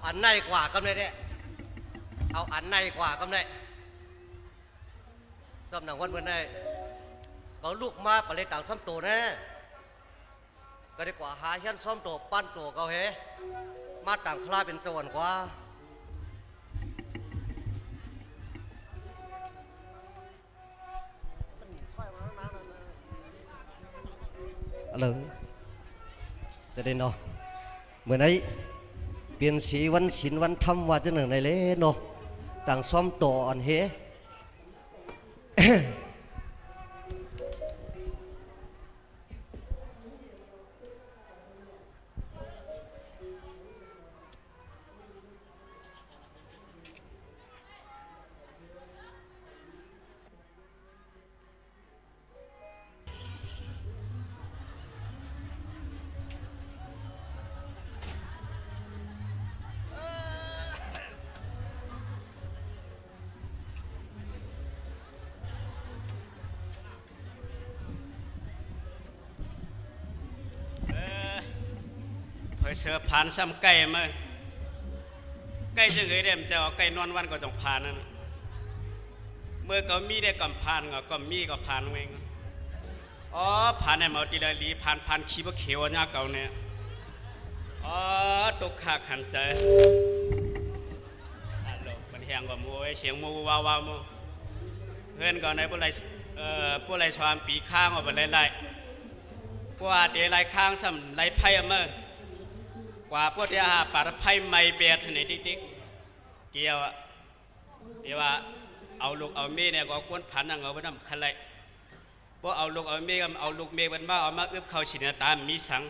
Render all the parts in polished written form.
อันไหนกว่าก็ได้เอาอันไหนกว่าก็ได้จำหนังวันเมื่อไงก็ลูกมาไปเลยต่างซ้ำตัวนะก็ได้กว่าหาชั้นซ้อมตัวปั้นตัวเขาเฮมาต่างคลาเป็นสวรรค์กว่าอะไรจะได้เนาะเมื่อไหร่เปลี่ยนสีวันศิลวันทำว่าจะหนึ่งในเล่เนาะต่างซ้อมตัวอ่อนเฮเสือผ่านซ้ำไก่มาไก่จะเคยได้มันจะเอาไก่นอนวันก็ต้องผ่านนั่นเมื่อก็มีได้ก่อนผ่านก็มีก็ผ่านเองอ๋อผ่านในมาตีละลีผ่านขี้บะเขียวเนี่ยเก่าเนี่ยอ๋อตกขาขันใจฮัลโหลมันแหงกว่ามูเสียงมูว้าวมูเพื่อนก่อนในพวกไรชามปีข้างออกไปไล่พวกเดลัยข้างซ้ำไล่ไพ่เมื่อกว่าพวกที่ปาร์ไพ่ไม่เบียดในดิ๊กเกี่ยวเดี๋ยวว่าเอาลูกเอาเมียเนี่ยก็ควรผันเอาไปทำคันไรพวกเอาลูกเอาเมียเอาลูกเมียมันมาเอามาอึบเขาฉีดตามมีสัง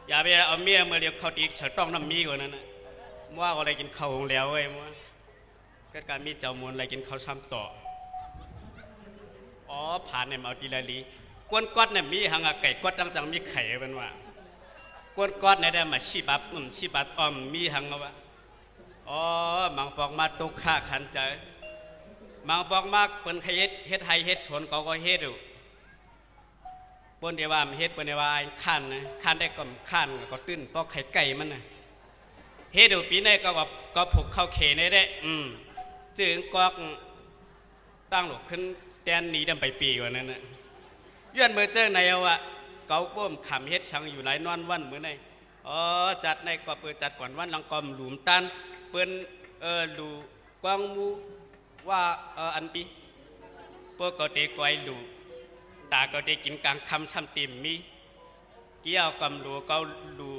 อย่าไปเอาเมียเมื่อเรียกเขาตีเฉยต้องน้ำมีกว่านั้นนะว่าอะไรกินข้าวของแล้วเว้ยมั่วก็การมีเจ้ามวลอะไรกินข้าวซ้ำต่ออ๋อผ่านเนี่ยเอาตีละลีกวนกอดเนี่ยมีหางไก่กอดตั้งจังมีไข่เป็นว่ากวนกอดในได้มาชีบับอ้อมมีหังเอาวะอ๋อมังปอกมาตุกข้าขันใจมังปอกมากเปิ้นขยิดเฮ็ดไฮเฮ็ดสวนก็เฮ็ดอยู่เปิ้นเดี๋ยวว่าเฮ็ดเปิ้นเดี๋ยวว่าขันนะขันได้ก็ขันก็ตื้นปอกไข่ไก่มันนะเฮ็ดอยู่ปีนี้ก็ผูกเข้าเขในได้จึงกอกตั้งหลกขึ้นแดนหนีดำไปปีกว่านั้นนะย้อนเมื่อเจอในเอาอะเกาป้มขำเฮ็ดช่างอยู่หลายนอนวันเหมือนไงอ๋อจัดในก็เปิดจัดก่อนวันหลังกอมหลุมตันเปิ้นดูกวางมูว่าอันปีพวกก็เตะกวยดูตาก็เตะกินกลางคำซ้ำติมมีเกี่ยวกับดูก็ดู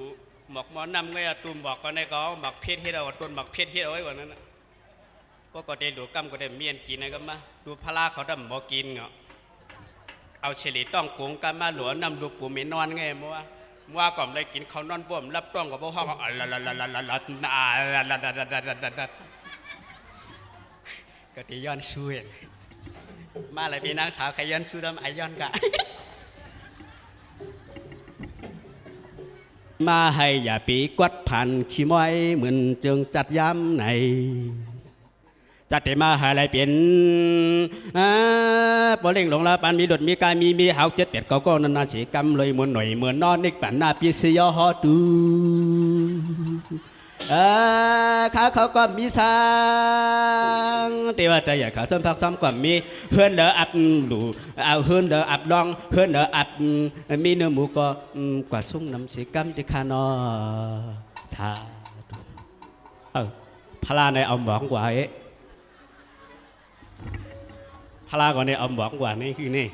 หมอกหมอนำไงตูมบอกก็ในก็หมักเพชรเฮ็ดเอาต้นหมักเพชรเฮ็ดเอาไว้กว่านั้นนะพวกก็เตะดูกำก็ได้เมียนกินนะก็มาดูพลาเขาดำบ่กินเงาะเอาเฉลี่ยต้องกงกันมาหลวนำลูกปู่ไม่นอนไงมัวก่อมเลยกินเขานอนบ่มรับต้องกับพวกห้องก็ตีย้อนช่วยมาอะไรพี่นางสาวใครย้อนช่วยทำไอย้อนกะมาให้อย่าปีกวัดผ่านขี้ม้อยเหมือนจึงจัดย้ำในจัดเตมาหาอะไรเปลี่ยนปอเล่งหลงลาปานมีดดมีกายมีหาวเจ็ดเป็ดก็นานาสีกำเลยมวนหน่อยเหมือนนอนนิกปันหน้าปีเสียฮอตูเขาก็มีสังแต่ว่าใจอยากขาส้มพักซ้ำกว่ามีเฮือนเดออับหลูเอาเฮือนเดออับลองเฮือนเดออับมีเนื้อหมูก็กว่าสุ่งน้ำสีกำที่คานอชาพลาในเอาหมองกว่าพลาก่อนเนี่ยเอาบอกกว่านี่คือนี่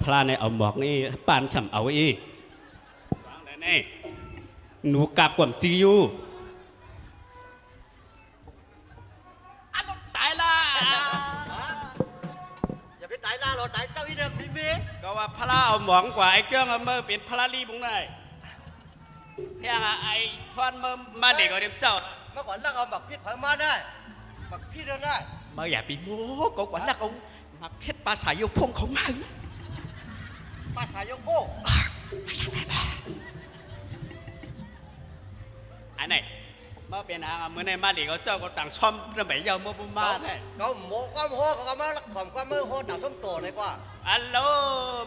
พลาในเอาบอกนี่ปานสัมเอาอีวางได้นี่หนูกลับกว่าจีอยู่ตายละอย่าไปตายล่าเราตายเจ้าอีเด็กมีก็ว่าพลาเอาหมองกว่าไอ้เกี้ยงเมื่อเป็นพลาลีบุ้งได้เฮียไอ้ทอนเมื่อมาเด็กเอาเดี๋ยวเจ้าเมื่อก่อนเราเอาหมักพิษเผามาได้หมักพิษได้เมื่ออย่าไปโม้ก็กว่านักเอาหมักเพชรปลาสายโยพงของมันปลาสายโยโก้อันไหน มาเป็นหางเมื่อในมาหลีเขาเจ้าก็ต่างซ่อมเรื่องแบบยาวมาบุมาได้ เขาหมกความโหเขามาความมือโหต่างส้มโตเลยกว่า อัลโหล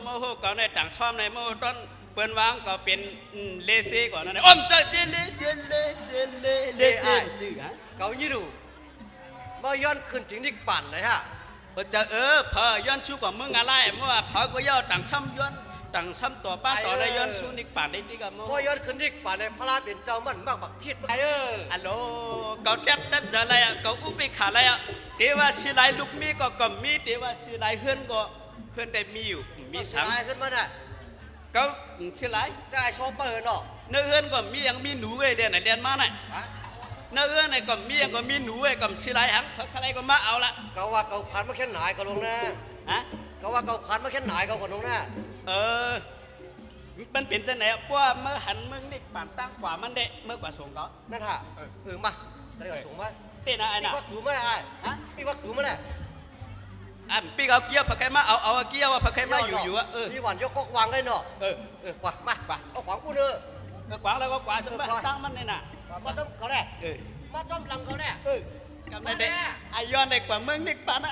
โมโหก่อนในต่างซ่อมในโมโหต้นเปิ้นวางก็เป็นเลซี่ก่อนนั่นอมจะเจเลเลจื้อฮะ เขายี่ดูมาย้อนขึ้นถึงนิกปั่นเลยฮะ พอจะพอย้อนชูกว่ามึงอะไรเมื่อว่าพอก็ย่อต่างซ้ำย้อนต่างซ้ำตัวป้าต่อได้ย้อนชูนิกป่านได้ดีกับมึง พอย้อนขึ้นนิกปั่นในพระราชเป็นเจ้ามันมากบักคิดไปอัลโหลเกาเจ็บนั่นจะอะไรเกาอุปิขาอะไรเดี๋ยวว่าสิไลลูกมีก็มีเดี๋ยวว่าสิไลเฮือนก็เฮือนได้มีอยู่มีสัง ขึ้นมาเนี่ย เกาสิไล จะไอชอปเปอร์เนาะ เนื้อเฮือนก็มียังมีหนูเรียนไหนเรียนมาไหนเนื้อเฮือนไหนก็มียังก็มีหนูก็สิไลหังอะไรก็มาเอาละ เขาว่าเขาพันมาแค่ไหนก็ลงนะ ฮะ เขาว่าเขาพันมาแค่ไหนเขาก็ลงนะ มันเป็นจังไหนเพราะว่าเมื่อหันมึงนี่ป่านตั้งกว่ามันเดะเมื่อกว่าส่งก็ นั่นฮะมาได้ก่อนสูงไหม เต้นอะไร พี่ นะ วักดูไม่ไอ้พี่วักดูไม่ได้ ปีเอาเกี้ยวผักไข่มาเอาเกี้ยวผักไข่มาอยู่อ่ะพี่หวานยกกวางเลยเนาะกวางมาเอาขวางกูเด้อก วางแล้วก็กว่าจะมาตั้งมันนี่น่ะ มาต้มเขาแน่มาต้มลังเขาแน่ กำลังเด็กไอย้อนเด็กกว่ามึงนี่ป่านนะ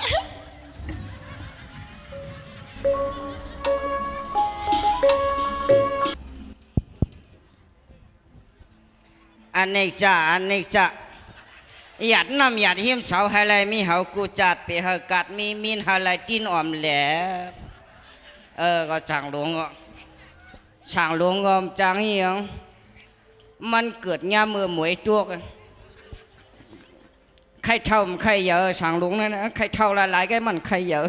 อันนี้จ้ะหยัดน้ำหยัดหิมเสาให้ไรมีเฮากูจัดไปเฮากัดมีมินให้ไรตีนอ่อมแหลก็ช่างหลวงก็จังเหียงมันเกิดย่ามือหมวยตัวกันใครเท่าใครเยอะช่างหลวงนั่นนะใครเท่าหลายๆก็มันใครเยอะ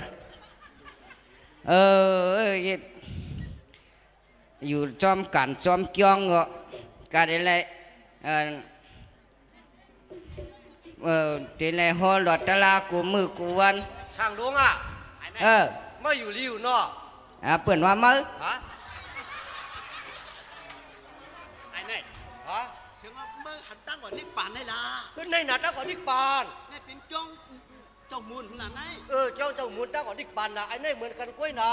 อยู่จอมกันจอมเกี้ยงก็ได้ทีไรหัวหลอดตะลากูมือกูวัน ช่างหลวงไม่อยู่ริวเนาะ เปิ่นว่ามือ ไอ้นี่เสียงว่าเมื่อหันตั้งกว่านี่ป่านได้ละ ขึ้นในหนาตั้งก่อนนิกปาน นี่เป็นเจ้ามูลขนาดไหน เจ้าหมุนตั้งก่อนนิกปานนะไอ้นี่เหมือนกันกล้วยนา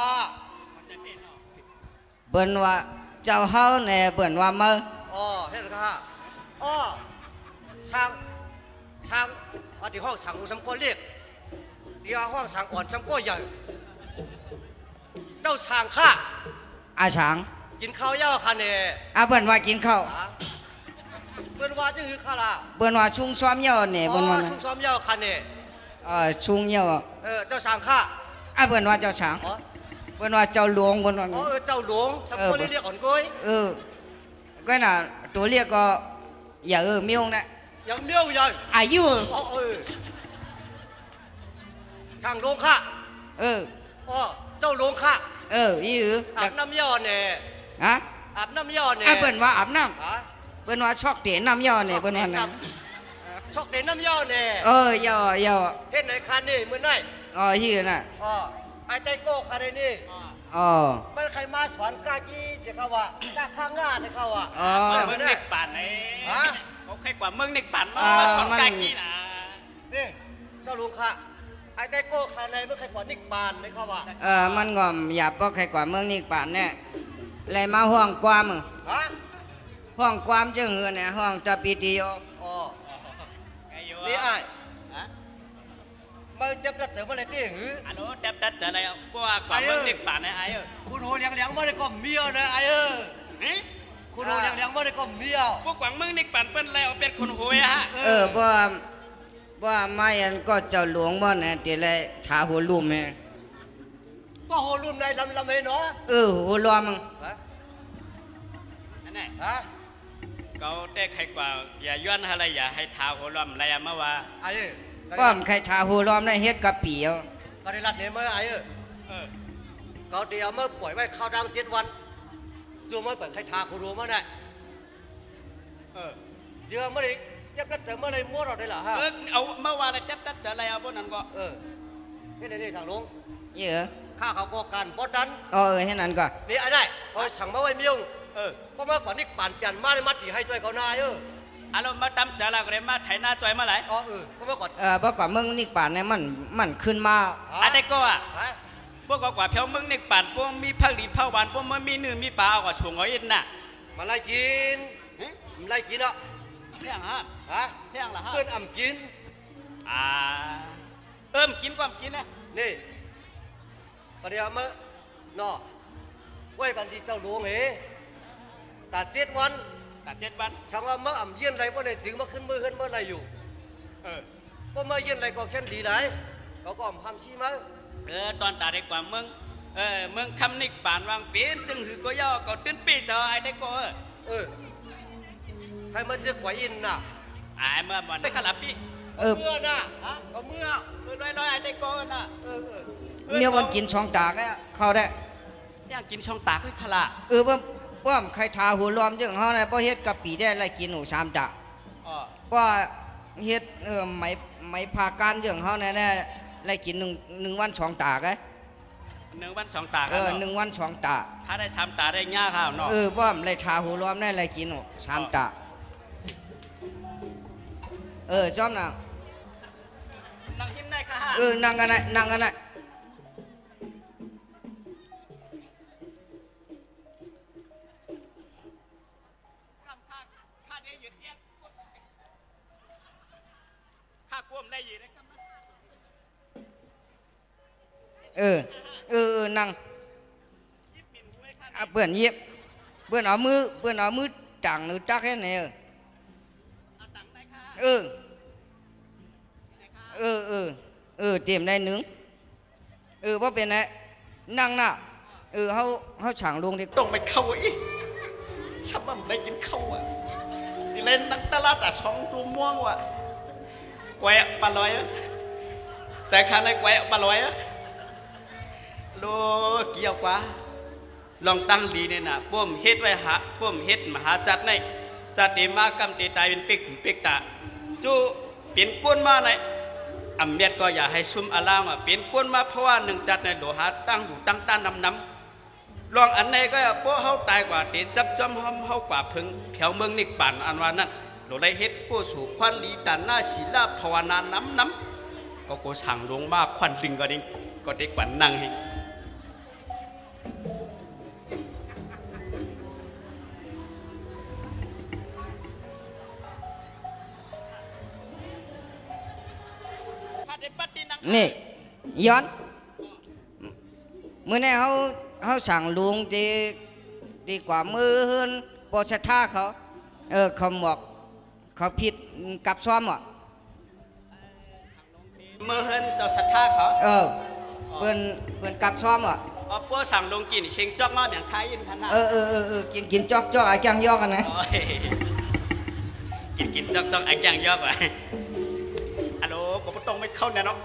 เปิ่นว่าเจ้าเฮาเนี่ยเปิ่นว่ามือ เห็นค่ะช่างที่ห้องช่างสำก้อนเรียกเดี๋ยวห้องช่างอ่อนสำก้อนใหญ่เจ้าช่างข้า อาช้าง กินข้าวย่าคันเน่ เปิ่นว่ากินข้าว เปิ้นว่าจะคือข้าล่ะ เปิ่นว่าชุงซ้อมเยาเนี่ยเปิ่นว่า ชุกซ้อมย่าคันเน่ ชุงเยา เจ้าช่างข้า เปิ่นว่าเจ้าช้างเปิ่นว่าเจ้าหลวงเปิ่นว่า เจ้าหลวงสำก้อนเรียกอ่อนก้อย ก็น่ะตัวเรียกก็อย่ามิวนะ ยังเมี้ยวใหญ่ อายุ ช่างหลวงข้าเจ้าหลวงข้า ยี่ อาบน้ำย่อเน่ ฮะ อาบน้ำย่อเน่ เปิ่นว่าอาบน้ำเปิ่นว่าชอกเตะน้ำย่อเนี่ยเปิ่นว่านะ ชอกเด่นน้ำย่อเน่ ย่อ เห็นไหนคันนี่มือไหน ยี่น่ะ ไอ้ไตโก้คันนี่ มันใครมาสอนกาจีเดี๋ยวเขาว่ากาข้างงาเดี๋ยวเขาว่า มึงนี่ป่านไหนเขาใครกว่ามึงนี่ป่านมาสอนกันนี่นะ นี่เจ้าลุงค่ะไอ้ไตโก้คันในมันใครกว่านิกปานเดี๋ยวเขาว่า มันงอมอย่าปอกใครกว่าเมืองนี่ป่านเนี่ยเลยมาห้องความห้องความจึงเหือเนี่ยห้องตะปีติโย นี่ไอ้มันจะเสริมอะไรนี่หือ อันนู้นดับจะอะไรพวกกว่ามึงนี่ป่านไหนไอ้คุณโหเลี้ยงไม่ได้ก็เมียวนะไอ้คุณโหเลี้ยงไม่ได้ก็เมียว พวกกว่ามึงนี่ป่านเป็นแล้วเป็นคนหวยฮะว่าไม่อันก็เจ้าหลวงบ่เนี่ยทีไรถาหัวลุ่มเนี่ย ก็โหลุ่มในลำเนาะ หัวล้อมึง นั่นแหละเขาได้ใครกว่าอย่าย้อนอะไรอย่าให้ท้าหัวล้อมอะไรมาว่าไอ้ป้อมใครถาหัวล้อมได้เฮ็ดกับเปียวก็ได้รัดเนี่ยเมื่อไอ้เขาเดียวเมื่อป่วยไว้ข้าวดัง7 วันดูเมื่อเปิดใครทาคุณรู้มั้ยเนี่ยเยอะเมื่อไรยับยัดเจอเมื่อไรมั่วเราได้หรอฮะเอาเมื่อวานจับจะอะไรเอาพวกนั้นก็นี่นี่สั่งลุงเยอะข้าเขาก็กันบดดันให้นั่นก็นี่ไอ้ได้สั่งมาไว้เมียงเพราะเมื่อก่อนนี่ปั่นเปลี่ยนมาในมัดดีให้ช่วยเขานายอันเรามาตำจะเราก็เลยมาไถนาจอยมาไหลเพราะเมื่อก่อนเพราะก่อนมึงนี่ป่านเนี่ยมันขึ้นมาอะไรก็พวกกว่าเพียวมึงนี่ป่านพวกมีผักดีเผาหวานพวกมันมีเนื้อมีปลาก็ช่วงเอาอินน่ะมาไล่กินเนาะ เที่ยงฮะ ฮะ เที่ยงละฮะ เพื่อนอ่ำกิน อ่ากินความกินนะ นี่ปฏิยามะเนาะไว้บันดีเจ้าหลวงเหตา7 วัน ตัด7 วัน ช่างว่ามาอ่ำเยี่ยนไรบ่ได้ถึงมาขึ้นมือขึ้นเมื่อไรอยู่ เออ พอมาเยี่ยนไรก็แค่นดีไหนเขาก็อ่ำคำชี้มา ตอนตาได้กว่ามึงมึงคำนิกป่านวางปีนจึงหือก็ย่อก็ตื้นปีเจอไอ้ได้ก็ ใครมาเจอกว่าอินน่ะ ไอ้เมื่อวันได้ขลับพี่ เมื่อน่ะก็เมื่อ ร้อยไอ้ได้ก็น่ะ เมียวันกินช่องตากเข้าได้ ย่างกินช่องตากไว้ขละ ว่าใครทาหัวล้อมจังเฮาเนี่ยบ่เฮ็ดกะปิได้ไรกินหนู3ตา อ๋อ ว่าเฮ็ดไหมพาการจังเฮาเนี่ยไรกิน1 วัน2ตาก1 วัน 2 ตาก 1 วัน2ตา ถ้าได้3 ตาได้ง่าข้าวเนาะ ว่าไรทาหัวล้อมได้ไรกินหนู3ตาจอมน่ะ นั่งหิ้มได้ค่ะ นั่งกันน่ะข้าได้ยืดเตี้ยข้ากวมได้ยืดได้ครับ นั่งเพื่อนเย็บเพื่อนเอามือจังหรือจักแค่ไหนเตรียมได้นึงว่าเป็นไงนั่งน่ะเขาฉางลงดิ ต้องไปเข้าอีกฉันว่าไม่ได้กินข้าวอ่ะที่เล่นนักตลาดแต่ช่องตัวม่วงว่ะแกวะปลาลอยอ่ะใจคันไอ้แกวะปลาลอยอ่ะโลเกี่ยวกว่าลองตั้งดีเนี่ยนะป้อมเฮ็ดไว้หาป้อมเฮ็ดมหาจัดในจัดเตมากำเตตายเป็นเป็กถึงเป็กตาจูเป็นก้นมาในอำเมียดก็อย่าให้ซุ่มอารามอ่ะเป็นก้นมาเพราะว่าหนึ่งจัดในโลหะตั้งอยู่ตั้งต้านน้ำลองอันไหนก็โป้เฮาตายกว่าเตจับจอมเฮากว่าพึงแถวเมืองนิกป่านอันว่านั้นโลได้เฮ็ดกู้สู่ควันลีดันหน้าศีลาภาวนาน้ำก็กูสั่งลงมาควันลิงก็ดิ้งก็ได้กว่านั่งให้นี่ย้อนมื้อนี้เขาสั่งลุงดีกว่ามือเฮือนบ่ศรัทธาเขาเขาบอกเขาผิดกับซ้อมอ่ะ เมื่อเฮินเจ้าศรัทธาเขา เปิ้นกับซ้อมอ่ะ อ๋อพวกสั่งลงกินเชิงจอกมาอย่างไทยยินพันนะกินจอกไอ้แกงยอกกันนะ กินจอกไอ้แกงยอกว่ะฮัลโหลกูต้องไม่เข้าแน่เนาะ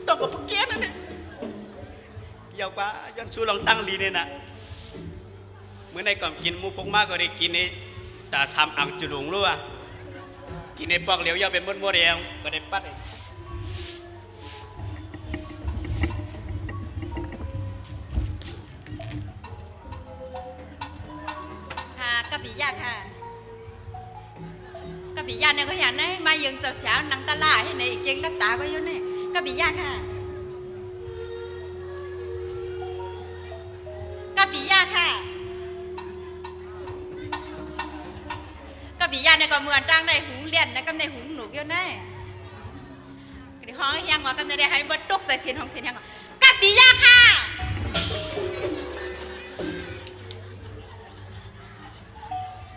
ต้องกับพวกเกี้ยนั่นเนี่ยเกี่ยวกว่าย้อนชูลองตั้งดีเนี่ยนะเมื่อในก่อนกินมูพกมากก็ได้กินในตาทำอ่างจุลุงรู้อ่ะกินในปอกเหลียวยาวเป็นมดเรียงก็ได้ปัดค่ะกะปิยาค่ะกะปิยาเนี่ยก็เห็นนะมายังเจ้าสาวนังตาลาให้ในเก่งนับตาก็อยู่เนี่ยกะปิยาค่ะกะปิยาค่ะกะปิยาเนี่ยก็เหมือนตั้งในหูเลียนนะกับในหูหนูอยู่เนี่ยกระห้องแห้งว่ากับในได้ให้บดตุกแต่เสียงของเสียงแห้งกะปิยาค่ะ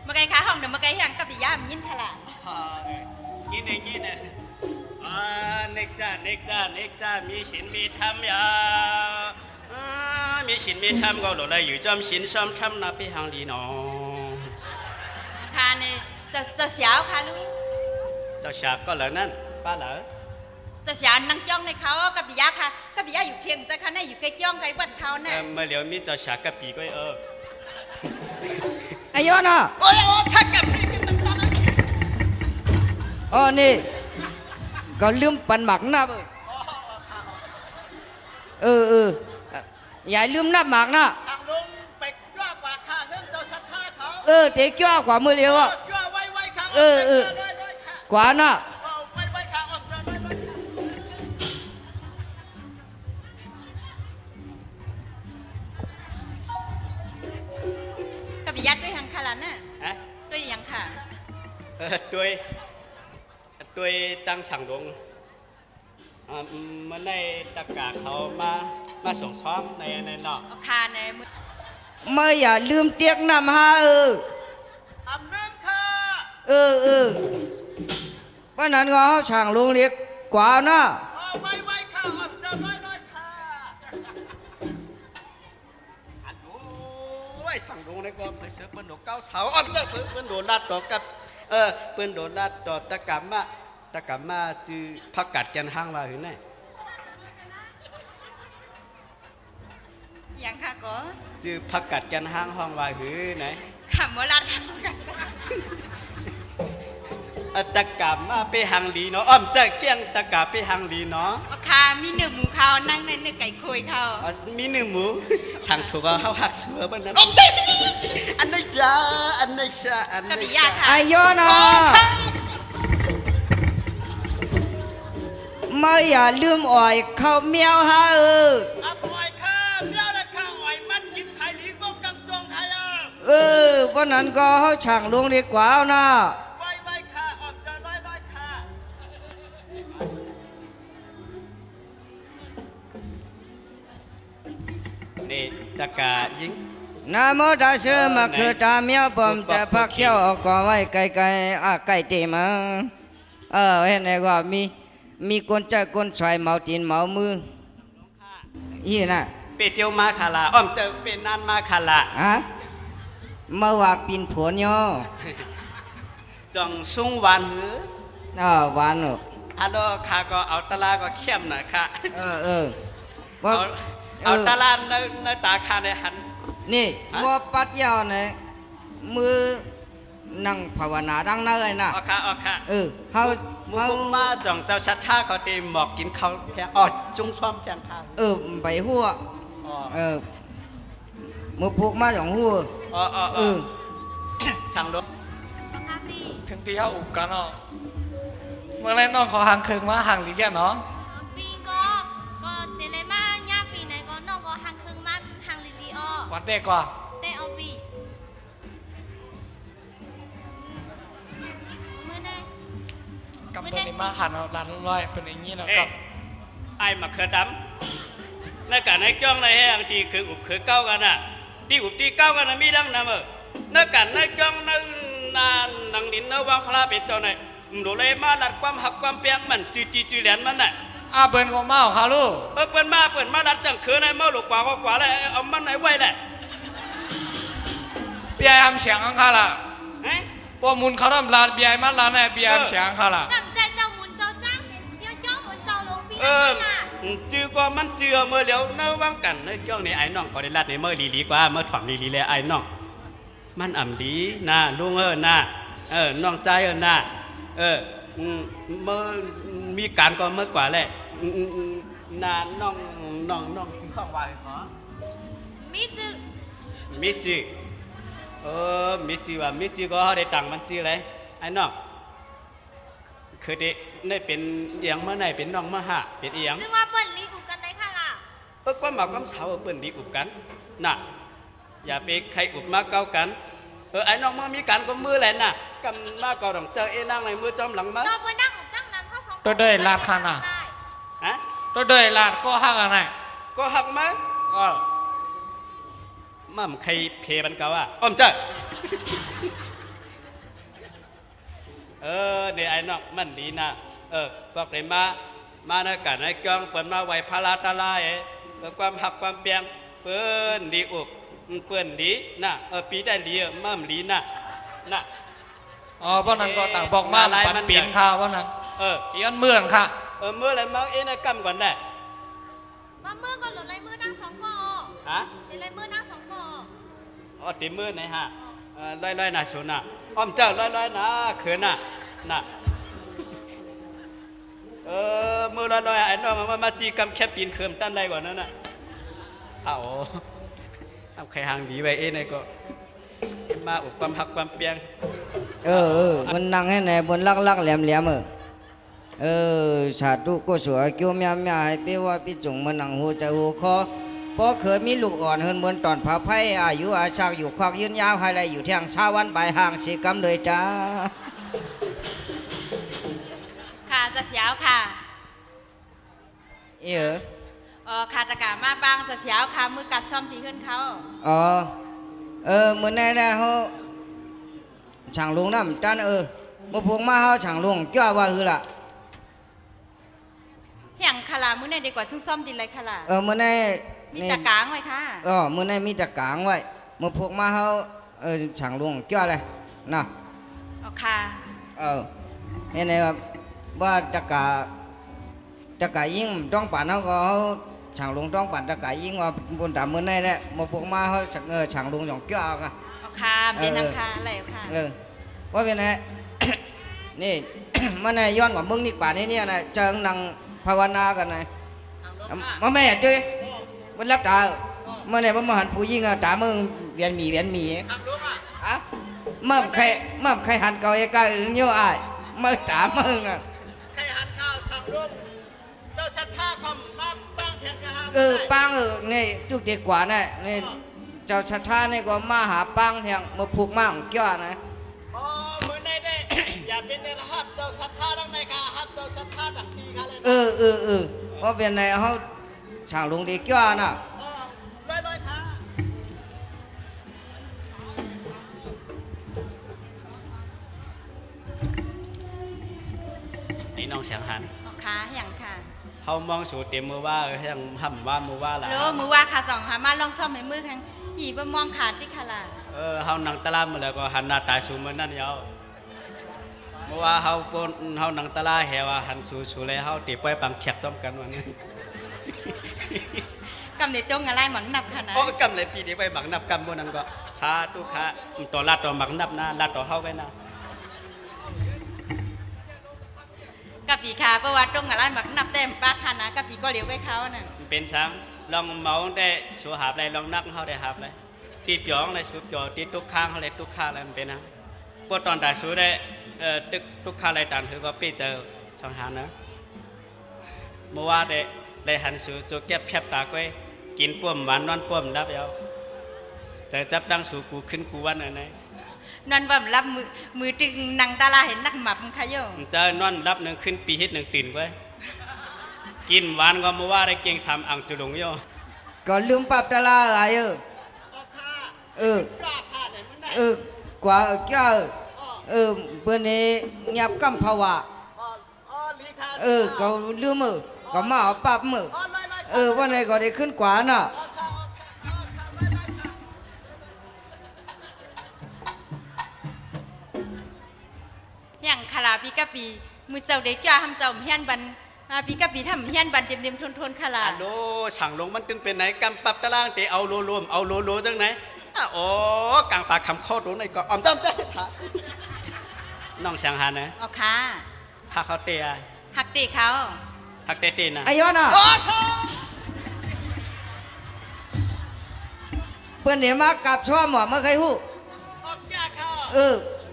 มาไกลขาห้องเดี๋ยวมาไกลแห้งกะปิยามันยินค่ะล่ะกินอย่างนี้เนี่ยเนกจ้ามีศีลมีธรรมอย่ามีศีลมีธรรมก็หลุดเลยอยู่จอมศีลซ้อมธรรมนับไปหางดีหนอค่ะเนี่ยเจ้าสาวค่ะลูกเจ้าสาวก็เหล่านั้นป้าเหรอเจ้าสาวนั่งจ้องในเขากะปิยาค่ะกะปิยาอยู่เทียงแต่ค่ะเนี่ยอยู่ใกล้จ้องใกล้บัดเขาเนี่ยเมื่อเหลียวมีเจ้าสาวกะปีก็ไอ้ย้อนอ่ะโอ้ยถ้ากะปีมันตอนนั้นนี่ก็ลืมปันหมักนะอย่าลืมนับหมักนะสั่งลงไปจ้ากว่าข้าเงินเจ้าศรัทธาเขาเตะจ้ากว่ามือเดียวอ่ะจ้าไว้ข้ากว่าน่ะไว้ข้าอมเจอไว้กะปิยาด้วยยังค่ะล่ะน่ะด้วยยังค่ะ ตัวตั้งสั่งลงมันในตะกาเขามาส่งซ้อมในนอก เอาคาในมือ ไม่อย่าลืมเตียกน้ำฮะอำน้ำค่ะ เพราะนั้นก็เขาช่างลุงเรียกกว่านะ ไว้ค่ะอำเจอน้อยค่ะอันโอ้ยสั่งลงในก็ไปเสือเปิ้นโดเก้าเสาอำเจอเปิ้นโดลาดต่อกับเปิ้นโดลาดต่อตะกามาจือพักกัดแกนห้างว่าหือไง อย่างค่ะก็ จือพักกัดแกนห้างห้องว่าหือไหน ขำโบราณขำกัน ตะกามาไปหังลีเนาะอ้อมเจะเกี้ยงตะกาไปหังลีเนาะ เอาคามีเนื้อหมูเขานั่งในเนื้อไก่คุยเขา มีหนึ่งหมูสั่งถูกเอาเฮาหักเสือบ้านนั้นอ้อมเจ้อันนี้จ้าอันนี้ชาอัน กระ นี้ บี่ยา ชา ค่ะ อายุนะไม่อย่าลืมอ่อยข้าวเมียวฮะอ่ปล่อยข้าเมียวนะข้าอ่อยมันกินชายหลีก็กำจงไทยเพราะนั้นก็เขาช่างลุงเรียกกว่านะ ไว้ข้าอ้อมเจะน้อยข้านี่ตะกายิง นะโมตัสสะมะคือตาเมียวผมจะพักเขี้ยวออกก่อไว้ไกลไก่เตมาเห็นไหมว่ามีคนใจคนชายเมาตีนเมามือยี่น่ะ เปเจียวมาคาลาอ้อมเจะเป็นนานมาคาลา มาว่าปินผลย่อ จองซุงวันหือ หวานหรอ ฮัลโหลข้าก็เอาตะลาก็เข้มหน่อยค่ะ ว่า เอาตะลาในตาข้าในหัน นี่ว่าปัดยาวเนี่ยมือนั่งภาวนาดังนั้นเลยนะ ออกค่ะ เขา มุกมาจ่องเจ้าชัดท่าเขาตีหมอกกินเขาแพงอ๋อจุ้งซ้อมแพงข้าง ไปหัว อ๋อ มือพุกมาสองหัว ช่างรถ ถึงที่เขาอุบกันเนาะเมื่อไรน้องขอห่างเคิงมาห่างหลีแกเนาะ ปีก็เตเลมาญาปีไหนก็น้องก็ห่างครึ่งมาห่างลิลีอ้อ วันเด็กกว่า เตเอาปีเมื่อได้ กับตัวนี้มาหันเอาหลานร้อยเป็นอย่างนี้เนาะกับ ไอ้มาเขือดำในการในจ้องในแห่งตีคืออุบคือเก้ากันน่ะตีอุบตีเก้ากันน่ะมีดังนะเมื่อในการในจ้องในนังลินในวางพลาเป็นเจ้าไหนดูเลยมาลัดความหักความเปียกมันจืเหรียญมันน่ะ เปิ้นก็เมาเขาลูก เปิดมาลัดจังคือในเมื่อหลกกว่าเลยเอามันไหนไว้แหละ เบียร์ทำเสียงของเขาล่ะ เฮ้ย พวกมุนเขาทำลานเบียร์มันลานไหนเบียร์ทำเสียงเขาล่ะ นำใจเจ้าหมุนเจ้าจ้างเจ้าหมุนเจ้าลงปี เอ นั้น อ น่ะ จือก็มันจือเมื่อเลี้ยวเนื้อว่างกันเนื้อจ้องในไอ้น้องก็ได้ลัดในเมื่อลีกว่าเมื่อถ่อมลีเลยไอ้น้องมันอ่ำลีนะลุงนะน้องใจนะเมื่อมีการก็เมื่อกว่าแหละนาน้องจือข้างวายเหรอ มิจือ มิจือมิจือว่ามิจือก็เขาได้ตังมันจือเลยไอ้น้องคือเด็กนี่เป็นเอียงเมื่อไหนเป็นน้องมหาเป็นเอียง จึงว่าเปิ้นลีอุกันได้ค่ะล่ะ ความหมากความเฉาเปิ้นดีอุบกันน่ะอย่าไปใครอุบมาเก้ากันไอ้น้องมามีการก็มือแหละน่ะกำมาก็ต้องเจอเอ้นั่งในมือจอมหลังมั้ง เราเปิ้นนั่งอุนั่งนำเข้าสอง ตัวเดยลาดขาน่ะ ฮะ ตัวเดยลาดก็หักอะไร ก็หักมั้งมั่มใครเพบันเก่าอ่ะอ้อมเจอเนี่ยไอ้น้องมันดีนะบอกเลยมาในการในกองเปิดมาไหวพาราตาลายความหักความเปียงเปิ้นดีอุบเปิ้นดีนะปีได้ดีมั่มดีนะเพราะนั้นก็ต่างบอกมาปันเปลี่ยนข่าวเพราะนั้นย้อนเมื่อนค่ะ เมื่อไรมั่งเอ็นกำก่อนได้ ว่ามือก็หลุดลายมือนั่งสองก่อ ฮะ เดี๋ยวลายมือนั่งสองก่อ ตีมือไหนฮะลอยนะชนะอ้อมเจ้าลอยนะเขินน่ะมือลอยไอ้น้องมาจีกำแคบกินเขิมตั้นได้กว่านั้นน่ะเอาใครห่างดีไว้เอ็นไอ้ก็มาอุบความหักความเปียง มันนั่งให้ไหนบนลักแหลมชาตุก็สวยเกี่ยวเมียให้เปว่าพี่จุงมันนั่งหัวใจหัวคอพอเคยมีลูกอ่อนเฮินเหมือนตอนพาไพ่อายุอาชากอยู่ควักยืนยาวให้ไรอยู่เที่ยงชาวันใบห่างสีกำเลยจ้า จะเสียวค่ะ เออ ค่ะตะกามาบางจะเสียวค่ะมือกัดซ่อมตีขึ้นเขา อ๋อมื้อนี้นะเฮาช่างลุงน้ำจันบ่พวกมาเฮาช่างลุงจ้าว่าคือล่ะ เฮียงคารามือในดีกว่าซึ่งซ่อมตีไรคารา มื้อนี้ มีตะกางไว้ค่ะ มื้อนี้มีตะกางไว้มื้อพวกมาเฮาช่างลุงจ้าเลยนะ ค่ะ เห็นไหมว่าตะกายิงต้องปั่นเขาก็เขาช่างลุงต้องปั่นตะกายิงว่าบนดำมือในเนี่ยมาพวกมาเขาช่างลุงหยองเกี้ยวกัน ค่ะเป็นนังค่ะอะไรค่ะ ว่าเป็นไง นี่ มันเนี่ยย้อนกว่ามึงนี่ป่านนี้เนี่ยนะเจิงนั่งภาวนากันนะมาแม่จุ้ยมันรับตามันเนี่ยมันมาหันผู้ยิงอ่ะตามึงเวียนหมีอะมั่มใครหันเกาไอ้กาอึ้งเยอะอ้ายมาตามึงอ่ะ ใครหันข้าวสั่งร่วมเจ้าศรัทธาความมาบ้างเทียนกันฮะ ปังนี่จุกเด็กกว่าน่ะนี่เจ้าชัดท่านี่ก็มาหาปังเทียงมาผูกมาของเกี้ยนะ อ๋อมือในได้ อย่าเป็นเนรหับเจ้าศรัทธาดังในค่ะฮับเจ้าศรัทธาดังดีค่ะเลยว่าเป็นในเขาช่างลงดีเกี้ยน่ะ อ๋อลอยค่ะไอ้น้องเสียงหัน ค่ะอย่างค่ะ เขามองสู่เต็มมือว่ายังห้ำว่ามือว่าล่ะ แล้วมือว่าค่ะสองหามาลองซ่อมในมือทั้งหีบมองขาดที่คารา เขานังตะลามาแล้วก็หันหน้าตาสู่มันนั่นยาวเมื่อว่าเขาปนเขานังตะลาเหว่าหันสู่เลยเขาตีไปปังแขกซ้อมกันวันนี้ กำเนิดตรงอะไรหมังนับขนาด โอ้กำเลยปีนี้ไปบังนับกำบนนั้นก็ชาตุค่ะตัวลาดตัวบังนับนะลาดตัวเข้าไปนะ กับปีขาเพราะว่าตรงอะไรหมังนับเต็มปากขานะกับปีก็เหลียวไปเขาน่ะ เป็นช้างลองเมาได้สูหาบอะไรลองนักเขาได้หาบอะไรตีเปียงอะไรสูเปียตีตุกข้างอะไรตุกข้างอะไรมันเป็นนะพวกตอนแต่สูได้ตึกตุกข้างอะไรต่างถือว่าปีเจอช่องหานะเมื่อว่าได้หันสูจูเก็บแคบตาไว้กินป้วมหวานนอนป้วมรับแล้วจะจับดังสูกูขึ้นกูวันไหน นอนบ่มรับมือตึงนังตาลาเห็นนักหมับค่ะโย จะนอนรับหนึ่งขึ้นปีฮิตหนึ่งตื่นไว้กินหวานก็มาว่าได้เก่งชำอังจุลงโย ก็ลืมปรับตลาดอะไรกว่าเกี้ยเมื่อนี้หยับกำภาวะก็ลืมก็มาเอาปรับวันไหนก็ได้ขึ้นกว่าน่ะ อย่างคาราปีกับปีมือเสาเด็กจ้าทำเจ้าเฮียนบันปีกับปีทำเฮียนบันเต็มทนคารา ฮัลโหลช่างลงมันตึงเป็นไหนกำปรับตารางเตะเอาโลมเอาโลจังไหนอ๋อกลางปากคำข้อตัวไหนก็อ่อมจำได้ค่ะน้องช่างหันนะ อ๋อค่ะ พาเขาเตะ หักตีเขา หักเตะนะ ไอ้ย้อนน่ะเพื่อนเนี่ยมากับชอบหมอไม่เคยหู้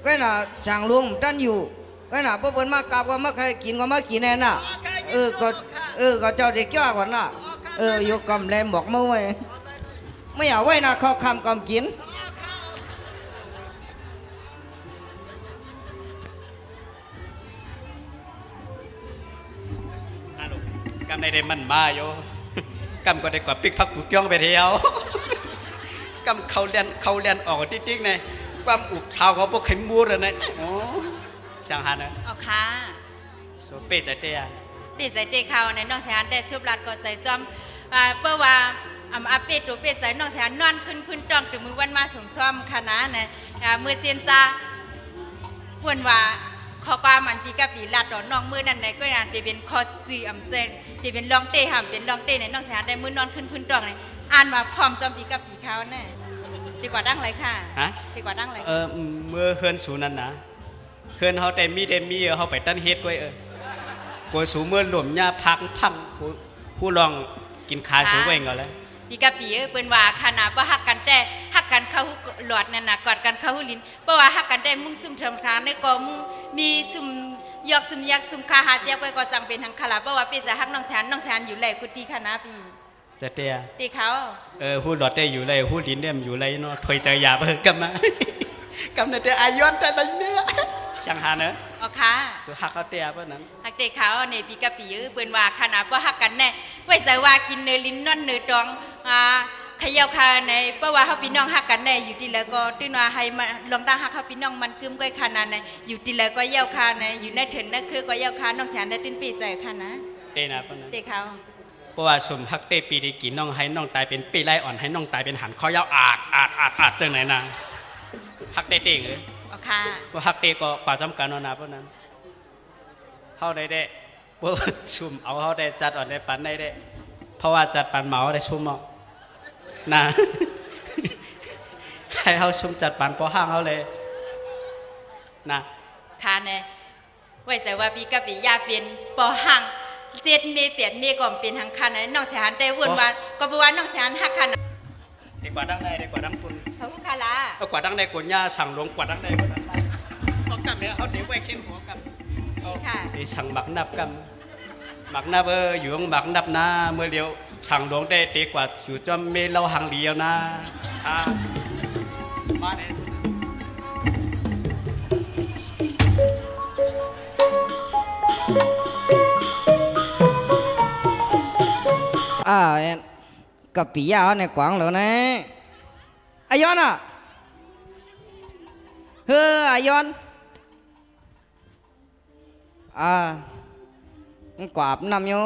ก็น่ะช่างลุงท่านอยู่ก็น่ะพวกเพิ่นมากับก็ไม่เคยกินก็ไม่กินแน่น่ะก็เจ้าเด็กจ้าก่อนน่ะอยู่กำแลมบอกมาไว้ไม่เอาไว้นะเขาคำกำกิน กำในได้มันมาโยกำก็ได้กว่าปิกพักกูเกี้ยงไปเที่ยวกำเขาเลียนออกติ๊กๆไงความอุบชาวเขาพวกไข่มูเลยนะโอ้ช่างหันนะ อ๋อค่ะ โซเป้ใจเตี้ย ปีใส่เตะเขาในน้องแสนได้ซุบลัดก็ใส่จอมเพื่อว่าอาเป็ดตัวเป็ดใส่น้องแสนนอนขึ้นพื้นตองถึงมือวันมาส่งซ้อมคณะเนี่ยมือเซียนซาพวนว่าขอความมันปีกับปีลาดต่อน้องมือนั่นไหนก็น่าจะเป็นคอซีอำเซนที่เป็นลองเตะห่ำเป็นลองเตะในน้องแสนได้มือนอนขึ้นพื้นตองเลยอ่านว่าพร้อมจอมปีกับปีเขาแน่ดีกว่าดั้งไรค่ะดีกว่าดั้งไรเมื่อเฮือนสูนั่นนะเฮือนเขาแต่มีเขาไปตั้นเฮ็ดก้อยกลัวสูเมื่อหล่มหญ้าพังผู้ลองกินขาสูไว้ก่อนเลยปีกับปีเปิ้นว่าขนาดว่าฮักกันแต่ฮักกันเข้าหลอดนั่นน่ะกอดกันเข้าลิ้นเพราะว่าฮักกันได้มุ่งซุ่มทำทางในก็มุ่งมีซุ่มยอกซุ่มยักซุ่มคาหาเตียไว้ก็จำเป็นทางคาราเพราะว่าปีจะฮักน้องแสนอยู่ไหลกุฏิคณะปีจะเตียตีเขาหูหลอดได้อยู่ไรหูลิ้นเนี่ยอยู่ไรเนาะถอยใจหยาบกันมากำเนิดแต่อายุแต่ละเนื้อช่างหาเนอะอ๋อค่ะสุหักเขาเตียเพราะนั้นฮัก เด็กเขาในปีกะปีเปิ้นว่าขนาดบ่ฮักกันแน่ไว้ใส่ว่ากินเนื้อลิ้นนอนเนื้อตองขยาวคาในเพราะว่าเฮาพี่น้องฮักกันแน่อยู่ดีแล้วก็ตื้นว่าให้มาลองตั้งฮักเฮาพี่น้องมันกึมก้อยขนาดในอยู่ดีแล้วก็เย้าคาในอยู่ในถึงนั่นคือก็เย้าคาน้องแสนได้ตื้นปีใจค่ะนะ เตนะปะนะ เด็กเขา เพราะว่าสมฮักเตปีดีกินน้องให้น้องตายเป็นปีไล่อ่อนให้น้องตายเป็นหันคอยาวอาดจังไหนนะฮักเตเต่งเลย อ๋อค่ะ ว่าฮักเตก็กว่าสำคัญนะเพราะนั้นเฮาได้บ่ซุ่มเอาเฮาได้จัดอ่อนได้ปันได้เพราะว่าจัดปันเหมาได้ซุ่มเอานะ ให้เฮาซุ่มจัดปันพอห้างเฮาเลยนะ ค่ะเนี่ยไว้ใส่ว่าปีกะปียาเป็นปอหังเจ็ดเมเปียดเมก่อมเป็นหังคันน้องแสนได้วนว่าก็บ่ว่าน้องแสนฮักคัน ดีกว่าดังได้ดีกว่าดังปุ่น พระผู้คาลา เอากว่าดังได้กว่าย่าสั่งหลวงกว่าดังได้กว่าดังได้เอากำเนี่ยเขาเดี๋ยวไว้เข้มหัวกำ นี่ค่ะ ไอ้สั่งหมักนับกำหมักนับอยู่ของหมักนับนะเมื่อเดียวสั่งหลวงได้ดีกว่าอยู่จอมเมเราหังเดียวนะชามาเนี่ย กับปียาวในกวางแล้วนะอายอนอ่ะเฮ้ออายอนกวาบนำอยู่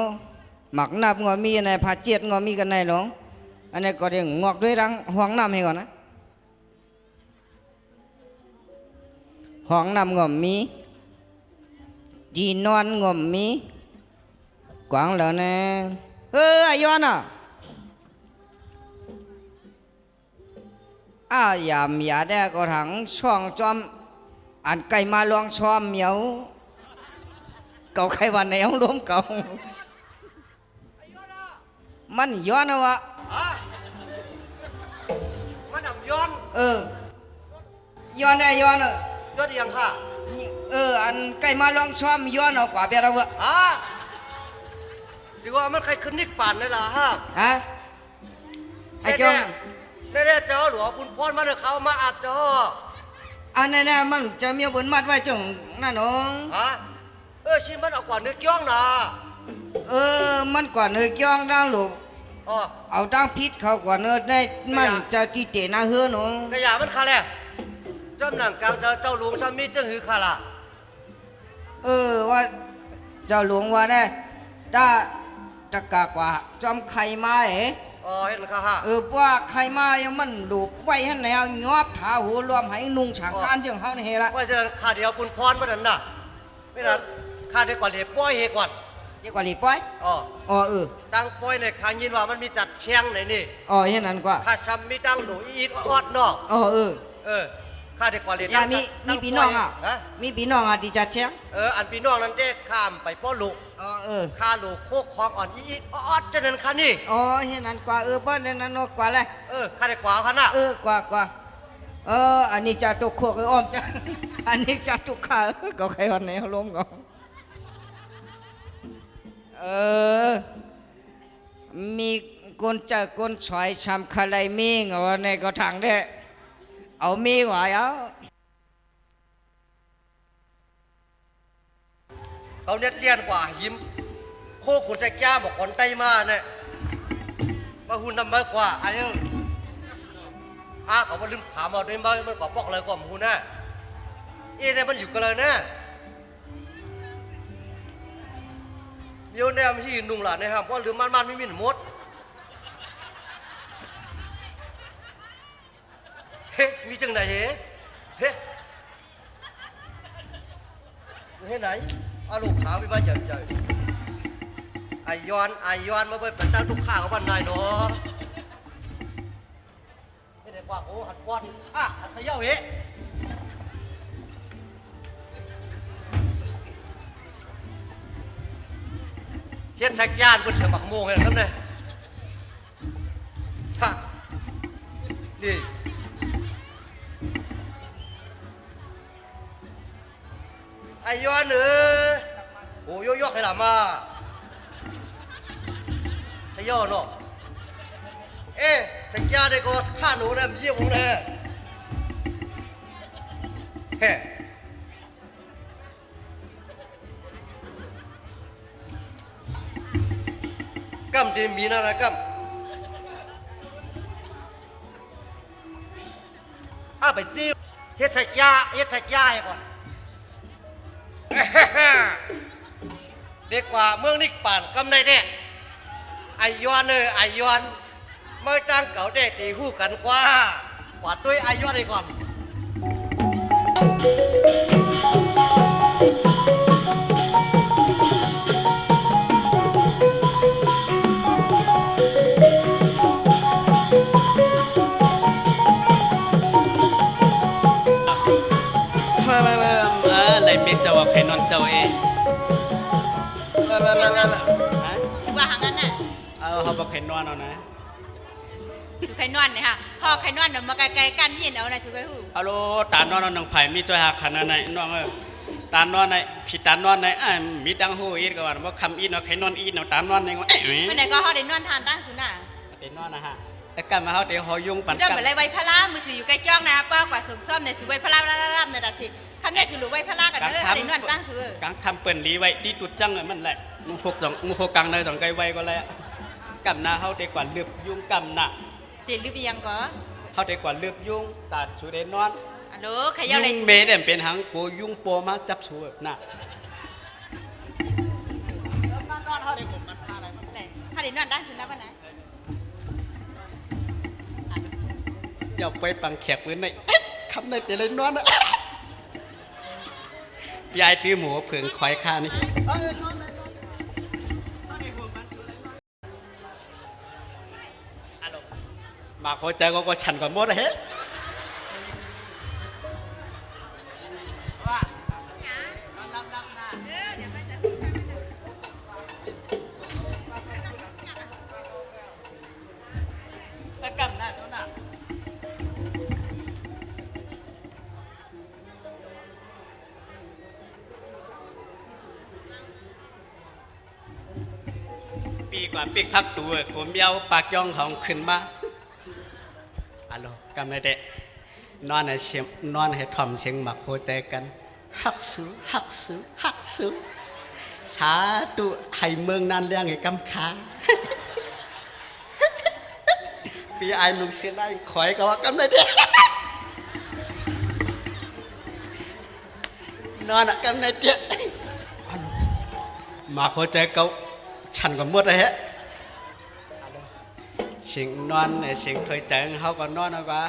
หมักนับงอมีในผาเจ็ดงอมีกันในหลงอันนี้ก็เดี๋ยวงอกด้วยรังห้องน้ำให้ก่อนนะห้องน้ำงอมีจีนอนงอมีกวางแล้วนะเฮ้ออายอนอ่ะยามยาได้ก็ถังช่องจอมอันไก่มาลองชอมเหมียวเก่าใครวันไหนเอาล้มเก่ามันย้อนวะ มันนำย้อน ย้อนได้ย้อนย้อนยังค่ะ อันไก่มาลองชอมย้อนเอากว่าเบียร์เราวะ สิว่ามันใครขึ้นนิกป่านเลยล่ะฮะ ไอ้จง แน่ๆเจ้าหลวงคุณพ่อมาเด้อเขามาอาบเจ้า อันนั้นมันจะมีบนมัดไว้จงนั่นน้อง ชิมันเอากว่าเนื้อเกี้ยงนะ มันกว่าเนื้อจ้องดังลูก อ๋อ เอาดังพิษเขากว่าเนื้อได้มันจะตีเตะหน้าเฮือน้อง กระยามันคาแหละเจ้าหนังกลางเจ้าหลวงซ้ำมีจึงหือคาล่ะ ว่าเจ้าหลวงว่าได้ตะกากว่าจอมไข่มาเอ๋ เห็นค่ะฮะ ว่าไข่มายังมันดูไว้ให้แนวงอบเท้าหูรวมให้นุ่งฉางการจังเฮานี่เฮละ ว่าจะขาเดียวคุณพรมาดันน่ะไม่นั้นขาเดียวก่อนเดี๋ยวป้อยเฮก่อน เดี๋ยวกว่าลีป้อยตั้งป้อยในคางยินว่ามันมีจัดเชียงไหนนี่ เห็นนั้นกว่า ข้าซ้ำมีตั้งหลูอีดออดนอกข้าเดียวก่อนเดี๋ยว มีพี่น้องมีพี่น้องที่จัดเชียง อันพี่น้องนั้นได้ข้ามไปป้อลูก ข้าลูกโคกคลองอ่อนอีดออดจะนั่นค่ะนี่ เห็นนั้นกว่าป้อนนั้นนกกว่าเลย ข้าได้กว่าค่ะน่ะกว่าอันนี้จะตุกโคกอ้อมจะอันนี้จะตุกขาก็ใครวันไหนเขาล้มก่อนมีคนจะคนฉอยชำคาไลมีงวันนี้ก็ทางได้เอามีกว่าเขาเน็ตเลียนกว่ายิ้มโคกขุนใจแก้บอกก่อนไตมาเนี่ยมาหุ่นนำมากกว่าไอ้เขามาลืมถามเอาด้วยมั้ยมันก็บอกเลยกว่าหุ่นน่ะเนี่ยมันอยู่กันเลยนะเดี๋ยวเนี่ยมันที่นุ่งหลานนะครับเพราะหรือมันไม่มีหมดเฮ้มีจังไหนเฮ้ไหนเอาลูกขาวไปบ้านใหญ่ๆไอยอนมาเป็นตั้งลูกข้าวบ้านนายเนาะไม่ได้กว่าโอ้หัดก้อนหัดขย่าเฮ้เฮ็ดชักย่านบนเสือหมักโมงเห็นครับเนี่ยนี่ไอ้ย้อนโอ้ยกให้หล่ะมาไอ้ย้อนเนาะสัญญาได้ก็ฆ่าหนูนะเยี่ยมผมเลย ำที่มีนาฬกรรมไปจิ้วเฮ็ดชักยาให้ก่อน เด็กกว่าเมืองนิกป่านกำได้แน่ไอย้อนไอย้อนเมื่อตั้งเก่าได้ตีหู้กันกว่าด้วยไอย้อนให้ก่อน อะไรเมฆเจ้าว่าใครนอนเจ้าเอง สิว่าหางนั้นน่ะ เขาบอกใครนอนเอานะ สุไข่นวลเนี่ยค่ะพ่อไข่นวลเดี๋ยวมาไกลๆกันยินเอานะสุไข่หู ฮัลโหลตานอนเอาหนังไผ่มีจ้อยหาขนาดไหนน้องตานอนไหนผิดตานอนไหนมีดังหูอีกก็ว่าคำอีเนาะใครนอนอีเนาะตานอนไหนก็เมื่อไหร่ก็เขาได้นวลทานตั้งสุน่ะ เดี๋ยวนอนนะฮะแล้วกันมาเขาเดี๋ยวหอยุง สุ ปั่น ดยอด กั เหมือนไรไว้พระล่ามือสื่ออยู่ใกล้จ้องนะครับป้ากว่าส่งซ่อมในสุไว้พระล่ารับในดัดสิคำนี้สุรุไว้พระล่ากันเลยได้นวลตั้งสุกลางคำเปิ่นลีไว้ดีตุดจังเลยมันแหละมุพกกังในสองไกลไว้ก็แล้วกำนาเขาเด็กกว่าเลือบยุงกำน่ะ เดี๋ยวลืมยังก็ เขาเด็กกว่าเลือบยุงตัดชูเดนนอน อัลโหลใครยาวเลย ยุงเมย์เนี่ยเป็นหางโปยุงโปมาจับชูน่ะนอนเขาเด็กผมมันอะไรมัน ไหนถ้าได้นวลตั้งสุน่ะป่ะนะ อย่าไปปังแขกปืนในคำในเตเลยนอนนะยายตีหมูเผิงคอยข้านี่มาโคใจก็ฉันก่อนหมดเลยเฮ้แล้วกำหน้าเจ้าหน้าปีกว่าปีกพักตัวผมเบี้ยวปากย่องของขึ้นมาฮัลโหลกำไรเดะนอนให้เสียงนอนให้ทอมเสียงหมักโคใจกันฮักซื้อสาธุให้เมืองนั้นเลี้ยงให้กำขาปีไอ้มึงเสียได้ขอยก็ว่ากำไรเดะนอนกำไรเดะหมักโคใจเกาฉันก็หมดเลยฮะเสียงนอนเสียงถอยใจเขาก็นอนเอากว่า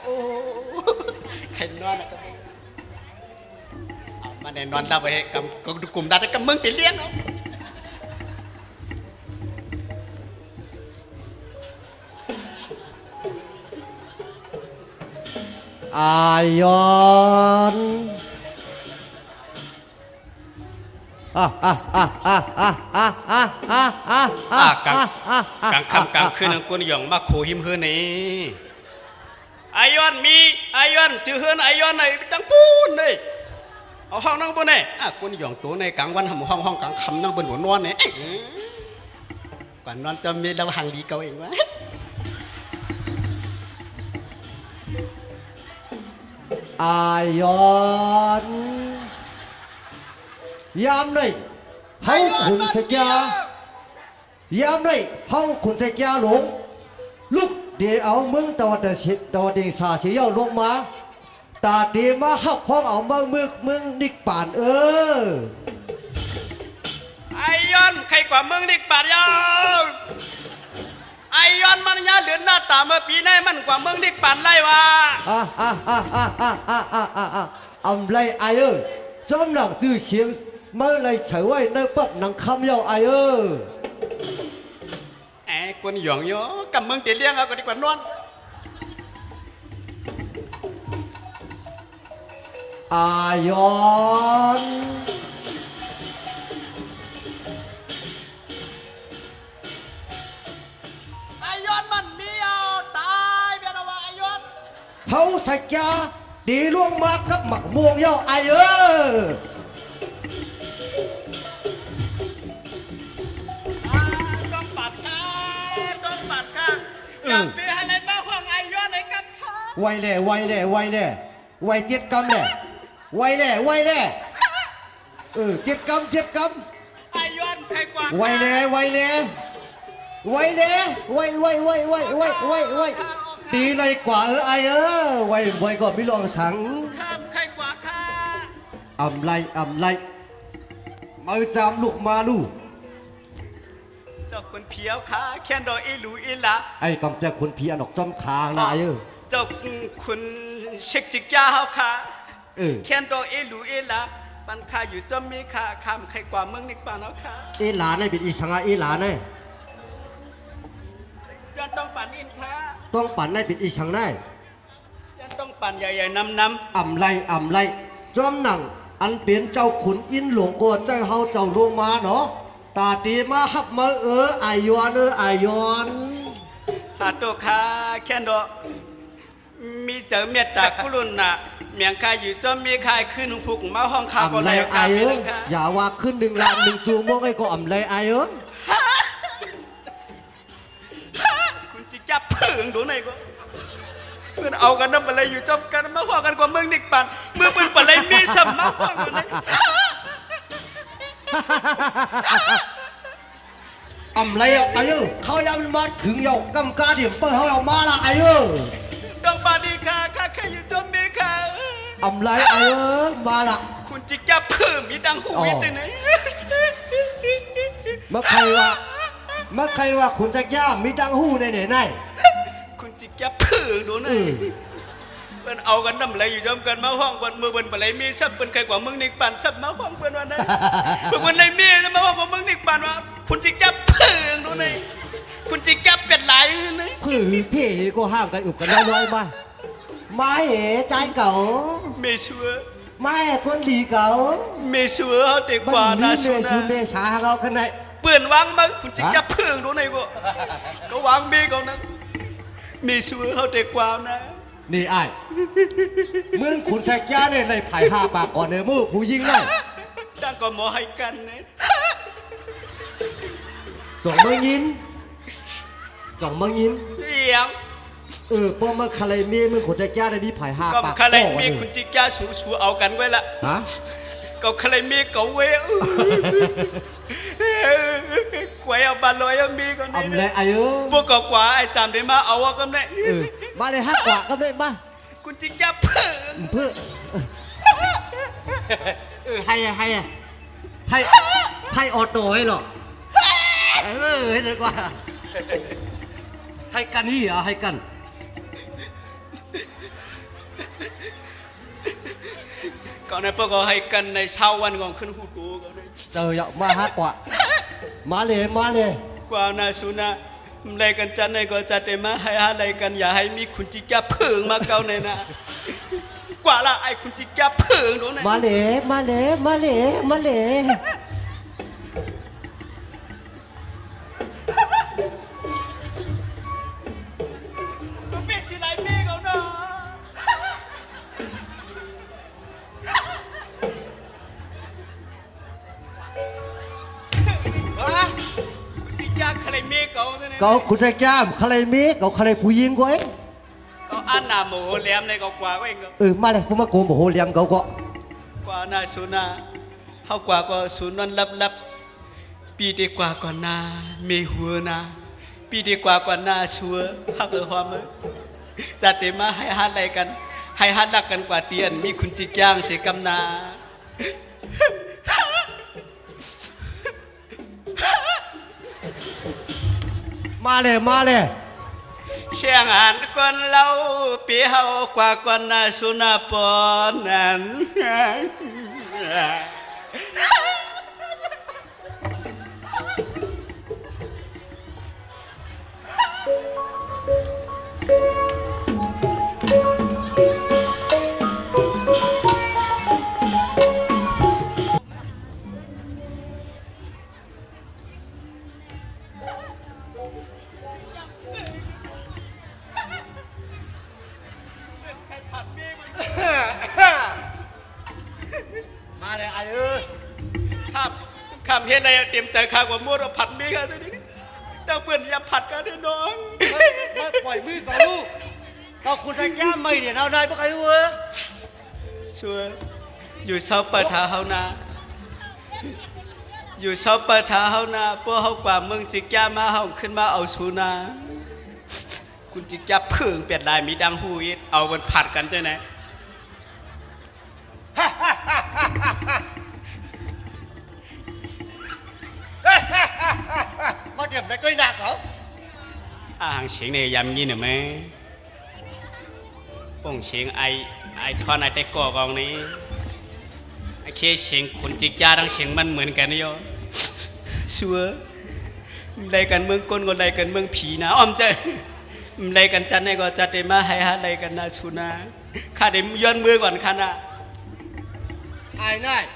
โอ้ใครนอนอะก็มาแน่นอนเราไปกับกลุ่มดัดกับเมืองตีเลี้ยงเอาอายอนกลางค่ำกลางคืนกุนหยองมาโขหิมเฮือนี่ไอายอนมีไอายอนจือเฮือนไอายอนไหนจังปูนเลยเอาห้องนั่งบนไหนกุนหยองตัวในกลางวันทำห้องกลางค่ำนั่งบนหัวนอนเนี่ยก่อนนอนจะมีเราหังดีเก่าเองวะอายอนยามนี่เฮาขุนสกยามนี่เฮาขุนสกยาหลงลูกเดี๋ยวเอาเมืองตะวันตกดิงสาเสียลงมาตาเดียมาหักห้องเอาเมืองนิกป่านไอยอนใครกว่าเมืองนิกป่านยาวไอยอนมันยาเหลือหน้าตาเมื่อปีนี้มันกว่าเมืองนิกป่านไรวะไรไอจอมหนักตื้อเสียงเมื่อไรเฉยไว้ในปั๊บหนังคำยาวไอไอ้คนหยองโยกับเมืองตีเลี้ยงเอาก็ดีกว่านอนอายอนไอยอนมันมีเอาตายเบียดว่าไอยอนเฮาสักยาดีล่วงมากับหมักม่วงยาวไอต้องปัดค่ะกับเบียในบ้าห้องไอยอนในกับข้าไวไวเจ็ดกำแน่ไวแน่เจ็ดกำ ใครกว่า ไว้แน่ไว้แน่ไว้แน่ไว้ไว้ไว้ไว้ไว้ไว้ไว้ดีเลยกว่าไอไว้ไว้ก่อนไม่ลองสัง ข้ามใครกว่าข้า อำไรมาจามลูกมาลูก เจ้าคนเพียวข้าแค่นดอกอีหลูอีละ ไอ้กำจะคนพี่อนอกจอมคางนายเจ้าคุณเช็คจิกยาเฮาข้า แค่นดอกอีหลูอีละปันข้าอยู่จอมมีข้าข้ามใครกว่าเมืองนิกปานเอาข้า เอหลานในเป็นอีสังเอหลานใน ย้อนต้องปั่นอินข้า ต้องปั่นในเป็นอีสังใน ย้อนต้องปั่นใหญ่ๆนำ อำไรจอมหนังอันเปลี่ยนเจ้าขุนอินหลวงกวนเจ้าเฮาเจ้าลงมาเนาะตาตีมาฮับมาอายอนอายอน สาธุข้าแค่นดอกมีเจอเมตตากุลุนน่ะเมียงข้าอยู่จอมมีข้าขึ้นหุกมาห้องข้าก็ อำไร เลย อา ข้าไป ย เลยข้า อย่าว่าขึ้น1 ล้าน1จูงโมกไอ้ก็อำไรอาย คุณจิจับเพิ่งดูไหนก็เพื่อนเอากันน้ำอะไรอยู่จอมกันมาห้องกันกว่าเมืองนิกปันเมืองเป็นปะไรมีสมมาห้องกันเลย อำไรอายเขายังมาถึงยกกำกาเดี่ยมเปิ้ลเขาเอามาละอาย ต้องปาดีข้าแค่อยู่จอมมีข้า อำไรอายมาละ คุณจิจับเพิ่งมีดังหูอีตัวไหน เมื่อใครว่าขุนจักย่ามีดังหู้ในไหน คุณจิจับเพิ่งดูไหนเพื่อนเอากันน้ำอะไรอยู่จอมกันมาห้องบนมือบนปะไรมีชับเป็นใครกว่าเมืองนิกปันชับมาห้องเพื่อนวันนั้นเพื่อนในมีจะมาห้องกว่าเมืองนิกปันว่าคุณจิจับเพิ่งดูไหนคุณจิจับเป็ดไหลไหน คือพี่ก็ห้ามกันอุบกันน้อยๆมาเหใจเก่า เมชัว มาคนดีเก่า เมชัวเขาเด็กกว่านาสุ เม นะ ชูเมชาเราขนาด เปื่อนวางมาคุณจิจับเพิ่งดูไหนก็วางมีเขานะเมชัวเขาเด็กกว่านะ นี่ไอ้มึงขุนจักย่าเนี่ยเลยไผ่ห้าปากก่อนเนี่ยมือผู้ยิงเลย ตั้งก็หมอให้กันนะ จ่องเมืองยินจ่องเมืองยิน เลี้ยง พอมาคาเลมีมึงขุนจักย่าเนี่ยนี่ไผ่ห้า ก็ ปาก คาเล ก่อน มี เนี่ย คุณจิจ้าสูเอากันไว้ละ ฮะ ก็คาเลมีก็เว้ยกวยเอาบาลอยมีก็ อำไร นี่ ไอ้ พวกกว่าไอ้จำได้มาเอากันได้ มาเลยฮักกว่าก็ได้มา คุณจิจ้าเพิ่ง เพื่อให้ออโต้ให้หรอให้ดีกว่าให้กันนี่เหรอให้กัน ก็ในพวกก็ให้กันในเช้าวันของขึ้นหูดูก็ได้ เจออย่ามาฮักกว่ามาเลย กว่านาสุนะอะไรกันจันในก็จัดได้มาให้อะไรกันอย่าให้มีคุณจิจ้าเพิ่งมาเก่าในนะกว่าละไอ้คุณจิจ้าเพิ่งดูนะ มาเลย เป็นสิไรมีเขาเนาะที่ยากใครมีเขาเนี่ย เขาคุณจะจ้ามใครมีเขาใครผู้หญิงก็เอง เขาอันหนาโมโหแหลมเลยก็กว่าก็เองก็ มาเลยผมมาโกงโมโหเลียมเขาก็ กว่านาสุนาเขากว่าก็สุนนลับปีดีกว่าก่อนนามีหัวนาปีดีกว่าก่อนนาชัวฮักหอมจัดเต็มมาให้ฮัดอะไรกันให้ฮัดรักกันกว่าเตียนมีคุณจิกย่างเสกำนา มาเลย เชียงอันก่อนเราปีเฮากว่าก่อนนาสุนาปอนนั้น มาเลยไอ้ครับเห็นในเตรียมใจข้ากว่ามัวเราผัดมีกันตัวนี้ดังเพื่อนอย่าผัดกันเด้อน้อง มาปล่อยมือก่อนลูกก็คุณจะย่ามไม่เนี่ยเอาได้ปะไอ้เว้ย ชัวอยู่เช้าเปิดหาเฮานา อยู่ชอบประชาเฮานาพวกเฮากว่าเมืองจิกยามาเฮาขึ้นมาเอาชูนาคุณจิกยาเพิ่งเปลี่ยนลายมีดังหูอีกเอามันผัดกันใช่ไหม มาเดี๋ยวได้ก็หนักเหรอ hàng xiên này dầm như nào mấy bông xiên ai thoa này tay cò con này ai kia xiên con chiếc cha đang xiên mình mượn cái này vô xưa đây cần mương con còn đây cần mương phì nào om chơi đây cần chăn này còn chặt để mà hay ha đây cần na su na khá để dân mưa còn khá na ai này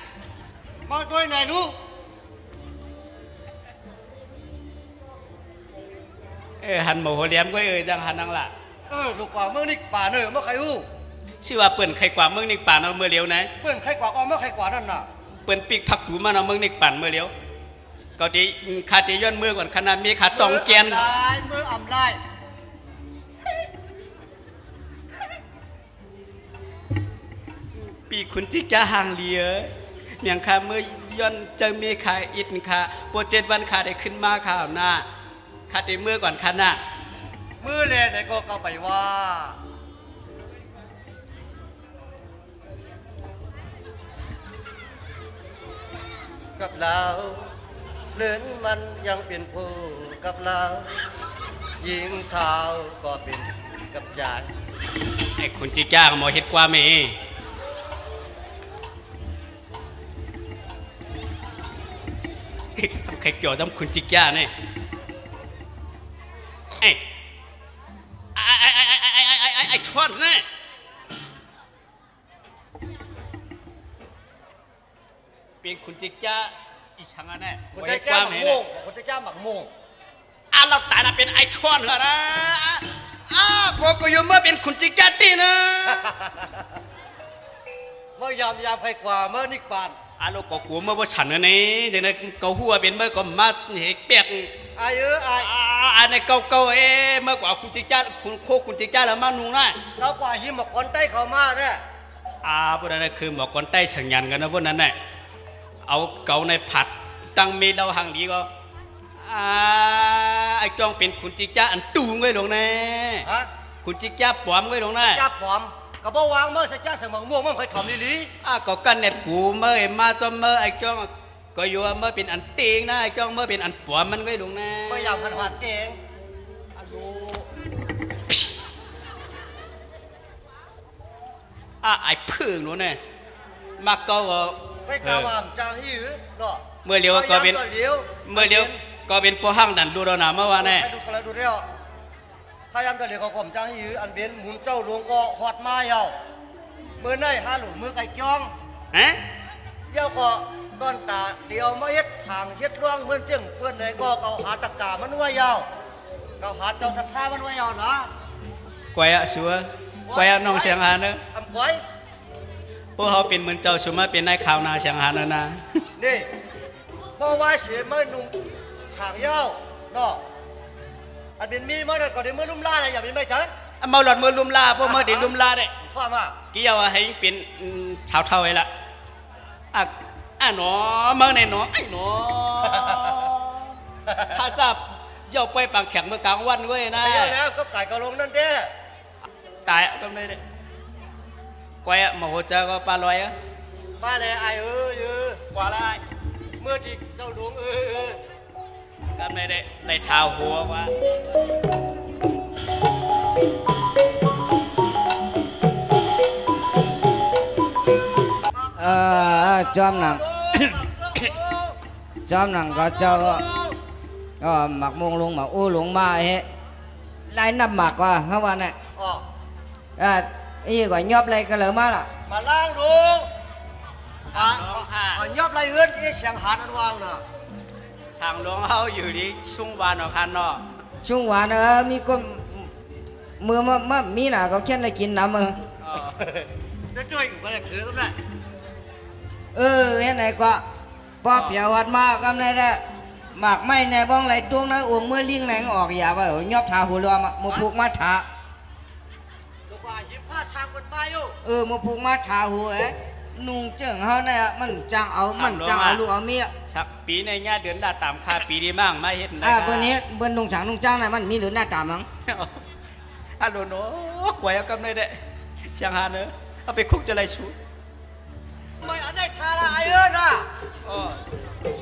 มาด้วยนายลูก hắn mồ hôi liếm quay ơi rằng hắn đang lạ ลูกกว่าเมืองนี่ป่าเนอะเมื่อใครอู้ ชื่อว่าเปิ่นใครกว่าเมืองนิกป่านเอาเมื่อเลี้ยวนะ เพื่อนใครกว่าก็เมื่อใครกว่านั่นน่ะ เปิ่นปีกผักถูมันเอาเมืองนิกป่านเมื่อเลี้ยวก็ดีขาดย้อนเมื่อก่อนขนาดมีขาตองแกน เมื่ออ่ำได้ ปีคุณที่จะห่างเลียอย่างขาเมื่อย้อนเจอมีขาอิดขาโปรเจกต์วันขาได้ขึ้นมาข่าวหน้าขาได้เมื่อก่อนขนาด มือเลยไหนก็เข้าไปว่ากับเราเลื่อนมันยังเป็นผู้กับเราหญิงสาวก็เป็นกับใจ ไอ้คุณจิจ้าหมอเฮ็ดกว่าเมใครเกี่ยวกับคุณจิจ้าเนี่ยไอ้ชอนเนี่ยเป็นคุณจิจ้าอีช่างอันเนี่ย คนใจแก้วหมักโม่งคนใจแก้วหมักโม่ง เราตายนะเป็นไอ้ชอนเหรอนะกูอยู่เมื่อเป็นคุณจิจ้าตีนะ เมื่อยามใครกว่าเมื่อนิกปาน ลูกก็กลัวเมื่อว่าฉันนี่จังนั้นเกาหัวเป็นเมื่อก็มาเห็กเปียก ไอ้ไอ้ อันนี้เก่าเมื่อกว่าคุณจิจ้าคุณโคคุณจิจ้าแล้วมานุ่งนะ เรากว่าหิมหมกคนใต้เขามาเนี่ย พวกนั้นคือหมอกคนใต้เฉียงยันกันนะพวกนั้นน่ะเอาเก่าในผัดตั้งเมดเราหังดีก็ไอ้จ้องเป็นคุณจิจ้าอันตูงไว้ลงแน่ ฮะ คุณจิจ้าปลอมไว้ลงแน่ จ้าผอมกับบ่วางเมื่อใส่จ้าใส่หมกม่วงมันเคยถอมลิ ก็กันเน็ตกูเมื่อมาจนเมื่อไอ้จ้องก็อยู่เมื่อเป็นอันเตียงนะไอ้จ้องเมื่อเป็นอันปลอมมันก็ลงแน่ เมื่อยามหันเก่ง ไอ้พึ่งนู้นเนี่ยมาก็ ไม่กล้าวามจางหิวเนาะ เมื่อเลี้ยวก็เป็นเมื่อเลี้ยวก็เป็นปอห้างดันดูเราหนาเมื่อวานเนี่ย ให้ดูกันแล้วดูเดียวพยายามจะเลี้ยวผมจางหิวอันเบียนหมุนเจ้าหลวงก็หอดมาเยาเมื่อไหนฮาหลุมือไก่จ้อง ฮะ เย้าก็ก้อนตาเดียวมาเฮ็ดทางเฮ็ดร่วงเพื่อนจึงเพื่อนไหนก็เกาหาตะกามันไว้ยาวเกาหาเจ้าศรัทธามันไว้ยาวนะ กวยอะชัวกวยอะน้องเชียงหานเนอะ อำก้อย พวกเขาเป็นเหมือนเจ้าชัวมาเป็นนายข่าวนายเชียงหานนะ นี่เพราะว่าเสียเมื่อนุ่มฉางเย้าเนาะอันเป็นมีมาก่อนที่เมื่อลุ่มล่าอะไรอย่าเป็นไม่เจอ มาหลอดมือลุมลาพวกมาดิลุมลาเนี่ย ข้ามา กี่เอาให้เป็นชาวเท่าไว้ละหนอเมื่อไหนหนอไอ้หนอถ้าจับเย่าไปปังแข็งเมื่อกลางวันเว้ยนะ ไปแล้วก็ไก่กระลงนั่นเด้ ตายก็ไม่ได้กวยอะมาหัวใจก็ปลาลอยอะ มาเลยไอ้กว่าละ เมื่อที่เจ้าหลวงก็ไม่ได้ในเท้าหัวว่า จอมหนัง จอมหนังก็เจ้าก็หมักมงลงหมักอู้หลงมาเฮ้ไล่นับหมักว่าเมื่อวานเนี่ย อ๋อ อีกว่ายอบอะไรก็เลยมาล่ะ มาล้างลุงยอบไรเอื้อนที่เสียงหานอันวางน่ะ สั่งหลวงเขาอยู่ที่ชุ่งวานออกคันเนาะ ช่วงหวานมีก็มือมามีน่ะก็แค่ได้กินน้ำมือ จะช่วยกูก็ได้ถือก็ได้ เห็นไหนก็ปอเปียววัดมากำไรได้หมากไม่ในบ้องไหลตวงนะอ้วงเมื่อลิงไหนออกอย่าว่ายอบทาหัวเรือมาผูกมาถา ลูกว่าหิมผ้าช้างบนไม้อยู่ มาผูกมาถาหัว นุ่งเจิงเฮาเนี่ยมันจังเอาลูกเอาเมีย สักปีในญาเดือนละตามค่าปีดีมั่งมาเฮ็ดนะ เบอร์นี้เบอร์นุ่งฉางนุ่งจ้างน่ะมันมีหรือหน้าตามั้ง ฮัลโหลโนกวยเอากำเลยเด้เชียงหาเนอะเอาไปคุกจะไรชู ไม่อันได้ทาละไอ้เอิ้นอ่ะ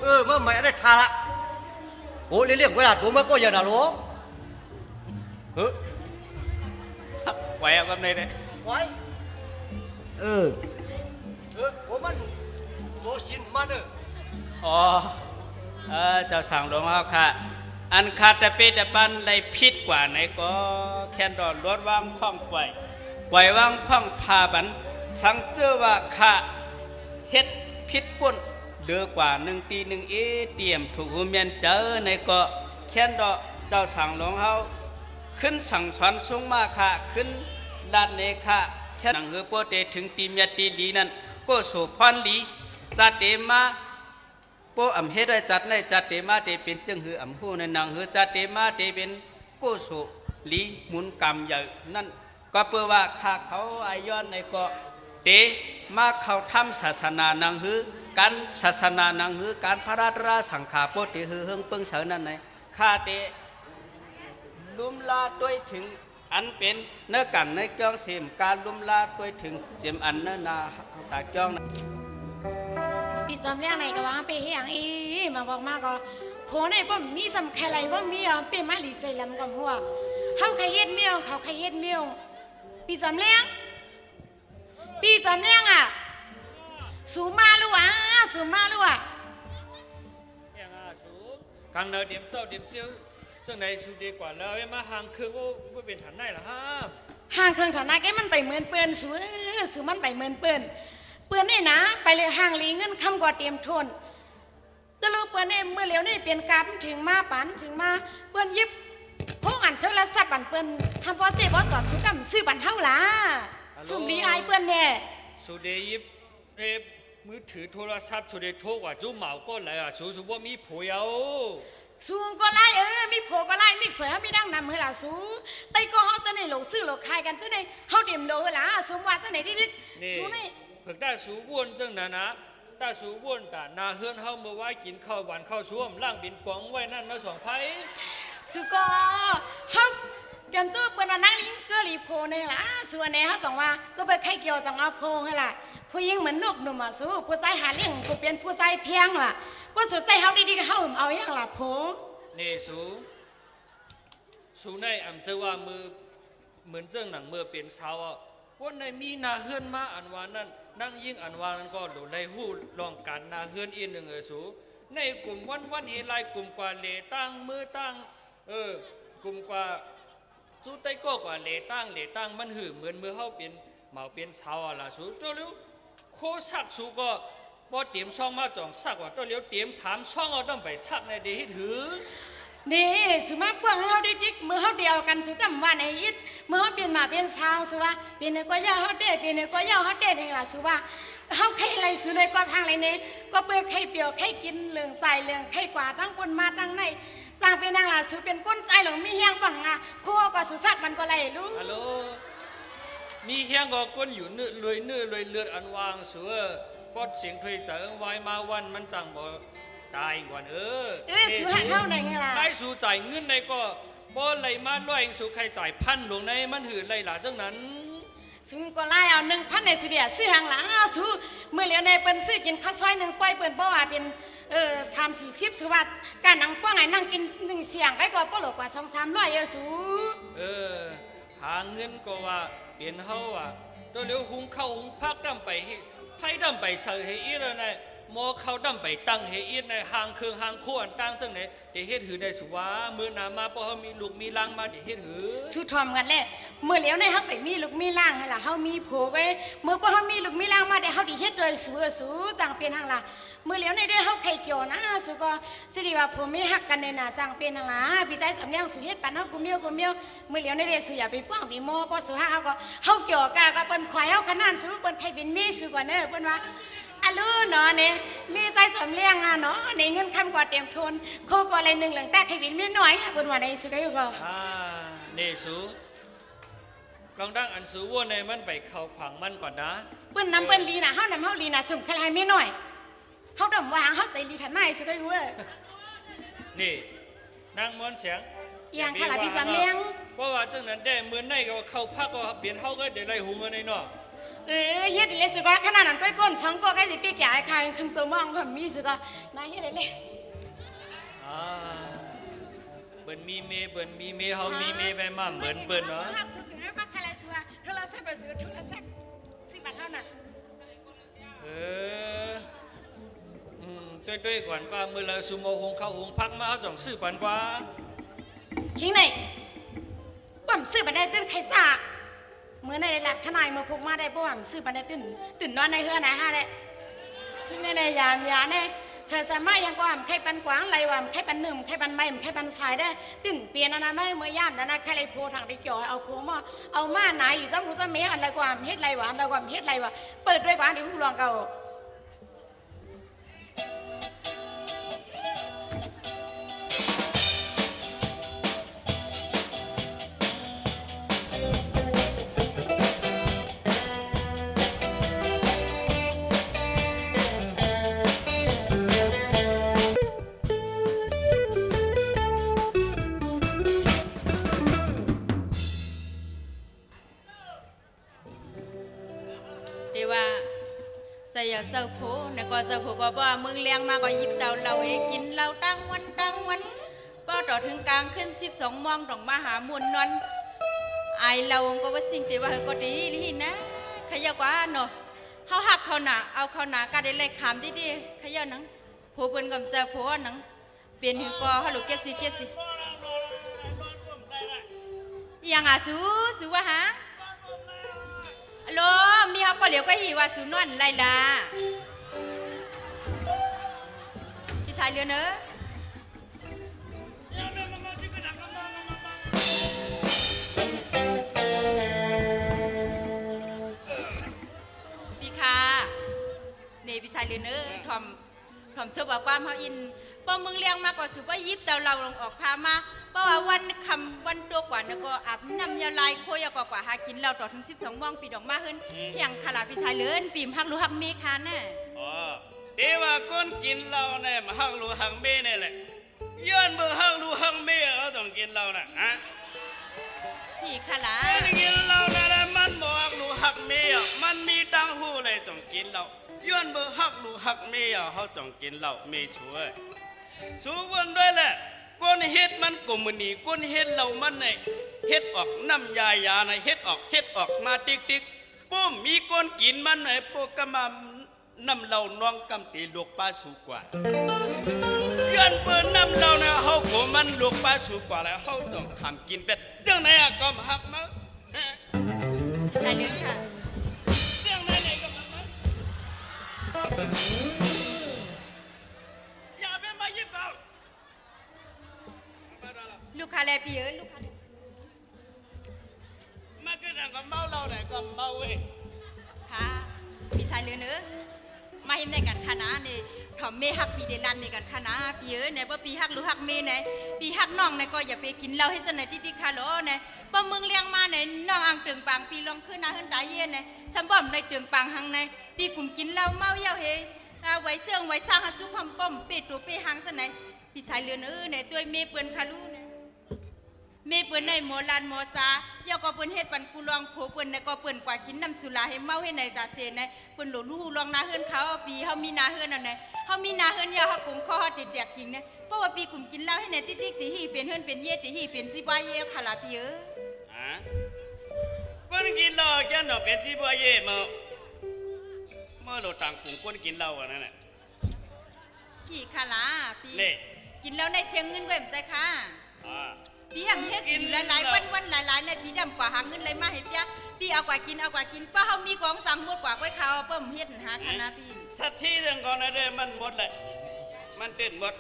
เมื่อไม่อันได้ทาละโอ้เรื่องเวลาตัวมันก็อย่าด่าหลวง กวยเอากำเลยเด้ ไว้ ผมมันโซชินมาเด้อ อ๋อเจ้าสั่งหลวงเอาค่ะ อันคาตะเปตะปันไรพิษกว่าไหนก็แค่ดอนรถว่างคล่องกวยว่างคล่องพาบันสังเจอว่าค่ะเฮ็ดพิษป่นเหลือกว่า1 ตี 1 เอเตรียมถูกหูเมียนเจอในก็แค่ดอเจ้าสั่งหลวงเฮาขึ้นสั่งสอนสูงมากค่ะขึ้นด้านในค่ะแค่หนังเฮือโปเตถึงตีเมียตีลีนั้นก็โสพรลีจัดเตมาโปอำเฮ็ดได้จัดในจัดเตมาเตเป็นจึงหืออำฮู้ในหนังหือจัดเตมาเตเป็นก็โสลีหมุนกรรมใหญ่นั่นก็เพื่อว่าข้าเขาอาย้อนในก็เตมาเข้าทำศาสนาหนังหือการศาสนาหนังหือการพระราชราสังขาโปเตหือเฮิงเปิงเสานั่นไหนข้าเตลุมลาด้วยถึงอันเป็นเนื้อกันในเกลืองเสียมการลุมลาด้วยถึงเจียมอันเนื้อนาตาเกลือง ปีสามเรื่องไหนก็ว่าไปเฮียงอีมาบอกมาก็โผในบ่มีสำคัญอะไรบ่มีอ่ะเป็นมาลีใส่ลำกับหัวเฮาใครเฮ็ดเมียงเขาใครเฮ็ดเมียงปีสามเรื่องอ่ะสูมาลูกอ่ะสูมาลูกอ่ะ อย่างอ่ะสูกังเนอเดียมเจ้าเดียมเจ้าจังไหนสูดีกว่าแล้วไอ้มาหางคือว่าเป็นฐานได้หรอฮะ ห่างเครื่องฐานะแกมันไปเหมือนเปิ้นสูมันไปเหมือนเปิ้นนี่นะไปเลยห่างลีเงินคำกว่าเตรียมทนตะลุเปิ้นนี่เมื่อเหลียวนี่เปลี่ยนกราฟถึงมาปันถึงมาเปิ้นยิบพวกอันโทรศัพท์อันเปิ้นทำบ่เตบ่จอดสุดดำซื้อบันเท่าล่ะซุ่มลีอายเปิ้นแน่ สูดียิบมือถือโทรศัพท์สูดีโทรกว่าจุ้มเหมาก็เลยอ่ะสูว่ามีผัวเอา สูงก็ไล่มีโผก็ไล่มีสวยมีดังนำเฮล่ะสูไต้ก็เฮาจะในโลกซื้อโลกขายกันจะในเฮาเตรียมโลล่ะสมว่าจะไหนดิสูนี่ เพิ่งได้สูวนจังนะถ้าสูวนแต่นาเฮือนเฮาเมื่อว่ากินข้าวหวานข้าวช่วมล่างบินกวางไว้นั่นมา2 ไผ สุก็เฮายันจูเปิ้นว่านั่งลิงเกอลีโพนี่ล่ะส่วนไหนเฮาจังว่าก็ไปไข่เกี่ยวจังเอาโพให้ล่ะผู้หญิงเหมือนนกหนุ่มอ่ะสู้ผู้ชายหาเลี้ยงกูเป็นผู้ชายเพียงล่ะผู้สุดใจเฮาดีๆก็เฮาเอาอย่างล่ะโพ นี่สูในอำเจอว่ามือเหมือนเจ้าหนังเมื่อเป็นสาวอ่ะวันในมีนาเฮือนมาอันวานั้นนั่งยิ่งอันวานั้นก็ดูในหู้ลองการนาเฮือนอีหนึ่งสูในกลุ่มวันเฮลัยกลุ่มกว่าเลตั้งมือตั้งกลุ่มกว่าสู้ใต้ก็กว่าเลตั้งมันหือเหมือนเมื่อเฮาเป็นเหมาเป็นสาวล่ะสูตัวเลี้ยวโคสักสูก็บ่เตรียมช่องมาจ่องสักว่าตัวเลี้ยวเตรียม3 ช่องเอาต้องไปสักในเดให้ถือนี่สุมาพวกเฮาได้ดิกมือเฮาเดียวกันสุดำว่าในยิดมือเฮาเปลี่ยนมาเป็นสาวสุว่าเปลี่ยนก็ยาวเฮาเด้เปลี่ยนก็ยาวเฮาเด้นี่ล่ะสุว่าเฮาใครอะไรสุในก็ทางไรนี่ก็เปื้อใครเปียวใครกินเหลืองใจเหลืองใครกว่าตั้งปนมาตั้งในสร้างเป็นนางล่ะสุเป็นก้นใจหลงมีเฮียงบังอ่ะโคก็สุสักมันก็ไรรู้ ฮัลโหลมีเฮียงก็ก้นอยู่เนื้อเลือดอันวางเสือปอดเสียงถอยเจิงวายมาวันมันจังบ่ตายก่อนสุหักเท่าไหนไงล่ะได้สู่จ่ายเงินในก็บ่ไหลมาด้วยสู่ใครจ่าย1,000หลวงในมันหื่นไหลหล่ะจังนั้นสุก็ไล่เอา1,000ในสุเดียซื้อหางหลังสุเมื่อเหลียวในเปิ้นซื้อกินข้าวซอย1 ป้อยเปิ้นบ่ว่าเป็น3-40สุว่าการนั่งป้องไงนั่งกิน1 เสียงไปก็บ่หลกกว่า2-300สุหาเงินก็ว่าเปลี่ยนเฮาว่าตัวเลี้ยวหุงข้าวหุงพักดำไปไผดำไปใส่ให้อีแล้วนะหมอเขาดำไปตั้งให้อีในหางเครื่องหางขวานตั้งจังไหนเดี๋ยวเฮ็ดหือได้สุว่ามื้อหน้ามาบ่เฮามีลูกมีลังมาเดี๋ยวเฮ็ดหือสุทอมกันแหละเมื่อเหลียวในเฮาไปมีลูกมีล่างให้ล่ะเฮามีโผไว้เมื่อบ่เฮามีลูกมีล่างมาได้เฮาดิเฮ็ดโดยสู้จังเป็นหั่นล่ะเมื่อเหลียวในได้เฮาไข่เกี่ยวนะสุก็สิริว่าผมมีฮักกันในน่ะจังเป็นหั่นล่ะพี่ใจสำเนียงสุเฮ็ดปานเฮากูเมียวเมื่อเหลียวในได้สุอย่าไปป้องไปโมบ่สุฮักเฮาก็เฮาเกี่ยวกะก็เปิ้นข่อยเฮาขนาดสุเปิ้นไข่เป็นมีสุก่อนเด้อเปิ้นว่าอะลูเนาะเนี่ยมีใจสำเลียงอ่ะเนาะในเงินคำกว่าเตรียมทุนโคกอะไร1หลังแต่ใครวินไม่น้อยค่ะคุณว่าในสุดได้ก็นี่สูลองดังอันสูว่าในมันไปเข้าขวางมันก่อนนะ เปิ้นนำเปิ้นลีน่ะเฮานำเฮาลีน่ะสมคลายไม่น้อยเฮาดำวางเฮาใจลีทันนายสุดได้เว้ย นี่นางมอนเสียง อย่างค่ะล่ะพี่สำเลียง เพราะว่าจังนั้นได้เหมือนในก็เข้าพักก็เปลี่ยนเฮาก็ได้ไล่หูเงินในเนาะ เฮ็ดเลยสุก็ขนาดนั้นก้อยก้นช่องก็ใกล้สิปีกใหญ่ค่ะครึ่งชั่วโมงก็มีสุก็นายเฮ็ดเลย เบิ่นมีเมเบิ่นมีเมเฮามีเมไปมั่มเบิ่นเนาะ ฮักสุดถึงมักอะไรสัวโทรศัพท์บ่ซื้อโทรศัพท์10 บาทเท่านั้น ด้วยก่อนว่ามือเราสุโมหงเข้าหงพักมาเอาจ่องซื้อปันกว่า คิงไหนบ่มซื้อบันไดตื่นไข่ซาเมื่อในรัดขนายมาพกมาได้บ่มซื้อบันไดตื่นนอนในเฮือนะฮะได้คิงในยามยาแน่เธอสามารถยังบ่มไข่ปันกวางไรว่มไข่ปันหนึ่มไข่ปันใบไข่ปันสายได้ตื่นเปลี่ยนอันนั้นไม่เมื่อยามนั้นนะไข่ไรโพทางได้จ่อยเอาโพมาเอามาไหนอีซ้ำหูซ้ำเมอันไรกว่าเฮ็ดไรวะอันไรกว่าเฮ็ดไรวะเปิดด้วยกว่าที่หูลองเก่าใส่ยาเศร้าโผในก็เศร้าโผก็บ่มึงเลี้ยงมาก็ยิบเตาเราเองกินเราตั้งวันป้อต่อถึงกลางขึ้น12 โมงต้องมาหามุนนอนไอเราก็ว่าสิ่งที่ว่าก็ดีที่นะขยะกว่าเนาะเฮาหักเขาหนาเอาเขาหนาก็ได้เลยขามดีๆขยะหนังผู้เปิ้นกำเจอผู้หนังเปลี่ยนหือก็เฮาลูกเก็บสิยังอ่ะสูว่าหาฮัลโหลมีเขาก็เหลียวก็หีว่าสูนวนไรล่ะพี่ชายเรือเนอะพี่ค่ะเนี่ยพี่ชายเรือเนอะถ่อมเชื่อว่าความเขาอินพอมึงเลี้ยงมาก็สูบว่ายิบเตาเราลงออกพามาเพราะว่าวันคำวันตัวกว่าเนี่ยก็อาบน้ำยาลายโคยกว่าหากินเราต่อถึง12 โมงปีดอกมาขึ้นอย่างขลาพี่ชายเลือนปีมฮักรู้ฮักเมคานน่ะอ๋อเดี๋ยวว่าก้นกินเราเนี่ยมาฮักรู้ฮักเมเนี่ยแหละย้อนเบอร์ฮักรู้ฮักเมเขาต้องกินเราน่ะฮะพี่ขลากินเราเนี่ยมันบอกรู้ฮักเมอ่ะมันมีตังหูเลยต้องกินเราย้อนเบอร์ฮักรู้ฮักเมอ่ะเขาต้องกินเราเมช่วยสู้วันด้วยแหละก้นเฮ็ดมันกมนีก้นเฮ็ดเรามันในเฮ็ดออกน้ำยาในเฮ็ดออกมาติ๊กปุ้มมีก้นกินมันในพวกกำมานำเราน้องกำตีลูกป้าสูกว่าย้อนเปิดน้ำเราเนี่ยเขาโกมันลูกป้าสูกว่าแล้วเขาต้องทำกินเป็ดเรื่องไหนอะก็หักมาใช่เรื่องค่ะเรื่องไหนก็มาอย่าไปมายิบเราลูกค้าแลพี่เอ๋ลูกค้ามาเกิดอะไรก็เมาเราเนี่ยก็เมาเว้ยค่ะพี่ชายเลือนเนอะมาเห็นในกันคณะนี่ถ่อมเมฮักปีเดลันในกันคณะพี่เอ๋เนี่ยว่าปีฮักรู้ฮักเมเนี่ยปีฮักน้องเนี่ยก็อย่าไปกินเหล้าให้สนติ๊กคาโลเนี่ยป้ามึงเลี้ยงมาเนี่ยน้องอ่างตึงปังปีลองขึ้นนะขึ้นตายเย็นเนี่ยสัมบ่มในตึงปังหังในปีกลุ่มกินเหล้าเมาเย้าเฮไว้เสื่องไว้สร้างฮัสุขความป้อมเป็ดตัวเป็ดหังสนไหนพี่ชายเลือนเนี่ยตัวเมเปิ้นคาลูเมเปิ้นในโมลานโมซาเยาก็เปิ้นเฮ็ดปันกูลองโผเปิ้นในก็เปิ้นกว่ากินน้ำสุราให้เมาให้ในตาเซนในเปิ้นหลุลูลองนาเฮือนเขาปีเฮามีนาเฮือนนั่นไงเฮามีนาเฮือนยาเฮากลุ่มข้อเฮาติดแดกจริงเนี่ยเพราะว่าปีกลุ่มกินเหล้าให้ในติ๊กตีหีเป็นเฮือนเป็นเยติหีเป็นสิบายเยคาลาปีเอ้อก้นกินเหล้าแกเนาะเป็นสิบายเยมาเมื่อเราต่างกลุ่มก้นกินเหล้าอันนั้นน่ะพี่คาลาปีกินแล้วในเสียงเงินไว้ใจค่ะพี่ทำเฮ็ดอยู่หลายๆวันหลายๆในพี่ดำกว่าหาเงินเลยมาเห็นพี่พี่เอากว่ากินป้าเขามีของสั่งหมดกว่าไว้เขาเพิ่มเฮ็ดหาคณะพี่สัตว์ที่เรื่องของนั่นเลยมันหมดเลยมันตื่นหมด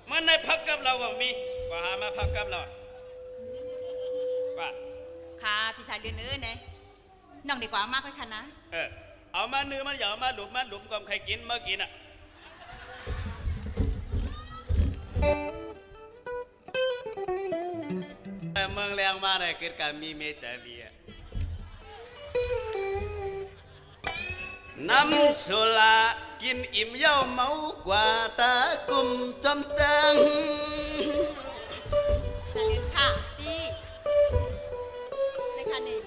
มันในพักกับเราก็มีกว่าหามาพักกับเราว่าค่ะพี่ชายเรียนเนี่ยน้องดีกว่ามากเลยคณะเอามาเนื้อมันอย่าเอามาหลุมกับใครกินเมื่อกินอ่ะเมืองแรงมาเลยเกิดการมีเมจาเบีย น้ำสุรากินอิ่มเย้าเมากว่าตากุมจำตัง สายเลือนค่ะพี่ในคันนี้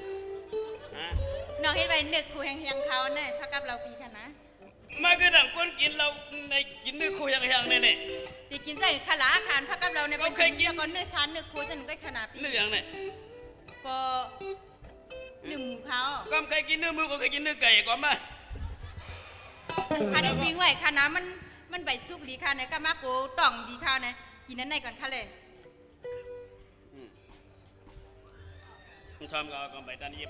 น้องเฮ็ดไว้นึกครูแห่งๆเขาเนี่ยพักกับเราปีค่ะนะ มาคือดังคนกินเราในกินนึกคุยอย่างๆเนี่ย ปีกินใจขลาอาคารพักกับเราเนี่ย เราเคยกิน แล้วก็นึกซานนึกครูจะหนูก็ขนาดปี นึกอย่างเนี่ย ก็หนึ่งหมูเขา ก็เคยกินนึกมือก็เคยกินนึกไก่ก่อนมา ค่ะได้ปิ้งไว้ค่ะนะมันใบซุกดีค่ะเนี่ยก็มาโกต่องดีค่ะเนี่ยกินนั้นในก่อนค่ะเลย ชอบก็ไปตอนนี้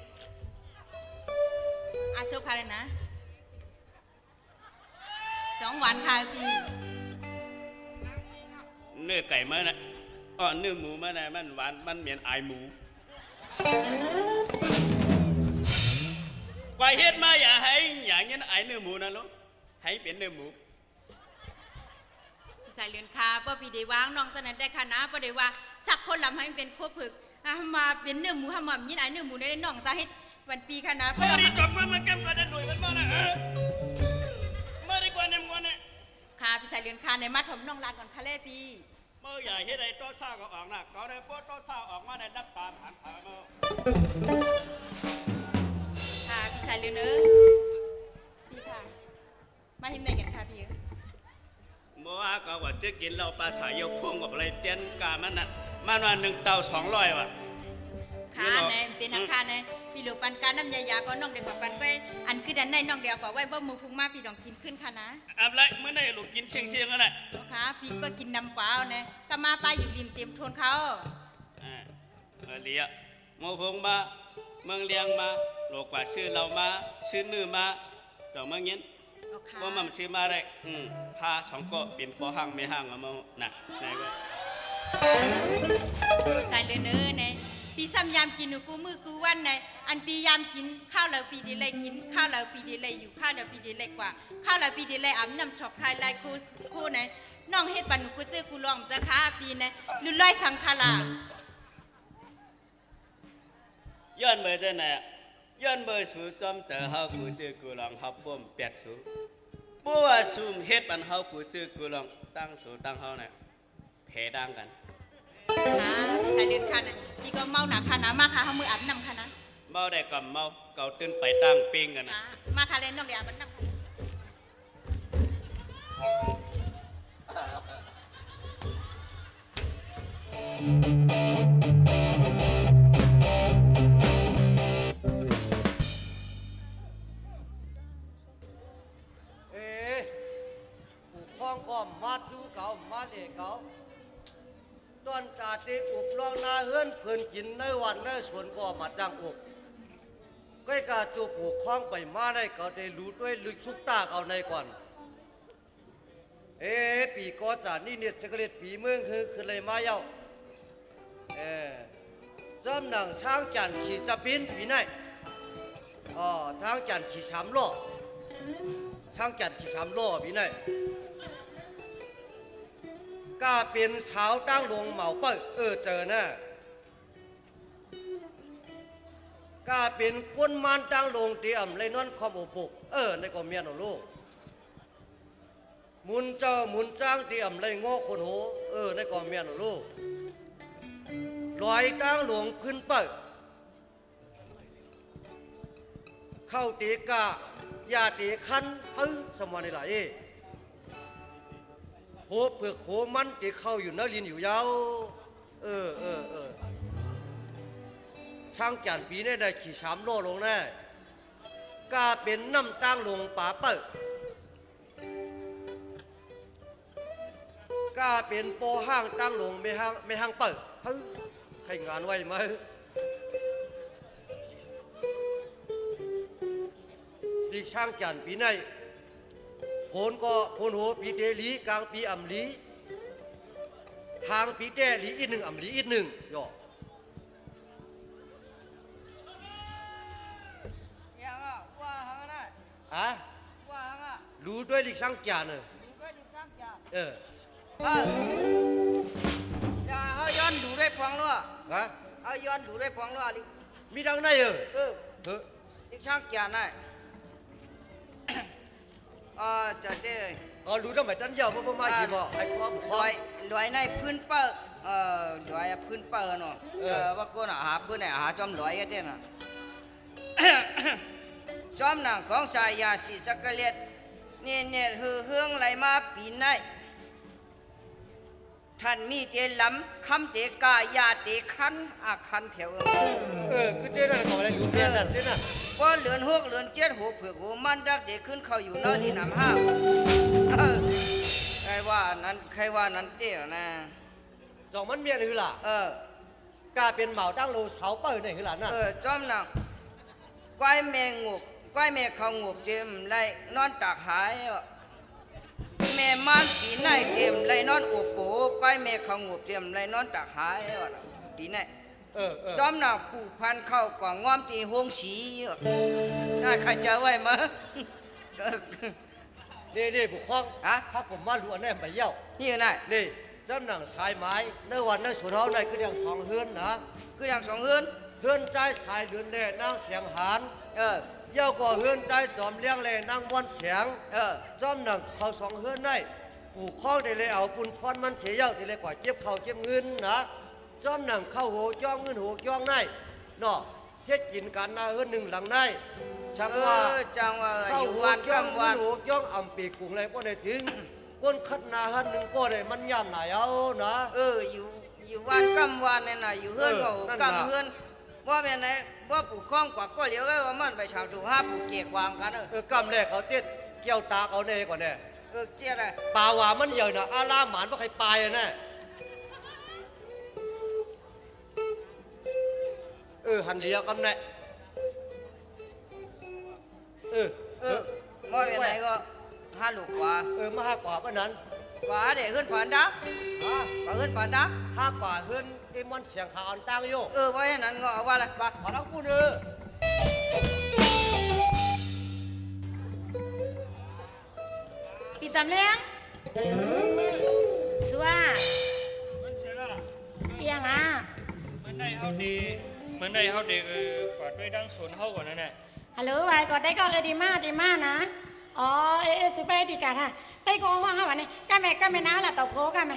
อาซุปค่ะเลยนะ2 วันค่ะพี่ เนื้อไก่มานะเนื้อหมูมานะมันหวานมันเหมือนไอหมูกว่าเฮ็ดมาอย่าให้อย่างนี้ไอเนื้อหมูนะลูกให้เป็นเนื้อหมู ใส่เรือนคาป้ปีเดวางน้องตอนนั้นได้ค่ะนะป้ได้ว่าสักคนลำให้มันเป็นโคผึกมาเป็นเนื้อหมูทำมายินไอเนื้อหมูได้น้องจะให้วันปีค่ะนะ เมื่อดีจบมาแก้มกันได้หน่วยมันมานะเมื่อดีกว่าเนี่ยมันเนี่ย ค่ะพี่ใส่เรือนคาในมาถมน้องลานก่อนค่ะเล่พี่ เมื่อใหญ่เฮ็ดไอ้โต๊ะซ่าก็ออกนะก็ได้โต๊ะซ่าออกมาในดับปามหันขาเมื่อ ค่ะพี่ใส่เรือนพี่ค่ะมาหิมในกันค่ะพี่ เมื่อว่าก็ว่าจะกินเราปลาสายยกพุ่งกับอะไรเต้นกามันน่ะมันว่า1 เต่า 200 ว่ะ ค่ะในเป็นทางการในพี่หลวงปันการน้ำยายาก็น้องเด็กกว่าปันก็อันคือดันในน้องเดียวกว่าไว้บ่มือพุงมาพี่ดองกินขึ้นค่ะนะ อะไรเมื่อไหร่ลูกกินเชียงๆกันน่ะ ค่ะพี่ก็กินน้ำเปล่าเนี่ยก็มาป้าอยู่ริมเตรียมทนเขา เลี้ยโมพงมาเมืองเลียงมาโลกว่าชื่อเรามาชื่อนื้อมาต่อเมืองเงี้ยว่ามันซื้อมาได้พา2 เกาะเป็นปอห้างไม่ห้างเอามาน่ะไหนก็ ใส่เลยเนอเนี่ยปีซ้ำยามกินหนูกูมือกูวันเนี่ยอันปียามกินข้าวเราปีดีเลยกินข้าวเราปีดีเลยอยู่ข้าวเราปีดีเลยกว่าข้าวเราปีดีเลยอาบน้ำถอกทายลายคู่เนี่ยน้องเฮ็ดบันหนูกูเจอกูลองจะค้าปีเนี่ยลุลอยสังขาร ย้อนเบอร์จะไหนย้อนเบอร์สูจอมเจอเฮากูเจอกูลองเฮาป้อม8 สูปัวซูมเฮ็ดบันเฮากูเจอกูลองตั้งสูตั้งเฮาเนี่ยแพ้ดังกัน พี่สายเลือนค่ะนะพี่ก็เมาหนักค่ะนะมาค่ะเขามืออาบน้ำค่ะนะ เมาได้กับเมาเก่าตื่นไปตั้งปิ้งกันนะ มาค่ะเลยน้องเดี๋ยวอาบน้ำค่ะ ผู้คล้องก็มาจูเก่ามาเด็กเก่าตอนจาติอุบลองนาเฮือนเพิ่นกินในวันในสวนก็มาจ้างอุบก็กาจูผู้คล้องไปมาได้ก็ได้รู้ด้วยลึกสุกตาเอาในก่อนปีก็จานี่เน็ตสกเล็ดปีเมืองคือเลยมาเย้าจำหนังช้างจันขี่จะบินปีไหนช้างจันขี่3 ล้อช้างจันขี่3 ล้อปีไหนก็เป็นสาวตั้งลงเหมาเปิ้ลเจอนะก็เป็นก้นมันตั้งลงเตรียมเลยนอนคอมโอปุกในกอเมียนลูกมุนเจ้ามุนจ้างเตรียมเลยงอคนโหในกอเมียนลูกลอยตั้งหลวงขึ้นเปิ้ลเข้าตีกะยาตีคันสมวันนี่หลายโหเผือกโหมันที่เข้าอยู่เนื้อลินอยู่ยาวช่างจันปีนี้ได้ขี่3 โลลงแน่กาเป็นน้ำตั้งลงป่าเปิดกาเป็นโปห้างตั้งลงไม่ห้างเปิดให้งานไว้ไหมดีช่างจันปีนี้ผลก็ผลหัวปีเดลีกลางปีอ่ำลีทางปีเดลีอีก1 อ่ำลีอีก1ย่อว่าทำไมได้ ว่าทำไม รู้ด้วยลิกช่างจันดูด้วยดิช่างจ่า อย่า เขาย้อนดูได้ฟังล้อ ฮะ เขาย้อนดูได้ฟังล้อลิ มีดังไหนลิช่างจ่าได้ อ๋อจะได้ อ๋อรู้ทำไมตั้นเยาบ่มากี่บ่ไอ้ความ ลอยลอยในพื้นเปิ้ลลอยพื้นเปิ้ลเนาะว่ากูน่ะหาพื้นไหนหาจอมลอยกันเด้น่ะ จอมหนังของสายยาสีสักเลียดเนี่ยฮือเฮืองไหลมาปีไหนท่านมีเตลำคำเตกายาเตคันอาคันเผียว คือเจ้านั่นของอะไรรู้เนี่ยนั่นเจ้าน่ะ ว่าเหลือนหกเหลือนเจ็ดหัวเผือกหัวมันดักเด็กขึ้นเขาอยู่นอกนี่น้ำห้ามใครว่านั้นเตี้ยนะ จองมันเมียหรือล่ะกาเป็นเหมาตั้งโลเสาเปิ้ลนี่คือล่ะน่ะ จอมหนังก้อยแมงงบก้อยแม่เขางบเต็มไรนอนตากหายแม่มันปีไหนเต็มไรนอนอุบปูก้อยแม่เขางบเต็มไรนอนตากหายปีไหนจอมหนังผูกพันเข้ากว่างอมตีหงสีน่าใครจะไว้มา นี่ผู้คล้อง ฮะ ถ้าผมมารู้อันนี้ไปเยี่ยว นี่ไง นี่เจ้าหนังสายไม้ในวันในสุดท้ายคืออย่างสองเฮือนนะ คืออย่างสองเฮือน เฮือนใจสายเดือนเล่นั่งเสียงหานเยี่ยวก็เฮือนใจจอมเลี้ยงเล่นั่งม้วนเสียงจอมหนังเขาสองเฮือนได้ผู้คล้องได้เลยเอาปุ่นพรมันเสียเยี่ยวได้เลยกว่าเจ็บเข่าเจ็บเงินนะจอมหนังเข้าหัวจ้องเงินหัวจ้องได้เนาะเฮ็ดกินกันนาเฮือนหนึ่งหลังได้ช่างว่า จังว่าอ เข้า ยู่ หัว วัน จ้อง กำ เงิ วัน น หัวจ้องอ่ำปีกกุ้งเลยพวกได้ถึงก้นคัดนาหันหนึ่งก็ได้มันย่ำไหนเอานะ อยู่วันกำวันเนี่ยนะอยู่เฮือนเขากำเฮือนว่าเป็นไงว่าปลูกข้องกว่าก็เหลียวก็ว่ามันไปชาวถูห้าปลูกเกี่ยความกันกำแรกเขาเจ็ดเกี่ยวตาเขาเน่ก่อนเนี่ย เจี๊ยอะไร ป่าว่ามันใหญ่นะอาลาหมานว่าใครปลายอ่ะนะหันเดียวกำแน่ว่าเป็นไงก็ห้าลูกกว่า มาห้ากว่าก็นั้น กว่าเด็กขึ้นผ่านดับกว่าขึ้นผ่านดับ ห้ากว่าเฮือนไอ้มันเสียงขาอ่อนตั้งโย ว่าอย่างนั้นก็ว่าอะไรบ้า ขอทั้งกูเนอ ปีสามเลี้ยงสัว มันเสียละ เอียงนะ มันได้เฮาดีกว่าด้วยดังสวนเฮาก่อนนั่นแหละ ฮัลโหลไว้ก่อนได้ก็ดีมากนะอ๋อสิไปดีกันฮะได้ก็ห้องห้าวันนี้ก็แม่น้าละตบโพกันไหม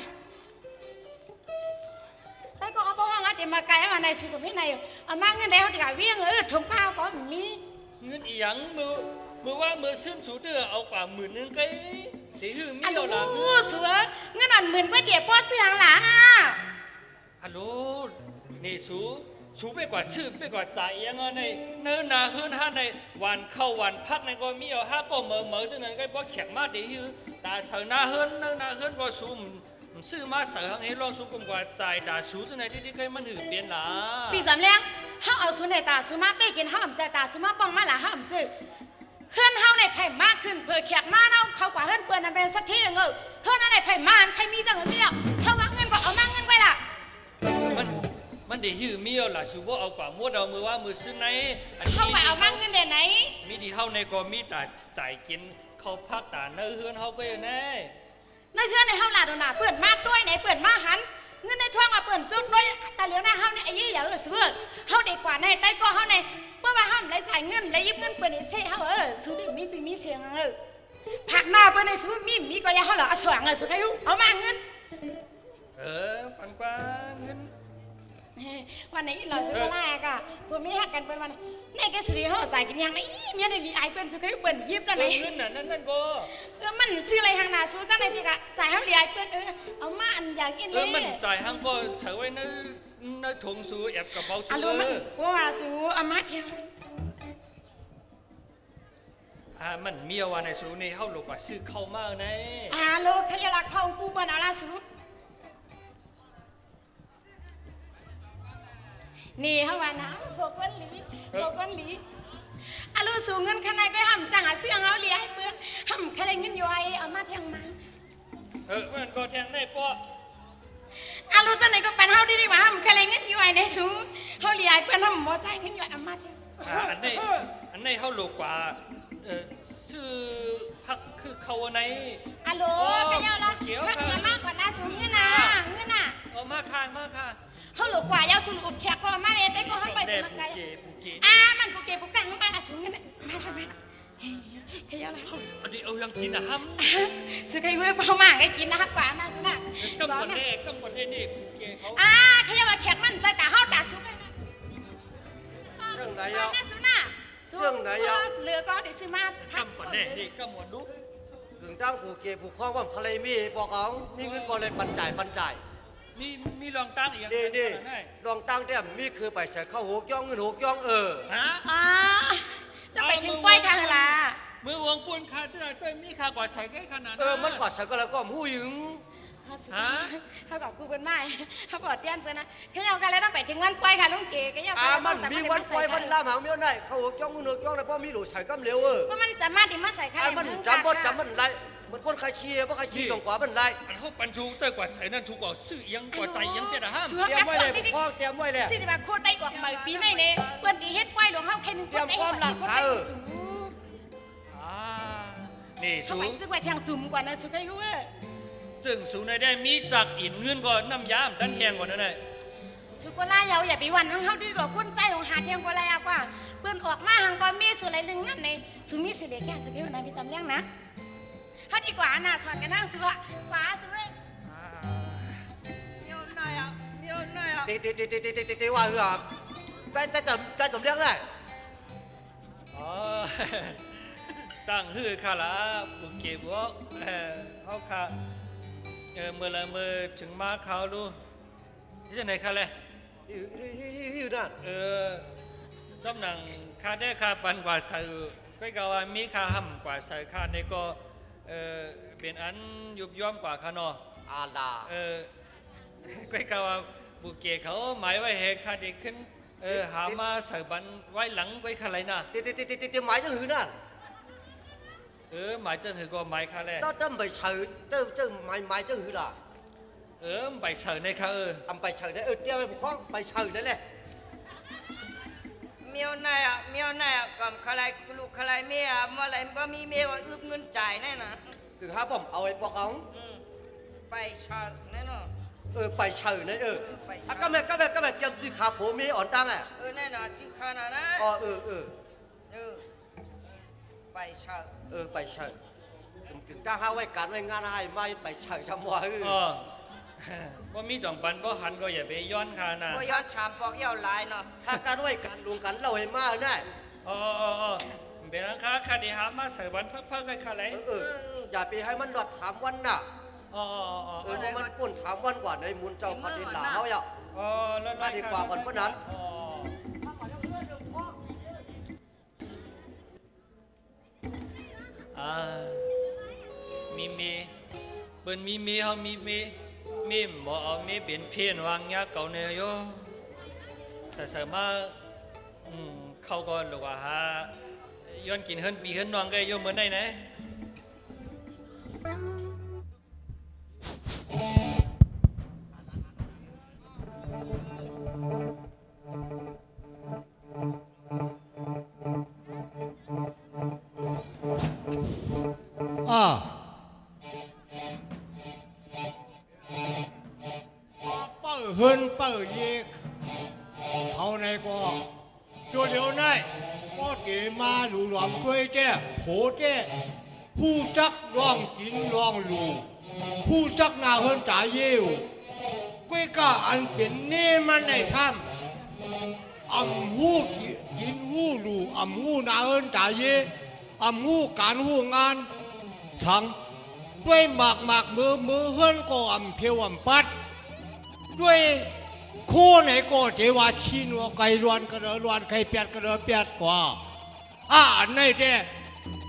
ได้ก็เอาห้องอ่ะเดี๋ยวมาไกลวันไหนสุขพี่ไหนเอามาเงินได้เขาดีกว่าเวียงถุงผ้าก็มี เงินอีหยังมือว่ามือซื้อสูเด้อเอากว่า10,000นึงไกตีหื้อมี อัน เอาล่ะ นู้สัวเงินอันหมื่นไปเดี๋ยวป้อเสียงหล่ะ ฮัลโหลนี่สูไปกว่าชื่อไปกว่าจ่ายยังไงในเนื้อนาเฮือนห้าในวันเข้าวันพักในก็มีเอาห้าก็เหม่อจังนั้นก็บ่แข็งมาดีฮือตาเสือนาเฮือนเนื้อนาเฮือนก็สูมซื้อมาเสือหังให้ลองสูกว่าจ่ายตาสูจังไหนที่เคยมันหือเปลี่ยนล่ะ ปีสามเลี้ยงเขาเอาสุนในตาสุมาไปกินห้ามใจตาสุมาป้องมาละห้ามซื้อเฮือนเฮาในไผ่มากขึ้นเผื่อแขกมาเนาเขากว่าเฮือนเปื่อนนั่นเป็นสักที่เงเฮือนนั่นในไผ่มาใครมีจังเดียวเฮาว่าเงินก็เอามาเงินไว้ล่ะ มันได้หือมีเอาล่ะสูบ่เอากว่ามัวเอามือว่ามือซื้อใน เขาไปเอามาเงินเดี๋ยวไหน มีที่เฮาในก็มีแต่จ่ายกินเขาพักตาเนื้อเฮือนเฮาก็อยู่แน่ ในเฮือนในเฮาล่ะโดนน่ะเปื่อนมาด้วยไหนเปื่อนมาหันเงินในท้องอ่ะเปื่อนจุดด้วยแต่เหลียวหน้าเฮาในไอ้ยี่อย่าซื้อเฮาดีกว่าในใต้ก็เฮาในเมื่อว่าห้ามไรใส่เงินไรยิบเงินเปื่อนเซ่เฮาซื้อมีสิมีเสียงผักหน้าเปื่อนในซื้อมีก็อย่าเฮาล่ะสว่างสุดอายุเอามาเงิน ปันกว่าเงิน วันนี้เราซื้อมาแรกอ่ะพวกไม่หักกันเป็นวันในแกสุริเขาใส่กันยังไงเมียในวีไอเป็นสุดเขาเปิดยิบจังไหน เงินน่ะนั่นก็ มันซื้ออะไรทางนาสู้จังไหนพี่กะจ่ายเขาวีไอเป็นเอามาอันอย่างนี้ มันจ่ายหังก็เฉยไว้ในถุงสูแอบกระเป๋าสู อารมณ์มันว่าสู้เอามาเที่ยว มันมีว่าในสูนี่เฮาลูกว่าซื้อเข้ามาใน โลกขยะลักเข้ากูเปิดเอาละสู้นี่เขาว่านะพวกวันหลีอาลูสูงเงินขนาดไปห้ำจังหาเสียงเอาเลี้ยให้เพื่อนห้ำขนาดเงินย้อยเอามาเที่ยงมา มันก็แทงได้ป้อ อาลูจังไหนก็เป็นเฮาดีกว่าห้ำขนาดเงินย้อยในสูงเฮาเลี้ยให้เพื่อนห้ำหมอใจเงินย้อยเอามาเที่ยง อันนี้เฮาลูกว่าซื้อพักคือเขาใน อาลูขยะลักพักเงินมากกว่านะสูงเงินน่ะเอามาค่ะเฮาหลกกว่ายาวสูงอุบแขกก็มาเลยแต่ก็เฮาไปเป็นมาไกลมันปุกเกปุกกันลงไปละสูงเงินมาทำไม ขยับละ อันนี้เอายังกินนะฮัม สุขเมื่อเปล่ามากไอ้กินนะครับกว่านะสุนัข กำวันนี้นี่เกเขา ขยับมาแขกมันใจตาเฮาตาสุก เรื่องไหนอ่ะ สุนัข เรื่องไหนอ่ะ เหลือก็ได้ซื้อมาก ำวันนี้นี่กำวันนุ๊ก ถึงตั้งผูกเก็บผูกข้องว่าทะเลมีบอกเอามีเงินก่อนเลยปันจ่าย มีรองตั้งอีกอย่าง นี่ลองตั้งเต็มมีคือไปใส่ข้าวหกย่องเงินหกย่องฮะ จะไปถึงป้ายกันละ มือวงปูนคาจะมีคากว่าใส่ใกล้ขนาด มันกว่าใส่ก็แล้วก็หู้หยึง เขาบอกกูเป็นไม้เขาบอกเตี้ยนเป็นนะขยับกันแล้วต้องไปถึงวันป้ายค่ะลุงเก๋ขยับ มันมีวันไฟมันล่ามหางเมียได้ข้าวหกย่องเงินหกย่องแล้วพอมีหลูใส่กำเร็วว่ามันจะมาดิมาใส่ค่ะ มันจำมันไรเหมือนคนใครเคียเพราะใครขี่ตรงขวามันไร อันเขาปันชูเจ้ากว่าใส่นั่นถูกกว่าซื้อยังกว่าใจยังเป็นอะห้าม เตรียมไว้เลยพ่อเตรียมไว้เลย สิมาโคตรได้กว่าใหม่ปีใหม่เนี่ยเปิ้นดีเฮ็ดป้ายหลวงเฮาแค่นึง นี่ สู สู งซึ่งว่าทางจุ่มกว่านะสุขให้รู้ว่า จึงสูในได้มีจากอินเงินก่อนน้ำยามดันแหงกว่านั่นเลย สุกลาเยาอย่าไปวันของเฮาดีกว่าคนใจของหาเทียงกว่าแล้วกว่าเปิ้นออกมาหังก็มีส่วนอะไรนึงนั่นในสุมีสิเดแค่สุขให้วันนั้นพี่ตำเลี้ยงนะเฮาดีกว่าน่ะสอนกันนั่งสุขกว่าสุขเมียวหน่อยอ่ะตีว่าเหรอใจจมเลี้ยงได้ อ๋อจ้างฮือข้าละบุกเก็บวกเขาข้าเมื่อไรเมื่อถึงมาเขาดูที่จะไหนข้าเลย หิวนั่นจำหนังข้าได้ข้าปันกว่าสื่อก็กว่ามีข้าห่ำกว่าสื่อข้าในก็เป็นอันยุบย่อมกว่าข้านออาลาก็ว่าบุกเกเขาหมายไว้เหตุข้าเด็กขึ้นหามาใส่บันไว้หลังไว้ข้าไรน่ะตีหมายจะหือนั่นหมายจะหือก็หมายข้าแหละต้องไปเฉยต้องหมายจะหือล่ะไปเฉยในข้าทำไปเฉยได้เตี้ยไปพ้องไปเฉยได้เลยเมียวนายกับใครลูกใครเมียเมื่อไรบ่มีเมียว่าอึบเงินจ่ายแน่นะถึงหาผมเอาไอ้ปอกองไปเฉยแน่นอนไปเฉยนะก็แม่เตรียมจีขาผมมีอ่อนตั้งแน่นอนจีขานะไปเฉยไปเฉยถึงถ้าหาไว้การไว้งานให้ไม่ไปเฉยทำว่าว่ามีจ่องปันว่าหันก็อย่าไปย้อนข้านะก็ย้อนชามปอกเย้าลายเนาะถ้าการไว้การลุงกันเราให้มากได้เป็นราคาคดีหามาใส่วันเพิ่มกันข้าไรอย่าไปให้มันหลอด3 วันน่ะมันปุ่น3 วันกว่าในมูลเจ้าปฏิลาเขาอย่าแล้วดีกว่าก่อนเพราะนั้นมีเปิ้นมีเขามีหมอเอามีเป็นเพี้ยนวางยาเก่าเนยโยใส่มาเขาก็หรือว่าหาย้อนกินเฮิรนปีเฮิรนนองก็โยเหมือนได้นะเฮิรนเปิดเยกเขาในก็ตัวเดียวได้ก็เกมาหลูหลอมด้วยแจ้โผแจ้ผู้จักร้องกินร้องลูผู้จักนาเฮิรนจ่ายเยวก้วยก้าอันเป็นเน่มันในถ้ำอำหูกินหูลูอำหูนาเฮิรนจ่ายเยอำหูการหูงานทั้งด้วยหมากมือเฮิรนก็อำเพียวอำปัดด้วยคู่ไหนก็เจว่าชินัวไก่ล้วนกระเดล้วนไก่เปียดกระเดเปียดกว่าอันไหนเจ้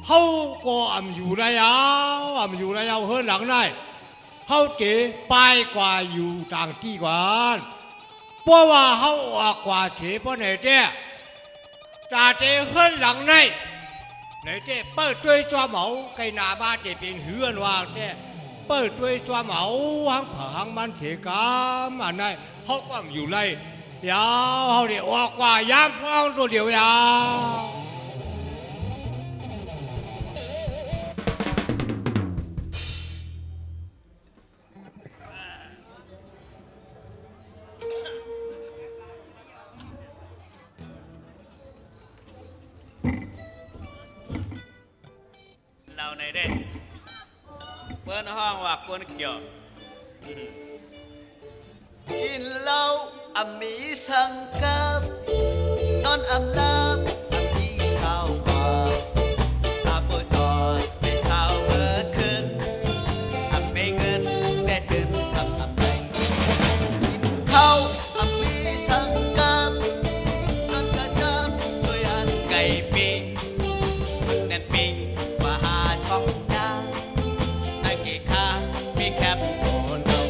เขาก็อยู่ระยะเฮือนหลังได้เขาเจ๋ไปกว่าอยู่ต่างที่กว่าเพราะว่าเขาออกกว่าเฉเพราะไหนเจ้จ่าเจ๋เฮือนหลังได้ไหนเจ้เปิดด้วยตัวเหมาไก่หน้าบ้านเจ๋เป็นเฮือนว่าเจ้เปิดด้วยตัวเหมาหางผางมันเถกามอันไหนเขาก็อยู่ไรยาวเขาเดี๋ยวออกกว่าย้ำพ้องตัวเดียวยาว เด้เปิ้นห้องว่ากวนเกี่ยว กินเหล้าอ่ำมีสังกับนอนอ่ำลับอ่ำที่เศร้ากว่าตาปวดจอดไปเศร้าเมื่อคืนอ่ำไม่เงินได้เดินซ้ำอ่ำไรกินข้าวอ่ำมีสังกับนอนกระจับด้วยอันไก่ปิ้งมึงนั่นปิ้งมาหาช่องยาไอ้กี่ข้ามีแคบโอนเอา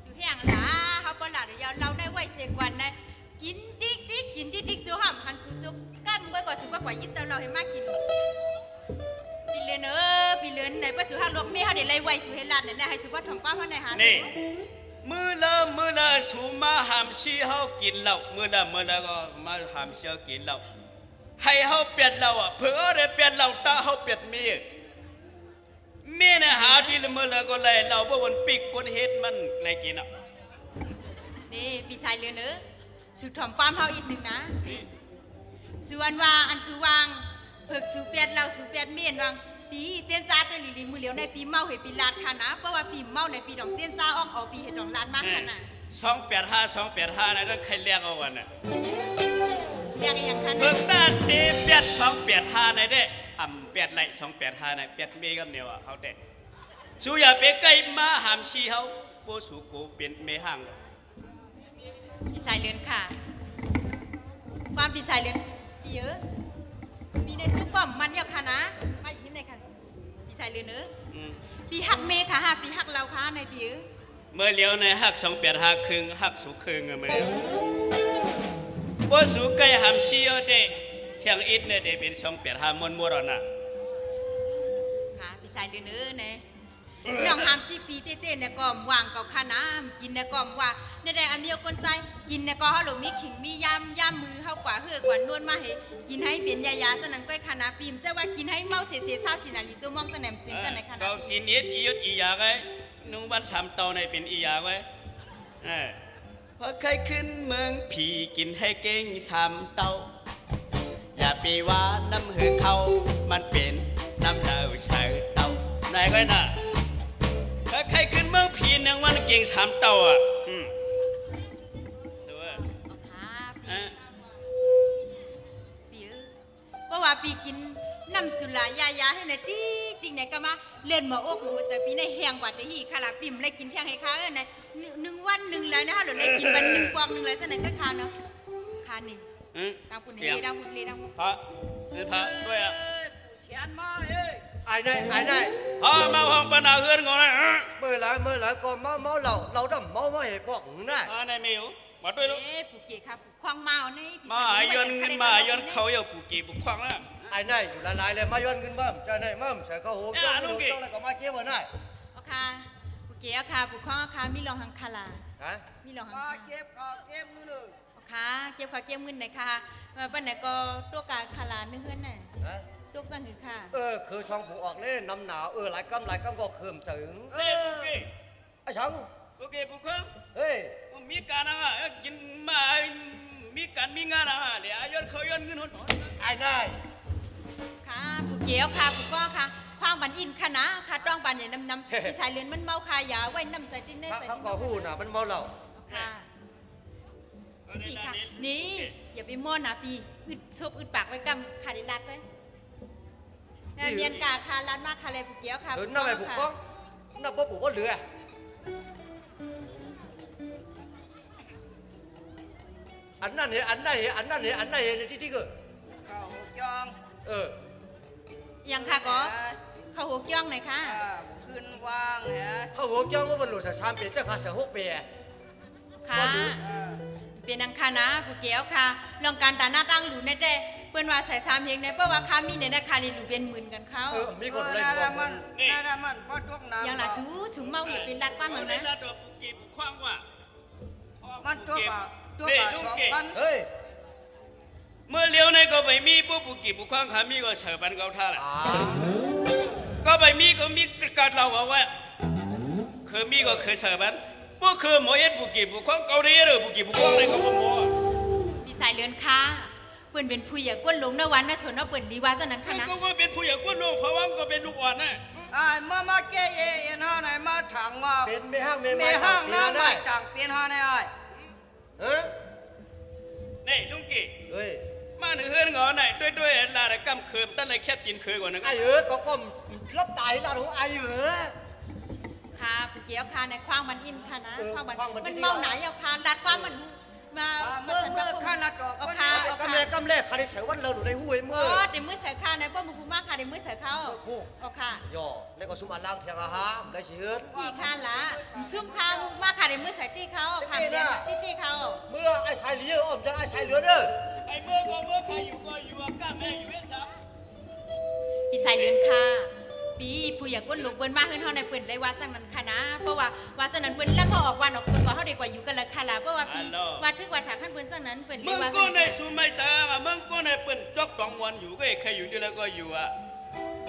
สุแห้งล่ะเฮาบ่ล่ะเดี๋ยวเราได้ไว้เสกวันนะกินติ๊กติ๊กกินติ๊กติ๊กสุหอมหันสุกๆกั้มไว้ก่อนสุกกว่ายิบเตาเราให้มากินพี่เลือนพี่เลือนไหนบ่สุหาลวกเมียเฮาได้ไล่ไว้สุให้ลาดนั่นให้สุว่าท้องป้าเฮาได้หา นี่มือละสูมาหามชีเฮากินเหล้ามือละก็มาหามชีเฮากินเหล้าให้เฮาเปลี่ยนเหล้าอ่ะเผื่อได้เปลี่ยนเหล้าตาเฮาเปลี่ยนเมียเนี่ยหาที่ละมือละก็เลยเหล้าบ่วันปิกคนเฮ็ดมันไรกินอ่ะ นี่พี่ชายเลือนสุท้องป้าเฮาอีกนึงนะสุอันว่าอันสุวางเพิกสุเปียดเราสุเปียดเมียนวางปีเจนซาเตลิลิมือเหลียวในปีเมาให้ปีลาดค่ะนะเพราะว่าปีเมาในปีดองเจนซาออกเอาปีเฮ็ดดองลาดมากค่ะนะ 285นะต้องใครเรียกเอาวันน่ะ เรียกอย่างค่ะ เพิ่ นะ งได้เตะเปียด285ในเด้อ่ำเปียดไหล285ในเปียดเมกับเนี่ยอ่ะเฮาเด้สูอย่าไปใกล้มาหามชีเฮาบ่สูกูเป็นเมห่าง พี่ชายเลือนค่ะความพี่ชายเลือนปีมีในซุปป้อมมันเยอะค่ะนะมาอีกนิดหน่อยค่ะพี่ชายเลือนปีหักเมค่ะฮะปีหักเราค่ะในปีเมื่อเลี้ยวในหัก285ครึ่งหักสูครึ่งอะมื้อบ่สูใกล้หามชีเอาเด้เที่ยงอิดเนี่ยเด้เป็น285มวนๆน่ะ ค่ะพี่ชายเลือนเนี่ยน้องหามซีปีเต้ๆเนี่ยก็วางกับข้าน้ำกินเนี่ยก็ว่าในใดอันเดียวคนใจกินเนี่ยก็เฮาหลงมีขิงมีย่ำมือเฮากว่าเฮือกว่านวลมาให้กินให้เป็นยาๆซะนั้นก้อยคณะปีมจะว่ากินให้เมาเสียๆ20สินาลีตัวมองสนามถึงจะในคณะ ก็กินอิดอียาไว้นุ่งบ้าน3เตาในเป็นอียาไว้พอใครขึ้นเมืองผีกินให้เก่ง3เตาอย่าไปว่าน้ำหือเขามันเป็นน้ำเต้าใช้เตาไหนก็น่ะถ้าใครขึ้นเมืองผีนางวันเก่ง3เตาอ่ะสวย ปีเพราะว่าปีกินน้ำสุรายาให้ในติ๊กติ๊กเนี่ยก็มาเล่นหมออกหมูสักปีในแห้งกว่าแต่หีคาราปิ่มเลยกินแท่งให้ข้าใน1 วัน 1เลยนะคะหรือเลยกินวัน1 ปอก 1เลยซะนั้นก็คาเนาะคานี่ดังปุ่นนี่ดังปุ่นนี่ดังปุ่น พระเป็นพระด้วยอ่ะ ไอ้นาย พอมาห้องปนาเฮือนก่อนนะ เมื่อไหร่ก็เมาเราดำเมาให้บอกนะ ในมิวมาด้วยลูก ผูกเกครับผูกควางเมานี่ มาย้อนเงินมาย้อนเขาอย่าปูกีบุกควังแล้ว ไอ้นายอยู่หลายๆเลยมาย้อนขึ้นบ้างใจนายมั่มใส่ข้าวหูจ้องดูจ้องแล้วก็มาเกี่ยวกันได้ โอเคผูกเกค่ะผูกควางค่ะมีรองหังคารา ฮะ มีรองหังเก็บมือเลยโอเคเก็บเงินหน่อยค่ะมาปั้นไหนก็ตัวกาคารานึกเฮือนน่ะตัวสั่งหือค่ะ คือช่องผูออกเล่นน้ำหนาวหลายกำก็เขื่อมถึงไอ้ช่าง โอเคบุกควัง เฮ้ย มีการอ่ะกินมามีการมีงานอ่ะเดี๋ยวย้อนเขาย้อนเงินหน ไอ้นาย ค่ะผูกเกยวค่ะผูกควางค่ะควางบันอินค่ะนะค่ะต้องบันใหญ่น้ำที่สายเลือนมันเมาค่ะยาไว้น้ำใส่ดินเนใส่ เขา ดิน ก็หู้น่ะมันเมาเหล้า ค่ะปีค่ะนี่อย่าไปม่วนนะปีอึดซบอึดปากไว้กำขาดิลัดไว้เมียนกาคาลัดมากคาเลผูกเกี้ยวค่ะ น่าไปผูกก้องน่าปุ๊บผูกก็เหลืออันนั้นที่เกิด ข้าวหกจอง ยังค่ะก็เขาหัวจ้องหน่อยค่ะ ขึ้นว่างฮะ เขาหัวจ้องว่ามันหลุดสามเปียเจ้าข้าเสียหกเปีย ค่ะเป็นอังคารนะผู้เกี้ยวค่ะลองการตาหน้าตั้งหลูในแต่เปิ้นว่าใส่3เพลงในเพราะว่าค้ามีในนาคานี่หลูเป็นหมื่นกันเขา มีคนเลย น่ามันน่ามันพอตกน้ำ ยังล่ะสูงเมาอีกเป็นรัดกว้าง มั แล้ น ว ได้ นะ ระดับปุกีบุคว้างว่า มันตัว2,000 เฮ้ย เมื่อเลี้ยวในก็ไม่มีปุ๊บปุกีบุคว้างขามีก็เฉยปันเกาท่าแหละก็ไม่มีก็มีการเราเอาไว้คือมีก็คือเฉยปันพวกคือหมอเอ็ดปุกีบุคว้างเกาหลีหรือปุกีบุคว้างอะไรก็บ่หมอ พี่สายเลือนค่ะเปิ้นเป็นผู้ใหญ่ก้นลงนะวันนะส่วนเอาเปิ้นดีว่าซะนั้นค่ะนะ ก็ว่าเป็นผู้ใหญ่กวนลูกเพราะว่าก็เป็นลูกอ่อนนะ มาเจ๊เอ็นฮะไหนมาถังว่า เป็นไม่ห้างไม่ ไม่ห้างน้ำไม่ต่างเปลี่ยนฮะไหนไอ้ เฮ้ย นี่ลุงกี้ เฮ้ย มาหนึ่งเฮือนงอไหนด้วยลาดกำเคิมตั้งแต่แคบกินคือกว่านั้น ไอ้เอ๋ก็รับตายแล้วไอ้เอ๋ ค่ะผู้เกี้ยวค่ะในคว้างมันอินค่ะนะคว้างมัน คว้างมันอิน มันเมาไหนเอาค่ะรัดกว้างมันมา เมื่อข้านัดดอก เอา ก็ ค่ะ นี่ เอา กำ ค่ะ แรกกำแรกคันนี้เสียวันเราหนูได้หูไอ้เมื่อ เดี๋ยวมือใส่ข้าในป้อมภูมากค่ะเดี๋ยวมือใส่เขาเอาค่ะ ย่อแล้วก็สุมาล่างเทียงอาหารได้ชื่อ ตีข้าละซุ่มข้างมากค่ะเดี๋ยวมือใส่ตีเขาค่ะเดี๋ยวตีเขา เมื่อไอ้ชายเหลืออ้อมจะไอ้ชายเหลือเด้อ ไอ้เมื่อใครอยู่ก็อยู่ก้าแม่อยู่เว้นจับ พี่สายเลือนค่ะปีผู้อยากก้นหลงเปิ้นมากขึ้นเท่าในเปิ้นได้ว่าจังนั้นค่ะนะเพราะว่าจังนั้นเปิ้นแล้วพอออกวันออกส่วนก็เฮาดีกว่าอยู่กันละค่ะล่ะเพราะว่าปีว่าถึงว่าถ้าขั้นเปิ้นจังนั้นเปิ้น มึ เรีย ง กว่า ก็ในสุไม่จ้ามึงก็ในเปิ้นจอกตองมวนอยู่ก็ใครอยู่ด้วยแล้วก็อยู่อ่ะ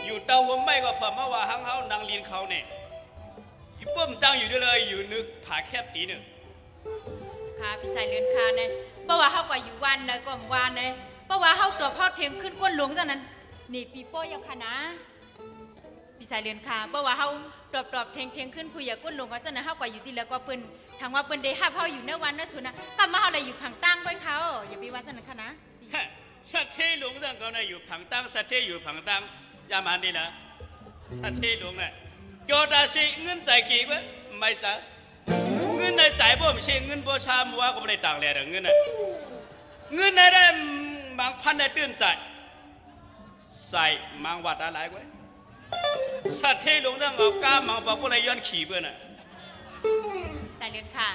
อยู่เตาหัวไม่ก็พอมาว่าหังเฮานางลีนเขาเนี่ยอีป้อมจังอยู่ด้วยเลยอยู่นึกผาแคบตีนึง ค่ะพี่สายเลือนค่ะเนี่ยเพราะว่าเฮาก็อยู่วันแล้วก็วันเนี่ยเพราะว่าเฮาตัวเฮาเทียงขึ้นก้นหลงจังนั้นนี่ปีโป้ยังค่ะนะพี่สายเลือนค่ะเพราะว่าเฮาตอบเทียงขึ้นผู้อยากก้นหลงก็จังนั้นเฮาก็อยู่ที่แล้วก็เปิ้นทางว่าเปิ้นได้ฮับเฮาอยู่ในวันนั้นสุนะกลับมาเฮาเลยอยู่ผังตั้งไว้เขาอย่าไปว่าจังนั้นค่ะนะ สัตว์เทหลงจังเขาเนี่ยอยู่ผังตั้งสัตว์เทอยู่ผังตั้งยามันนี่นะสัตว์เทหลงเนี่ยโยดาสิเงินใจกี่วะไม่จ้าเงินในใจบ่ไม่ใช่เงินบ่ชามัวก็ไม่ได้ต่างเลยเงินน่ะเงินในได้บางพันได้ตื่นใจใส่มังวัดอะไรไว้สัตว์เทหลงจังเอาก้ามังบอกว่าอะไรย้อนขี่เพื่อนน่ะ สายเลือนค่ะ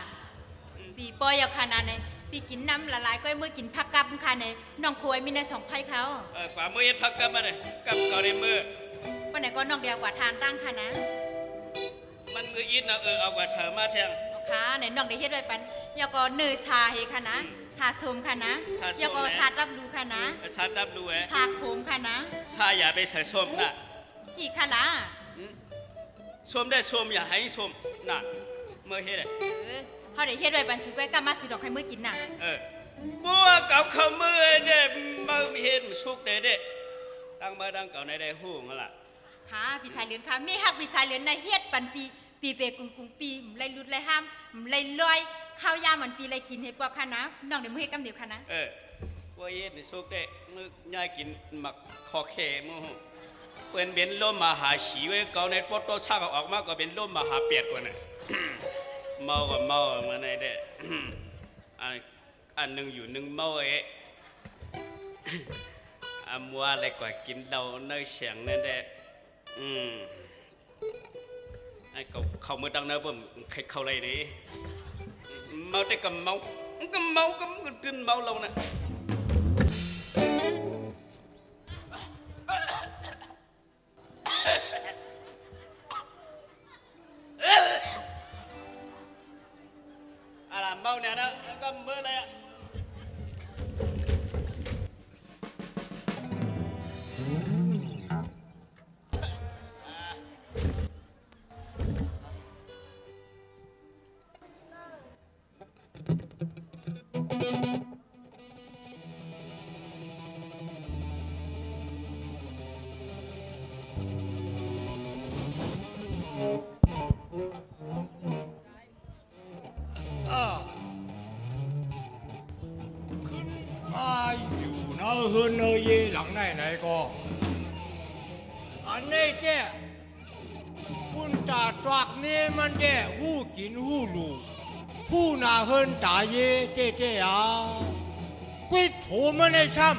ปีโป้ยังค่ะนะเนี่ยปีกินน้ำละลายก็เมื่อกินผักกับค่ะเนี่ยน้องควยมีใน2ไผเขา กว่ามือเอ็ดพักกันมาเลยกับเกาในมือ วันไหนก็น้องเดียวกว่าทานตั้งค่ะนะ มันมืออินนะเอากว่าเฉยมาแทง ค่ะในน้องได้เฮ็ดไว้ปันยาก็เนยชาเฮค่ะนะชาส้มค่ะนะ ชาส้ม ยาก็ชารับดูค่ะนะ ชาดับดูเอ้ ชาโคมค่ะนะ ชาอย่าไปใส่ส้มนะ อีกค่ะละ ส้มได้ส้มอย่าให้ส้มน่ะเมื่อเฮ็ดเลย เฮาได้เฮ็ดไว้ปันสุก้อยกลับมาสุดอกให้มื้อกินน่ะ บัวเก่าเขามือเนี่ยมาเฮ็ดสุกเด็ดตั้งมาตั้งเก่าในได้หู้งล่ะ ค่ะพี่ชายเหลือนค่ะมีฮักพี่ชายเหลือนในเฮ็ดปันปีเปกุงปีไรลุดไรห้ามไรลอยข้าวยามันปีไรกินให้พวกค่ะนะน้องได้มื้อเฮ็ดกำเดียวค่ะนะ บัวเฮ็ดสุกเด็ดนึกย่ายกินหมักคอแค่มือเป็นลมมหาชีเว้ยเก่าในปอดโตชาออกมาก็เป็นลมมหาเปียดกว่าน่ะ เมาก็เมามาในเด้ อันหนึ่งอยู่หนึ่งเมาเอ๊ะ มัวอะไรกว่ากินเราเนยเสียงนั่นแหละไอ้เขาเมื่อดังเนยผมใครเขาอะไรนี่เมาได้กับเมาก็เมาก็กินเมาเรานะอะไรเมาเนี่ยนะก็เมื่อไรอะขึ้นมาอยู่เนอเฮือนเนอเยหลังไหนก็อันนี้แจ้ปุ่นตาตรักนี่มันแจ้หู้กินหู้ลูผู้นาเฮือนตาเยเจ๊อ่ะกุ้ยโถมันในช้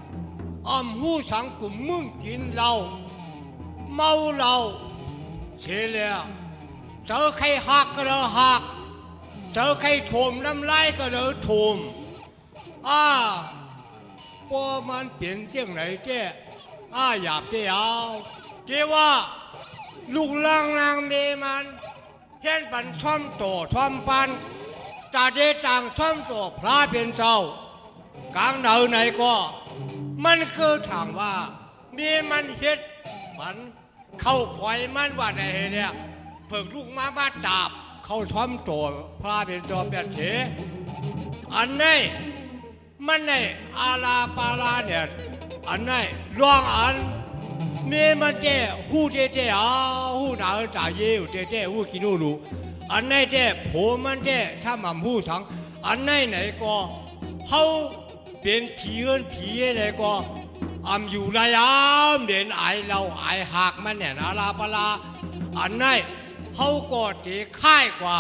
ำ หูสังกุมมึงกินเหล้าเมาเหล้าเสียแล้วเจอใครหักก็เลยหักเจอใครโถมน้ำลายก็เลยโถมพอมันเปลี่ยนเจ้งไหนเจ้หยาบเจ้เอาเจ้ว่าลูกลังนางเมมันเห็นปันท่อมโตท่อมปันตาเดต่างท่อมโตพระเป็นเจ้ากลางเดาไหนก็มันคือถามว่ามีมันเฮ็ดมันเข้าพอยมันว่าไหนเนี่ยเพิ่งลูกมาตาบเข้าท่อมโตพระเป็นตัวเปลี่ยนเฉอันนี้มันในอาลาปาลาเนี่ยอันนี้รองอันมีมันเจ้หูเจ้หูหนาจ่าเยี่ยวเจ้หูกินรูอันนี้เจ้ผมมันเจ้ถ้ามันหูสังอันนี้ไหนก็เขาเป็นผีเอินผีอะไรก็อยู่ในเด่นไอเราไอหักมันเนี่ยอาลาปาลาอันนี้เขาก็เตะค่ายกว่า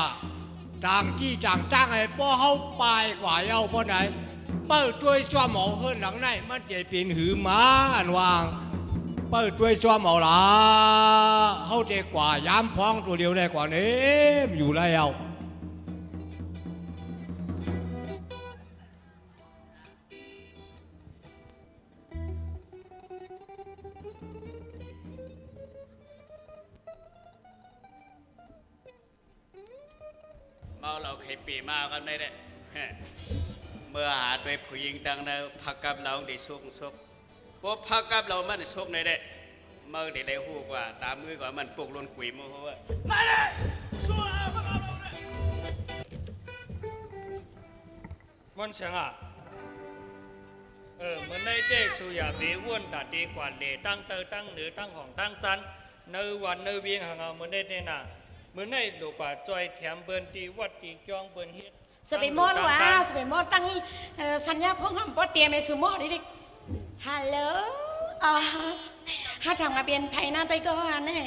ต่างที่ต่างตั้งไอ้ป้อเขาปลายกว่าเย้าป้อไหนเปิดด้วยจ้าหมอเฮิรนหลังในมันจะเป็นหือม้าอันวางเปิดด้วยจ้าหมอละเขาเด็กกว่าย้ำพ้องตัวเดียวได้กว่านี้อยู่แล้วเมาเราเคยปีมากันได้เลยเมื่อหาด้วยผู้หญิงดังนั้นพักกับเราได้สุกพวกพักกับเรามันสุกในเด้เมื่อได้หูกว่าตามมือกว่ามันปลุกลนกุยมั้งเพราะว่ามาเลยสู้พักกับเราเลยมันเสียงมันในเด็กสุยาเบวนตัดดีกว่าเล่ตั้งเตอตั้งเหนือตั้งของตั้งจันเนื้อวันเนื้อเวียงหางเอามันได้เนี่ยนะมันในดูกว่าจอยแถมเบิร์นตีวัดตีจองเบิร์นเฮ็ดสเปมอลว่ะสเปมอลตั้งสัญญาพงห้องปอเตียไม่สูมอดิฮัลโหลถ้าทำมาเป็นไผ่หน้าไตก็อันนี้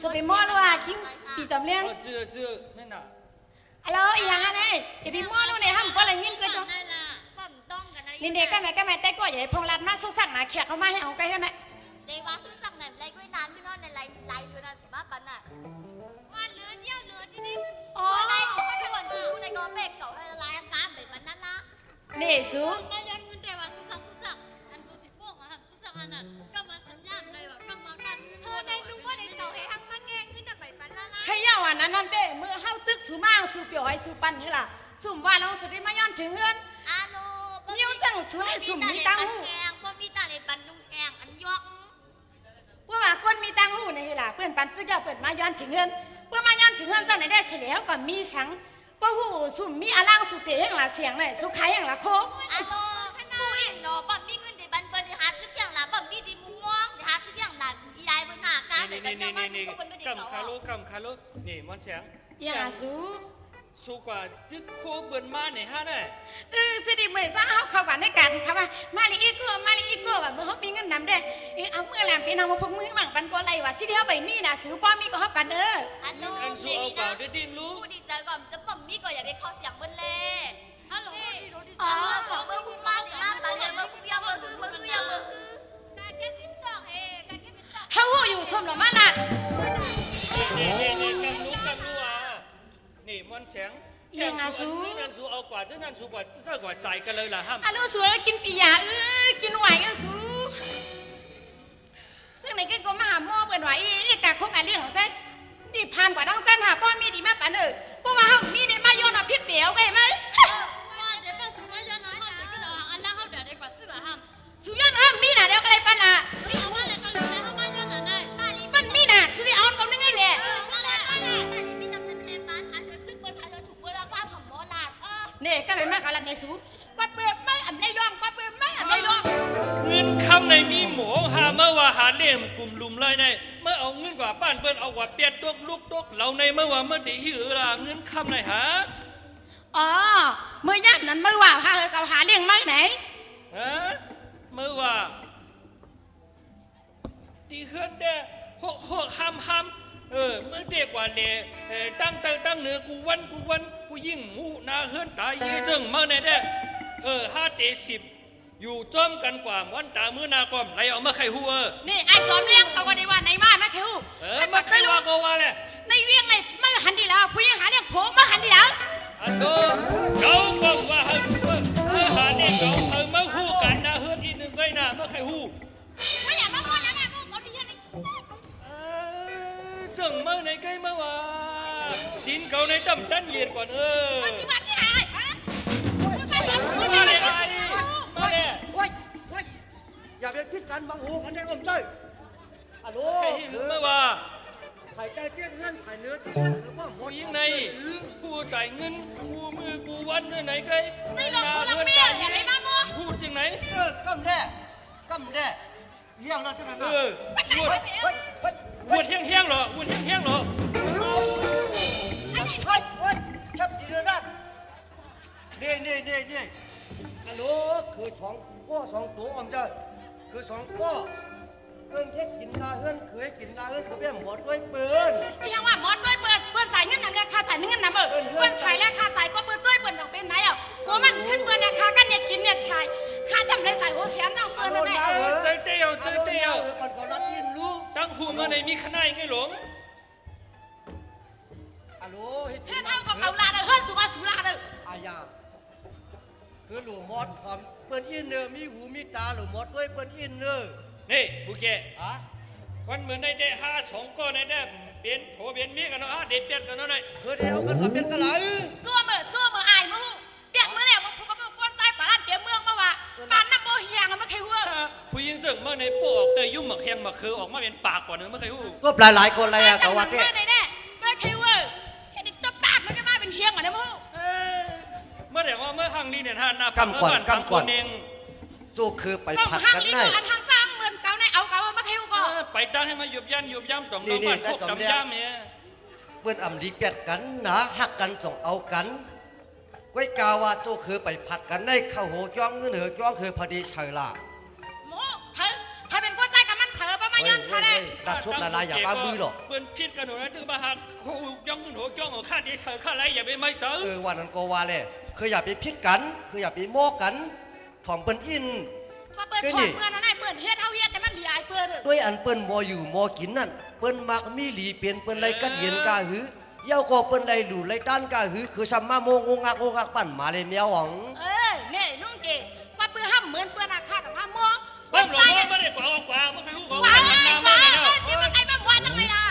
สเปมอลว่ะคิงปีจำเลี้ยงเจอนั่นน่ะฮัลโหลอย่างนั้นเองเดี๋ยวพี่มอลเนี่ยห้ามก็อะไรยิ่งเกินก็นี่เด็กก็แม่แต่ก็อย่าพงรัดมาสุสักนะแขกเขามาให้เอาไปให้ไหมเดว่าสุสักไหนไรก็นานพี่น้องในไรอยู่นะสิบ้าปันน่ะว่าเลือดนี่อ๋อไรเขาก็ทวนสูในกอเบกเก่าให้ละลายอาการแบบนั้นละนี่สูมายันเงินแต่ว่าสุสักอันกูสิพวกมาทำสุสักอันนั้นก็มาสัญญาณเลยว่าก็มากันเธอในรู้ว่าในเก่าให้ทั้งมาแง่เงินแต่แบบนั้นละใครยาวอันนั้นเด้เมื่อเฮาตึกสูมางสูเปียวให้สูปันนี่ล่ะสุ่มว่าเราสิได้มาย้อนถึงเงินนิ้วจังสูเลยสุ่มมีตังหูบ่มีตาเลยปันนุ่งแองอันยอกว่าคนมีตังหูในล่ะเปิ้นปันซื้อเปิ้นมาย้อนถึงเงินเพื่อมาย้อนถึงเงินจังไหนได้เสียแล้วก็มีสังว่าหูสุ่มมีอลังสุเตะอย่างละเสียงเลยสุขายอย่างละโคผู้เห็นเนาะบ่มีเงินเดี๋ยวบันเปิ้นหาซื้ออย่างละบ่มีดีมุม่วงหาซื้ออย่างนั้นยายเบิ่งหน้ากันนี่กำคารุนี่มันเสียงอย่าสู้กว่าจึกโคเบิ่นมาเนี่ยฮะเนี่ยสิดิเหมือนซะเขาเข้ากันในกันค่ะว่ามาลีอีโก้แบบเมื่อเขามีเงินนำได้เอาเมื่อแหลมเป็นเอามาพกมือหมั่งปันก็ไรวะสิเดียวไปมีนะสูป้อมีก็เขาปันอันสู้เอาเปล่าได้ดินรู้ผู้ดีใจก่อนจะปั๊มมีก็อย่าไปเข้าเสียงเบิ่นเล่ฮัลโหลดีใจบอกเมื่อคุณมาสิมาปันเมื่อคุณยังการแก้ปิดต่อเขาอยู่ชมหรอมาละนี่กำรู้นี่มันเสียงยังสู้นั่นสู้เอากว่าจะนั่นสู้กว่าจะเท่ากว่าใจกันเลยล่ะห้ามสู้แล้วกินปียากินไหวสู้ซึ่งไหนก็มาหาหม้อเปิดไหวกะคงการเลี้ยงก็ดีผ่านกว่าดังจันหาป้อมีดีมากปันเพราะว่าห้ามมีได้มาย้อนพิษเปียวไปไหมว่าเดี๋ยวป้าสู้มาย้อนห้ามเดี๋ยวก็เราอันละห้ามเดี๋ยวได้กว่าซื้อละห้ามสู้ย้อนห้ามมีน่ะเดี๋ยวก็เลยปันละว่าอะไรก็เลยห้ามมาย้อนน่ะได้มันมีน่ะสู้ได้เอาตรงนั้นไงเนี่ยเนี่ยก็ไปมากอะไรในสูปัดเปลือกไม่อ่ำในร่องปัดเปลือกไม่อ่ำในร่องเงินคำในมีหมูหาเมื่อว่าหาเลี่ยมกลุ่มลุมเลยในเมื่อเอาเงินกว่าบ้านเปิ้นเอากว่าเปียดลูกเราในเมื่อว่าเมื่อดีหิวล่ะเงินคำในหาเมื่อย่านนั้นเมื่อว่าหากับหาเลี้ยงไม่ไหนเมื่อว่าตีเฮือนเด้หกห้ามเมื่อเด็กว่าเนี่ยตั้งเหนือกูวันกูยิ่งหมูนาเฮือนตายยี่จึงมาในเด้5 เต 10 อยู่จ้อมกันกว่าวันตามื้อนาก่อมไรเอามาไข่หัว นี่ไอ้จอมเลี้ยงเอาก็ได้ว่าในมาคิว มาไข่ว่าก็ว่าแหละ ในเวียงในไม่หันดีแล้วผู้หญิงหาเลี้ยงโผมาหันดีแล้ว อันโตเขาบอกว่าให้หาเนี่ยเขามาหู้กันนะเฮือนอีกหนึ่งไว้นะมาไข่หู้ ไม่อยากมาคนนะแม่พวกเอาดีนี่ จังมาในใกล้มาว่าดินเขาในตำตันเย็นก่อนที่มาที่หายฮะ มาเลยมาเลย เว้ยอย่าไปพิดกันบังหูกันได้อมใจอะโหล ไอ้หิวมาว่า ไข่ใจเตี้ยนเงินไข่เนื้อเตี้ยนเงินหรือว่าหม ผู้ ด หญิงในผู้จ่ายเงินผู้มือผู้วันไหนใคร ในหลงกูรักแม่อย่าไปมาโม พูดจริงไหน กำแน่เฮี้ยงแล้วจังนั้นนะ วดเฮี้ยงหรอวดเฮี้ยงหรอ เฮ้ยชับดีเลยนะนี่อะโหลคือสองตัวอมใจคือสองตัวเพิ่นเฮ็ดกินนาเฮือนเคยกินนาเฮือนเขาเบี้ยหมดด้วยปืน ยังว่าหมดด้วยเปิดจ่ายเงินนำราคาจ่ายเงินนำเปิดจ่ายราคาจ่ายก็เปิดด้วยเปิดต้องเป็นไหนอ่ะหัวมันขึ้นเปิดราคากันเนี่ยกินเนี่ยชายค่าจำเลยจ่ายหัวเสียต้องเปิดนั่นแหละ ใจเตี้ยว มันก็รัดยินรู้ ตั้งหูมาในมีขนาดไงหลง อะโหล เฮ็ดเท่ากับเกาลาเลยเฮ้ยสุภาสุราเลย อายาคือหลูมอดความเปิ้นอินเนอมีหูมีตาหลูมอดด้วยเปิ้นอินเนอ นี่บุเก ฮะ วันเหมือนได้5-2ก็ได้เปลี่ยนโผเปลี่ยนมีกันเนาะเด็ดเปลี่ยนกันเนาะหน่อย คือเดียวกันกับเป็นกะไหล จั่วมืออายมือเปียกมือเนี่ยมันพูดกับกวนใจป่าลานเกี่ยเมืองมาว่าป่านน้ำโบเฮียงมาใครหัว ผู้หญิงจึงมาในปอกเตยยุ่มหมักแหงหมักคือออกมาเป็นปากก่อนเนอะไม่เคยหู้ ก็หลายคนเลยอะกับวัดเนี่ย มาแน่มาใครหัวแค่นี้จบตาดมันจะมาเป็นเฮียงเหมือนเดิม เมื่อไหร่ว่าเมื่อหังนี้เนี่ยท่านนา กำก่อนสู้คือไป ต้อง ผัด หัก กัน ลิ้น ได้ อันทางตั้งเหมือนเก่าในเอาเก่ามาใครหัวก็ ไปตั้งให้มาหยุบย่ำต่องน้องบ้านพวกจำย่ำเนี่ย เปิ้นอำดีเปียดกันนะหักกันส่งเอากันก้อยกาว่าสู้คือไปผัดกันได้เข้าหัวจ้องเงินเหนือจ้องคือพอดีเฉยล่ะ โม่ให้เป็นกวนใจกับมันเสือประมาณยันค่ะได้ ดัดชุดละลายอย่าบ้ามือหรอก เปิ้นพิษกันหนูนะถึงมาหักเขาย่องหัวจ้องเอาข้าดีเสือข้าไรอย่าไปไม่เจอ วันนั้นก็ว่าเลยคืออย่าไปพิดกันคืออย่าไปโม้กันถ่อมเปิ้นอิน ก็เปิดของเพื่อนนั่นไอ้เปิดเฮ็ดเฮาเฮ็ดแต่มันเหลียไอ้เปิด ด้วยอันเปิ้นมออยู่มอกินนั่นเปิ้นมักมีหลีเปลี่ยนเปิ้นไรกันเย็นกาหือเย้าก็เปิ้นไรหลู่ไรด้านกาหือคือซัมมาโมงงักปั่นมาเลยเมียวหวัง นี่ลุงเก๋ว่าเปื้อห้ามเหมือนเปื้อนาคาแต่ว่าโม่ เปิ้นหลงว่าไม่ได้กว่าไม่เคยหู้กว่า ว้า น้ำ ว้า ไม่ได้ ที่มันไก่บ้ามว่าจังเลยล่ะ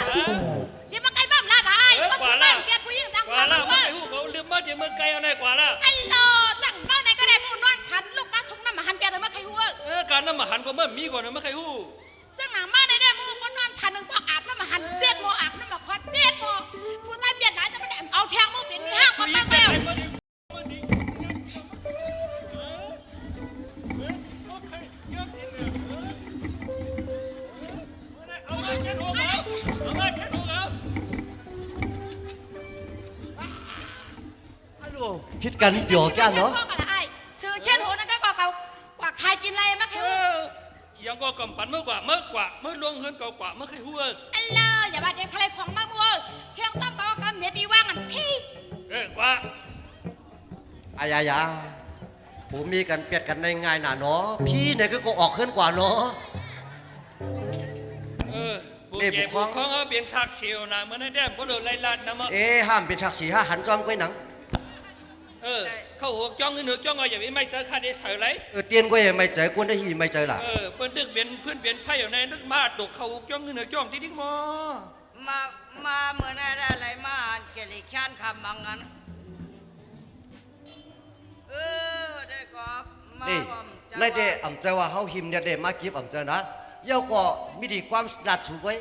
ที่มันไก่บ้ามล่ะได้มันผู้ชายเปลี่ยนผู้หญิงจัง กว่าละไม่เคยหู้เขาลืมมาเดี๋ยวเมื่อไกลเอาไหนกว่าละ ไอ้โลตั้งเบ้าไหนก็ได้มู่นอนพันลูกบ้านชงน้ำมาหันเปียแต่ไม่เคยหัว การน้ำมาหันก็เมื่อมีก่อนไม่เคยหู้ ซึ่งหนังบ้านไหนได้มู่นอนพันหนึ่งพออาบน้ำมาหันเจ็ดโมอาบน้ำมาคอเจ็ดโมผู้ชายเปลี่ยนหลายจะไม่ได้เอาแทงมู่เปลี่ยนมีห้างมาบ้างแล้ว คิดกันเดี๋ยวกันเนาะ ซื้อเช่นโหนั่นก็เก่าว่าใครกินอะไรมาเคย ยังก็กำปั้นเมื่อกว่าเมื่อลวงเฮินเก่ากว่าเมื่อเคยหู้ อัลลออย่าบาดเจ็บใครของมามัวเที่ยงต้มปลากำเดี๋ยวดีว่างกันพี่ กว่า อายาผมมีกันเปียดกันได้ง่ายน่ะเนาะพี่เนี่ยก็ออกขึ้นกว่าเนาะ บุกเก็บบุกของเอาเปลี่ยนฉากเชียวนะเมื่อนั้นได้บ่เลยไล่ลัดนะมั้ง ห้ามเป็นชักสีห้าหันจอมก้อยหนัง เขาหัวจ้องเนื้อจ้องเอาอย่าไปไม่เจอข้าได้เฉยไร เตียนก้อยไม่เจอก้นได้หีไม่เจอล่ะ เพื่อนดึกเปลี่ยนเพื่อนเปลี่ยนไพ่อยู่ในนึกมาตกเขาจ้องเนื้อจ้องที่ดิ้งมอ มาเมื่อได้อะไรมาเกลิแค้นคำบางงั้นได้กอบมา นี่ในเดอำเจอว่าเฮาหิมเนี่ยเดมากิบอำเจอนะเย้าก็มีดีความดัดสูงไว้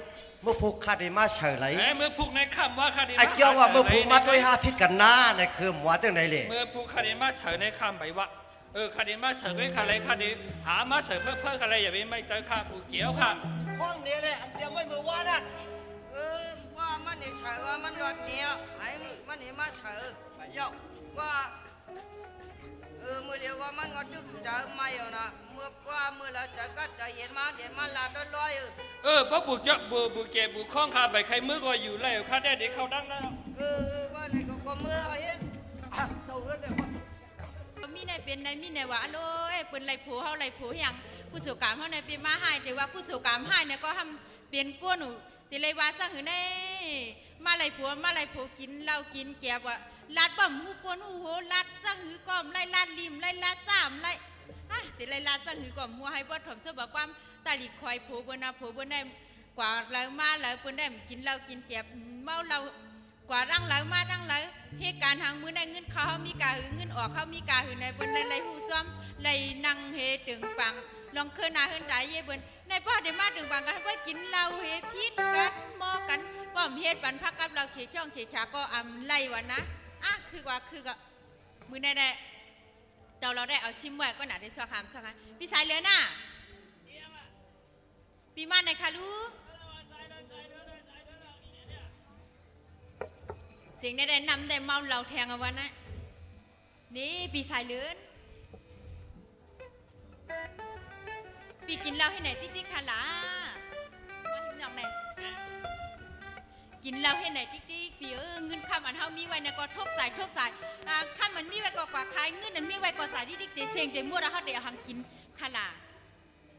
เมื่อผูกคาได้มาเฉยไร เมื่อผูกในคำว่าคาดี ไอ้เกี่ยวว่าเมื่อผูกมาด้วยห้าพิษกันหน้าในคือหมวจังไหนเลย เมื่อผูกคาดีมาเฉยในคำใบว่าคาดีมาเฉยไว้คาไรคาดีหามาเฉยเพื่อคาไรอย่าไปไม่เจอข้าผูกเกี่ยวค่ะ ห้องนี้เลยอันเดียวไม่มือว่านั่น ว่ามันนี่เฉยว่ามันรถเนี้ยไอ้มันนี่มาเฉยไปเยาว่ามือเดียวว่ามันก็ดึกเจอไม่เอานะเมื่อว่าเมื่อเราเจอก็ใจเย็นมาลาดลอยเพราะบุกเจาะบุกเก็บบุกข้องคาใบใครมือก็อยู่แล้วข้าได้เด็กเขาดังแล้ว ว่าในก็เมื่อเห็น เจ้าเรื่องเนี่ย ม มีในเป็นในมีในว่าโลยเปิ้นไล่ผัวเฮาไล่ผัวหยังผู้สูกามเฮาในเป็นมาให้แต่ว่าผู้สูกามให้เนี่ยก็ทำเป็นก้นหนูติเลยว่าซะหือได้มาไล่ผัวกินเหล้ากินแก้วว่าลาดบ่มหูก้นหูโหลาดจังหือก้อมไล่ลาดริมไล่ลาดซ้ำไล่ติไล่ลาดจังหือก้อมหัวให้บ่ถ่อมซะบ่ความตาลิคอยผัวบ่นะผัวบ่ได้กว่าแล้วมาแล้วเปิ้นได้กินเหล้ากินแก้วเมาเหล้ากว่ารังแล้วมาตั้งแล้วเหตุการณ์ทางมือในเงินเขามีกาหือเงินออกเขามีกาหือในเปิ้นไล่หูซ้อมไล่นั่งเฮตึงปังลองเคยนาเฮินตายเย่เบิ้นในพ่อได้มาถึงบางกันว่ากินเหล้าเฮพิษกันมอกันป้อมเฮ็ดปันพักกับเราเขียช่องเขียขาก็อำไล่วันนะคือก็มือแน่ๆเราได้เอาซิมไว้ก็หนาได้สอบถามสักครั้งพี่สายเหลือน่ะปีมาไหนคะลูกเสียงได้นำได้เมาเราแทงเอาวันนะนี่ปีสายเหลือนปีกินเหล้าให้ไหนติ๊กค่ะล่ะมาหน่อยไหนกินเหล้าให้ไหนติ๊กปีเงินคำอันเฮามีไว้ในก็ทกสายคำมันมีไว้ก็กว่าขายเงินอันมีไว้ก็สายติ๊กเสียงเดมั่วแล้วเฮาได้เอาหังกินค่ะล่ะ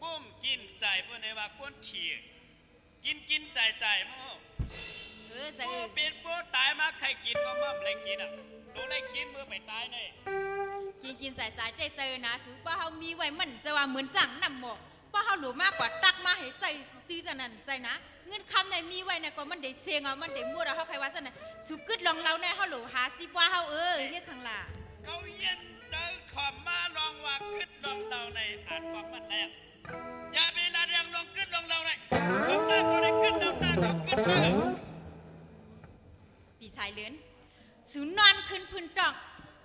ปุ้มกินใจเพื่อนในว่าก้นเฉียกินใจมั่งใส่เป็นปูตายมาใครกินก็มั่มเลยกินดูเลยกินมือไปตายเนี่ยกินสายใจเจอนะสูป้าเฮามีไว้มันจะว่าเหมือนจังนำหมอกป้าเฮาหลูมากกว่าตักมาให้ใจตีจะนั่นใจนะเงินคำในมีไว้เนี่ยก็มันได้เสียงเอามันได้มั่วเราเฮาใครว่าจะไหนสุกึดลองเราในเฮาหลูหาสิว่าเฮาเฮ็ดสังล่ะเขาเย็นเจอขอบมาลองว่ากึดลองเราในอ่านบอกมันแล้วอย่าไปละเรียงลองกึดลองเราในกึดได้ก็ได้กึดลองได้ก็กึดได้ปีสายเลือนสูนอนขึ้นพื้นตอก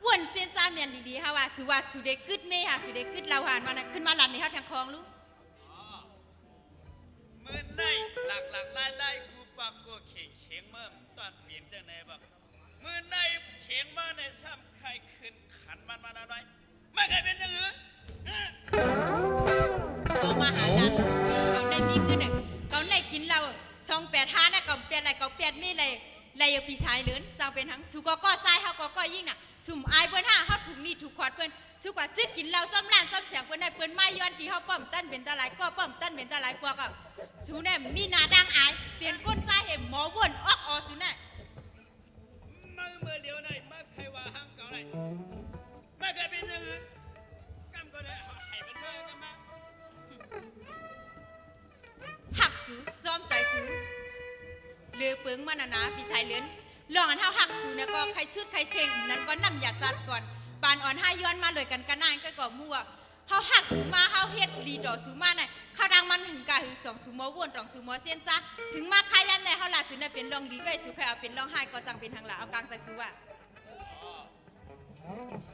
วนเส้นซาเมียนดีๆฮะว่าสูเด็กกึดเมฮะสูเด็กกึดเราหานมานะขึ้นมาหลันในเฮาทางคลองลูกมือในหลักไล่กูปากกูเข่งเฉียงเมื่อตอนเปลี่ยนจังไหนบอกมือในเฉียงเมื่อในซ้ำใครขึ้นขันมันมาหน่อยไม่เคยเป็นจังหือเอามาหาดันเขาได้มีขึ้นหนึ่งเขาได้กินเรา285นะเขาเปลี่ยนอะไรเขาเปลี่ยนมีอะไรปีชายเลือนจังเป็นทั้งสุก็ทรายเฮาก็ยิ่งน่ะสุ่มอายเปิ้นเฮาถูกนี่ถูกขอดเปิ้นสุกว่าซึกกินเหล้าซ้ำล้านซ้ำเสียงเปิ้นได้เปิ้นมาย้อนที่เฮาป้อมตั้นเป็นตาหลายก็ป้อมตั้นเป็นตาหลายพวกสูแน่มีหน้าดังอายเปลี่ยนก้นซ้ายเห็นหมอวนออกสูแน่มือเดียวได้มาใครว่าห้างเก่าได้ไม่เคยเป็นจังหือกำก็ได้ให้เป็นเมื่อกันมาหักสูซ้อมใจสูเลือเปิงมันนะปีชายเลือนลองอันเฮาหักสูเนี่ยก็ใครสุดใครเซ็งนั้นก็นำหยาดจัดก่อนปานอ่อน5ย้อนมาเลยกันนายก็ก่อมั่วเฮาหักสูมาเฮาเฮ็ดลีดอสูมาน่ะข้าวดังมันถึงกะหือ2สูหมอวน2สูหมอเส้นซะถึงมาคายันในเฮาล่ะสูน่ะเป็นรองดีไว้สูใครเอาเป็นรองไห้ก็จังเป็นทางหลังเอากลางใส่สูว่า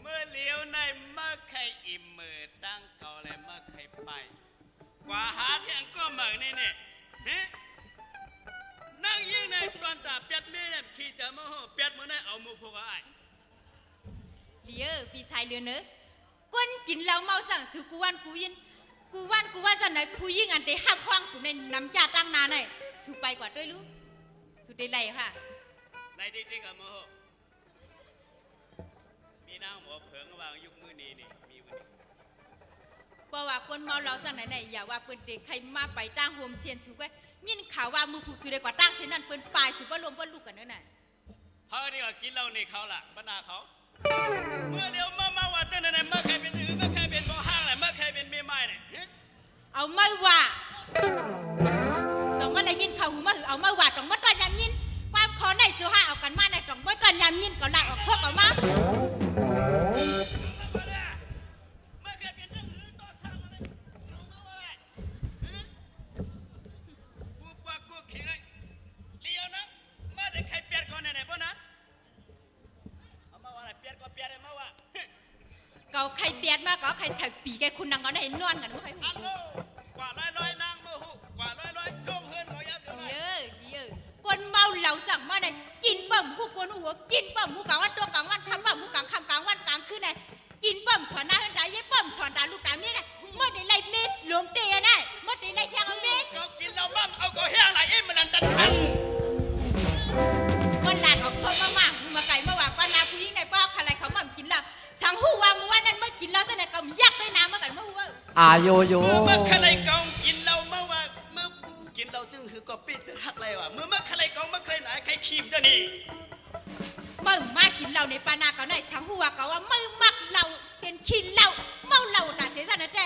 เมื่อเลี้ยวในเมื่อใครอิ่มมือตั้งเก่าเลยเมื่อใครไปกว่าหาเทียงก็เหมือนนี่นั่งยิ่งในตอนตาเปียดเมียเนี่ยขี่จะมาห่อเปียดมือในเอามือพวกไอ้เลี้ยปีชายเลือนเนอะก้นกินเหล้าเมาสั่งสูกูวันจะไหนผู้ยิ่งอันเดหักห้องสูในน้ำจ่าตั้งนานไหนสูไปกว่าด้วยลูกสูได้ไรค่ะในที่กับมือมีน้ำหัวเผิงวางยุคมือนี้นี่มีวันนี้เพราะว่าคนเมาเราสั่งไหนอย่าว่าเปิ้นเด็กใครมาไปตั้งโฮมเซียนสูไว้ยินข่าวว่ามือผูกสูได้กว่าตั้งเส้นนั่นเปิ้นปลายสูบ่รวมเปิ้นลูกกันเด้อน่ะเขาดีกว่ากินเหล้านี่เขาล่ะบรรดาเขาเมื่อเลี้ยวมาว่าจังไหนเมื่อใครเป็นเมื่อใครเป็นบ่ห้างเลยเมื่อใครเป็นเมียไม้เนี่ยเอาไม่ว่าต้องมาเลยยินข่าวหูมาเอาไม่ว่าต้องมาตอนยามยินความขอในสูห้าเอากันมาในต้องมาตอนยามยินก็ลากออกโชคออกมาเขาใครเปียดมากก็ใครใส่ปีแกคุณนางก็ได้นวลกันไม่ค่อยมีกว่าร้อยนางมือหูกว่าร้อยโยงเฮือนเขายับเยอะคนเมาเหล่าสั่งมาได้กินบ่มผู้กวนหัวกินบ่มผู้กลางวันตัวกลางวันคำบ่มผู้กลางคำกลางวันกลางคืนได้กินบ่มสอนหน้าเฮือนได้ยัยบ่มสอนตาลูกตาเมียได้เมื่อได้ไล่เมสหลวงเตยได้เมื่อได้ไล่แทงเอาเมสเขากินเรามั่มเอาก็แห้งไหลเอ็มมันดันทันมันหลานออกชอบมากๆมาไก่มาว่าปานาผู้หญิงในป้าอะไรเขามั่มกินแล้วสังหูว่าเมื่อวันนั้นเมื่อ อาโยโย เมื่อใครกองกินเราเมื่อว่าเมื่อกินเราจึงหือกอปี้จะหักอะไรวะเมื่อใครกองเมื่อใครไหนใครขีมเจ้านี่ มึงมากินเหล้าในปานาก็ได้ช่างหัวก็ว่ามึงมักเหล้าเป็นขี้เหล้าเมาเหล้าน่ะเสียซะนะแต่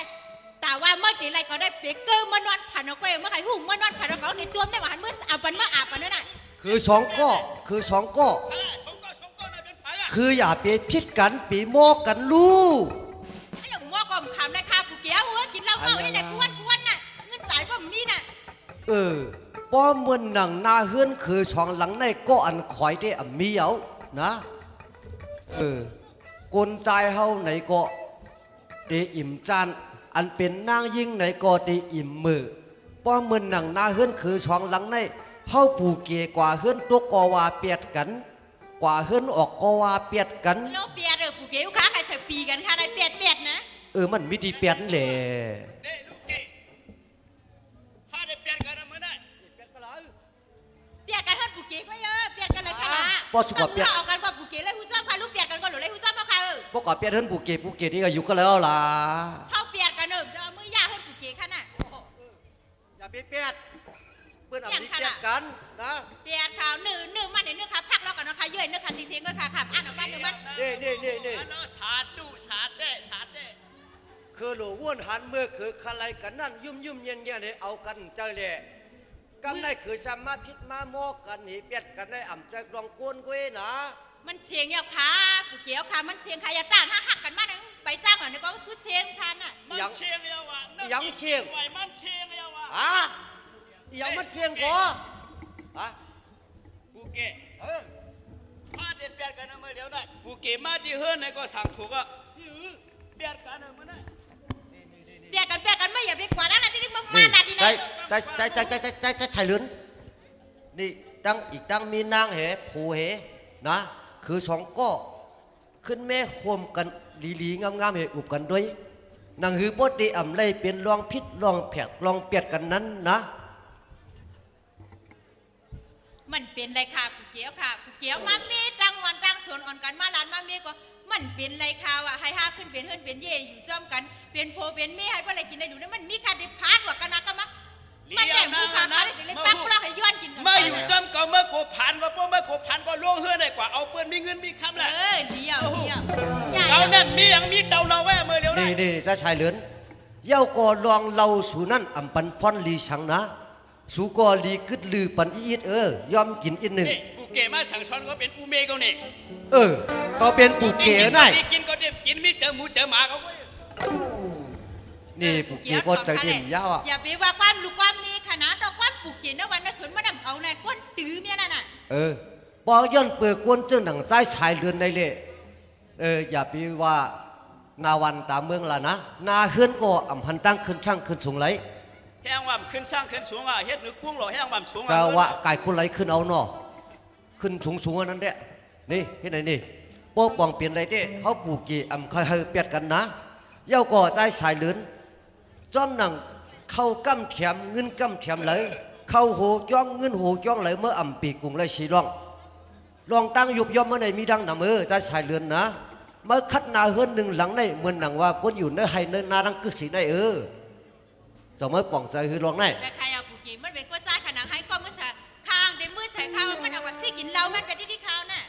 แต่ว่าเมื่อตีไรก็ได้เปียกเกอร์มานอนผ่านเอาไปเมื่อใครหูมานอนผ่านเอาเขาในตัวไม่หวานเมื่ออาบมันเมื่ออาบมันนั่นน่ะ คือสองก็คือสองก็ ชงก็นายเป็นไผ่อะ คืออย่าไปพิดกันปีโมกกันลูก ไอ้หลงมั่วก็มคำนะค่ะผู้เกี้ยวเว้ยกินเหล้าเมาไอ้ไหนกวนน่ะเงินจ่ายพ่อมีน่ะ ป้อมเมือนหนังนาเฮือนคือช่องหลังในก็อันคอยได้อ่ำมีเอานะกลใจเฮาไหนก็เดอิ่มจานอันเป็นนางยิ่งไหนก็เดอิ่มมือป้อมเมือนหนังนาเฮือนคือช่องหลังในเฮาปูเกกว่าเฮือนตัวกอว่าเปียดกันกว่าเฮือนออกกอว่าเปียดกัน โลเปียเด้อผู้เกี้ยวค่ะใครใส่ปีกันค่ะได้เปียดนะ มันมีดีเปียดแหละ เด้ลูกเก๋ถ้าได้เปลี่ยนกันเมื่อได้ เปียดกันเฮิรนผู้เกี้ยวไปเปียดกันเลยค่ะ ป้อสุกเปียด เอากันก็ผู้เกี้ยวเลยผู้ซ้อมค่ะลูกเปียดกันก็หรือเลยผู้ซ้อมมาค่ะ พวกกอเปียดเฮือนปูเกนี่ก็อยู่กันแล้วล่ะ เขาเปียดกันเนอะจะเอามือยาเฮิรนผู้เกี้ยวค่ะน่ะ อย่าไปเปียดเพื่อนอ่ำดีเปียดกันนะ เปียดข่าวหนึ่งมันในเนื้อค่ะพักแล้วกันนะคะเยื่อเนื้อค่ะสีเสียงก็ค่ะค่ะอ่านออกมาหนึ่งมัน นี่ อันนั้นชาดดูชาดเด้ คือหลวงว้วนหันเมื่อคือใครกันนั่นยุ่มเย็นเนี่ยเอากันเจอเลยกำได้คือสามารถพิษมาโมกกันหนีเปียดกันได้อ่ำใจกลองกวนกุ้ยนะ มันเสียงเนี่ยค่ะผู้เกี้ยวค่ะมันเสียงค่ะอย่าต้านถ้าหักกันมาหนึ่งไปจ้างหน่อยในกองชุดเชียงทันน่ะ มันเชียงเยาวะ ยังเชียง ไหวมันเชียงเยาวะ ยังมันเสียงกอ ผู้เก๋ถ้าได้เปลี่ยนกันเมื่อเดียวได้ผู้เก๋มาที่เฮือนในก็สั่งถูกอ่ะเปลี่ยนกันเมื่อได้ เปียดกันไม่อย่าไปกว่านั้นนะที่นี่มาหนาดีนะ ใจไทยลื้นนี่ตั้งมีนางเหผู้เหนะคือสองก็ขึ้นแม่ห่มกันลีงามเหอุบกันด้วยนางหือปติอ่ำเลยเป็นลองพิษลองแผกลองเปียดกันนั้นนะ มันเป็นไรค่ะผู้เกี้ยวค่ะผู้เกี้ยวมามีตั้งวันตั้งส่วนอ่อนกันมาหลานมามีก็มันเป็นไรค่ะว่าให้ห้าขึ้นเป็นเฮิรนเป็นเย่อยู่จ้อมกันเป็นโพเป็นเมีให้เพื่ออะไรกินได้ดูนะมันมีการได้พาดว่ากันนะก็มามันแดงผู้ขาขาได้เลยปักเราให้ย้อนกิน เมื่ออยู่จำก็เมื่อโกผ่านก็พวกเมื่อโกผ่านก็ล่วงเฮือนได้กว่าเอาเปื้อนมีเงินมีคำแหละ เดียวเราเนี่ยมีอย่างมีเดาเราแว่เมื่อเดียวได้ นี่จะชายเหลือนเย้าก็ลองเราสู่นั่นอ่ำปันพอนลีชังนะสู่ก็ลีกึดลือปันอีดยอมกินอีกหนึ่ง ปูเก๋มาสั่งช้อนก็เป็นอูเมก็นี่ ก็เป็นปูเก๋ได้ กินก็เด็บกินมีเจอหมูเจอหมาเขาเว้ย นี่ปูเก๋ก็ใจเด่นยาวอ่ะ อย่าไปว่าความลูกความมีขนาดเราความปลูกกินนะวันนั้นสวนมาดำเอาในก้นตื้อเมียนั่นน่ะ ปอย่อนเปิดกวนเจ้าหนังใจชายเรือนในเละอย่าไปว่านาวันตามเมืองละนะนาเฮือนก็อ่ำพันตั้งขึ้นช่างขึ้นสูงไหล แห้งว่าขึ้นช่างขึ้นสูงอ่ะเฮ็ดหนึกกุ้งหล่อแห้งว่าสูง จะว่าไก่คนไหลขึ้นเอาเนาะขึ้นสูงนั้นเด้นี่เห็นไหนนี่โป๊ะปองเปลี่ยนอะไรเด้เขาปลูกกี่อ่ำเคยเปียดกันนะเย้าก็ใจชายเรือนจอมหนังเข้ากำเทียมเงินกำเทียมเลยเข้าโหจ้องเงินโหจ้องเลยเมื่ออ่ำปีกุงเลยชีลองตั้งยุบย่อมเมื่อไหนมีดังหนามือใจชายเรือนนะเมื่อคัดนาเฮือนหนึ่งหลังในเหมือนหนังว่าคนอยู่ในไฮเนินนาดังกึกสีได้สมัยป่องใส่คือลองได้ แต่ใครเอาปลูกกินมันเป็นก้นจ้าขนาดให้ก้อนมือใส่ข้างเดินมือใส่ข้าวมันเอาว่าซี่กินเรามันเป็นที่ข้าวน่ะ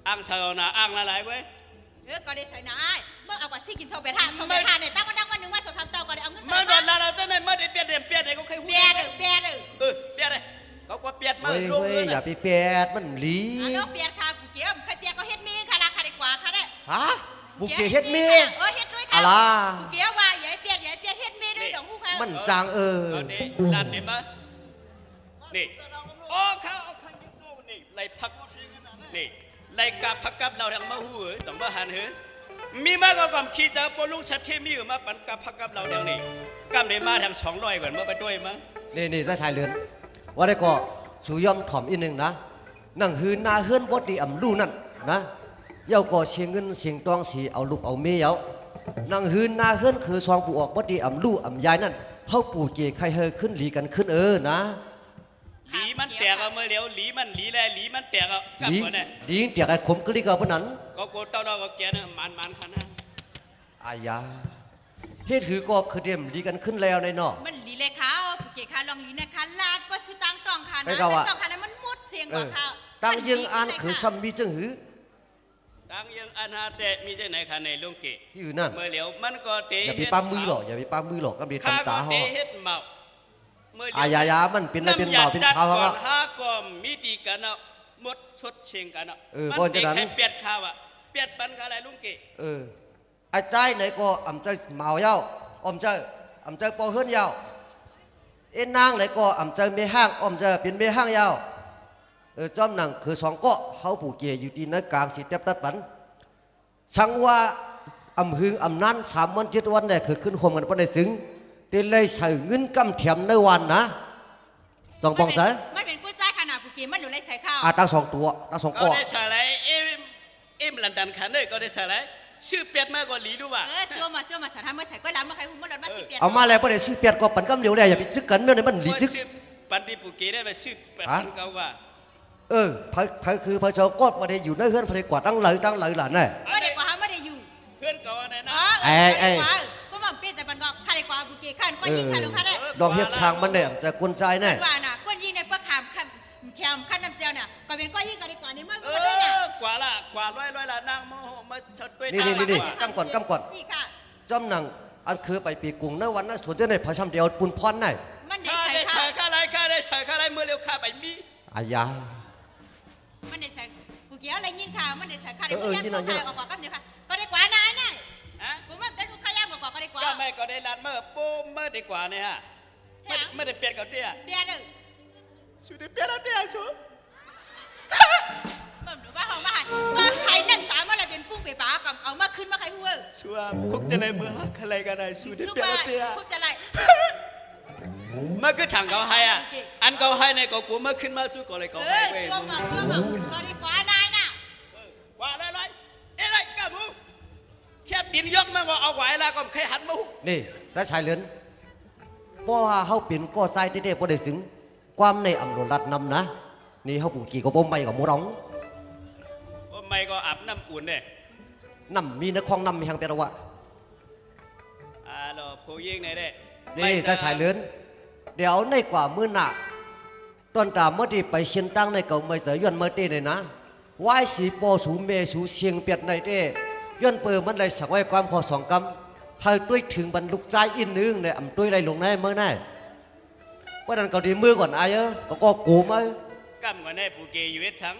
อ้างเชานะอ้างอะไรเว้ย ก็ได้ใส่นายเมื่อเอาว่าซี่กินโชว์ไปท่าเนี่ยตั้งวันหนึ่งว่าสดทำเตาก็ได้เอาเงิน เมื่อโดนลาเราเต้นในเมื่อได้เปียดได้ก็เคยหุ้น เปียด เปียดเลยเขาก็เปียดมา เฮ้ย ลงเงิน อย่าไปเปียดมันหลี น้องเปียดข้าวกูเกี่ยวใครเปียดก็เฮ็ดมีค่ะราคาดีกว่าค่ะเนี่ย บุกเกเฮ็ดมี เฮ็ดด้วยค่ะ อะไร กูเกี่ยวว่าอย่าเปียดเฮ็ดมีด้วยดอกผู้ค่ะ มันจางเอาดินั่นเห็นไหมนี่โอ้ข้าวพันยิ่งโตนี่ไล่พักนี่ไล่กาพักกับเราทั้งมาหูต้องมาหันหือมีมากกว่าความขี้จะปลุกชัดเทมีอยู่มาปันกาพักกับเราเดี๋ยวนี้กำได้มาทาง200ก่อนมาไปด้วยมั้ง นี่จะชายเรือนว่าได้ก็สูยอมถ่อมอีกหนึ่งนะนั่งหืนนาเฮือนบดดีอ่ำลู่นั่นนะเย้าก็เสียงเงินเสียงตองสีเอาลูกเอาเมียนั่งหืนนาเฮือนคือซองปูออกบดดีอ่ำลู่อ่ำยายนั่นเขาปู่เจใครเฮอขึ้นหลีกันขึ้นนะ หลีมันแตกเอาเมื่อเดียวหลีมันหลีมันแตกเอากับคนเนี่ย หลีเตียกไอ้ขมกลิ้งเอาพนัน ก็โกดเต้าเราก็แกเนี่ยมันขนาด อายา เฮ็ดหือก็คือเดมดีกันขึ้นแล้วในเนาะ มันลีเลยค่ะผู้เกค่ะลองลีนะคะลาดว่าสุตังตองค่ะนะ ไปก็ว่า ตองค่ะนะมันมุดเสียงกว่าค่ะ ตั้งยังอ่านคือซ้ำมีจังหือ ตั้งยังอนาเตมีใจไหนคะในลุงเก อยู่นั่น เมื่อเหลียวมันก็เตะ อย่าไปปั้มมือหรอกอย่าไปปั้มมือหรอกก็มี ข้า ตำตา ก็ เฮา เตะเฮ็ดเมาเมื่อเหลี อายามันเป็นอะไรเป็นเบาเป็นขาว ค ค รั รั บบ ห้าก็มีดีกันเนาะหมดชดเชงกันเนาะ เพราะฉะนั้น มัเตะแค่เปียดข้าวอ่ะเปียดปันกันอะไรลุงเก ไอ้ใจไหนก็อำใจเมาเย้าอมใจอำใจปอเฮือนเย้าเอ็นนางไหนก็อำใจเมห้างอมใจเป็นเมห้างเย้าจอมหนังคือสองเกาะเฮาปู่เกยอยู่ที่ในกลางสีเต็บตัดปันช่างว่าอำหึงอำนั้น3 วัน 7 วันเนี่ยคือขึ้นโฮมกันบ่ได้ซึ้งได้เลยใส่เงินกำเทียมในวันนะสองปองใส่ มันเป็นผู้ใจขนาดผู้เกมันอยู่ในใส่ข้าว ตั้ง2 ตัวตั้ง2 ก็ เกาะ ได้ใช่ไรเอ็มลันดันคันเลยก็ได้ใช่ไรชื่อเปียดมากกว่าหลีดูว่า จัวมาสถานเมื่อไถก็ล้ำมาใครหุ่มมันมาสิเปลี่ยน เอามาแล้วบ่ได้ซื้อเปียดก็ปันกำเหลียวแล้วอย่าไปซึกกันเมื่อไหร่มันหลีซึก ชื่อปันดีปุกีได้ไปชื่อแปดพันเก้าว่า พระคือพระเจ้ากดมาได้อยู่ในเฮือนพระกว่าตั้งเลยหลานน่ะ ไม่ได้กว่าไม่ได้อยู่ เพื่อนเก่าอะไรนะ ก็มันเปลี่ยนใจบันก็ข้าได้กว่าผู้เกข้าก็ยิงข้าลงข้าได้ ดอกเห็บช้างมันเนี่ยจะกวนใจแน่ ว่าน่ะก้นยิงในเพื่อขามขั้นแคมขั้นน้ำเจียวเนี่ยก็เป็นก้อยยิงกันดีกว่านี่มัน เอ ไม่ได้เนี่ย อกว่าละกว่าร้อยละนางโมโหมาชดด้วย นี่กำก่อน นี่ค่ะ จำหนังอันคือไปปีกุงในวันนั้นส่วนเจ้าในพระชำเดียวปุนพรน่ะ มันได้ ข้า ใส่ ได้ ข้า ใส่ข้าไรข้าได้ใส่ข้าไรเมื่อเร็วข้าไปมี อายา มันได้ใส่ผู้เกี่ยวอะไรยิงข่าวมันได้ใส่ข้าได้ผู้ย่างผู้ชายออกกว่ากันเนี่ยค่ะก็ได้กว่านายน่ะ ฮะ ผมว่าเป็นผู้ข้าย่างกว่าก็ได้กว่า ก็ไม่ก็ได้ลานเมื่อปูเมื่อดีกว่าเนี่ยฮะไม่ได้เปลี่ยนกับเตี้ย เดียวหนึ่ง ชูได้เปลี่ยนเตี้ยชู ผมดูว่าเขามาใครนั่งตามว่าอะไรเป็นปุ้งเป๋ป๋ากับเอามาขึ้นมาใครพูด ชัวคุกจะในมือหักอะไรกันได้ชูได้ ชุบ เปลี่ย มาน เตี้ย พูดจะไร เมื่อคือถังเขาให้อ่ะอันเขาให้ในก็กูเมื่อขึ้นมาชูก็เลยเขาให้เว้ย ชั่วมาก็ได้กว่านายน่ะ ว่าอะไรเอ้ยกล้ามูแค่ดินยกมาว่าเอาไว้แล้วก็ใครหันมาหู นี่แต่ชายเลือนเพราะว่าเฮาเป็นก็ใส่เด้ๆบ่ได้ถึงความในอำนวยรัฐนำนะนี่เฮาปู่กี่ก็บ่ไม่กับหมูร้อง ไม่ก็อาบน้ำอุ่นเนี่ย น้ำมีในคลองน้ำมีทางแต่ละวะ เราผู้ยิงไหนเด้ นี่แต่ชายเลือนเดี๋ยวในกว่ามื้อหนักต้นตามเมื่อที่ไปเชียนตั้งในเก่าไม่เสยย้อนเมื่อเต้เลยนะไหว้สีโปสูเมสูเชียงเปียดในเต้ย้อนเปิดมันเลยสักไว้ความขอ2 กำให้ด้วยถึงบรรลุใจอินนึงเนี่ยอำด้วยไรลงในเมื่อไหร่ว่านั้นก็ดีมือก่อนอายก็กูมั้ย กำก่อนได้ผู้เกยอยู่เวทสัง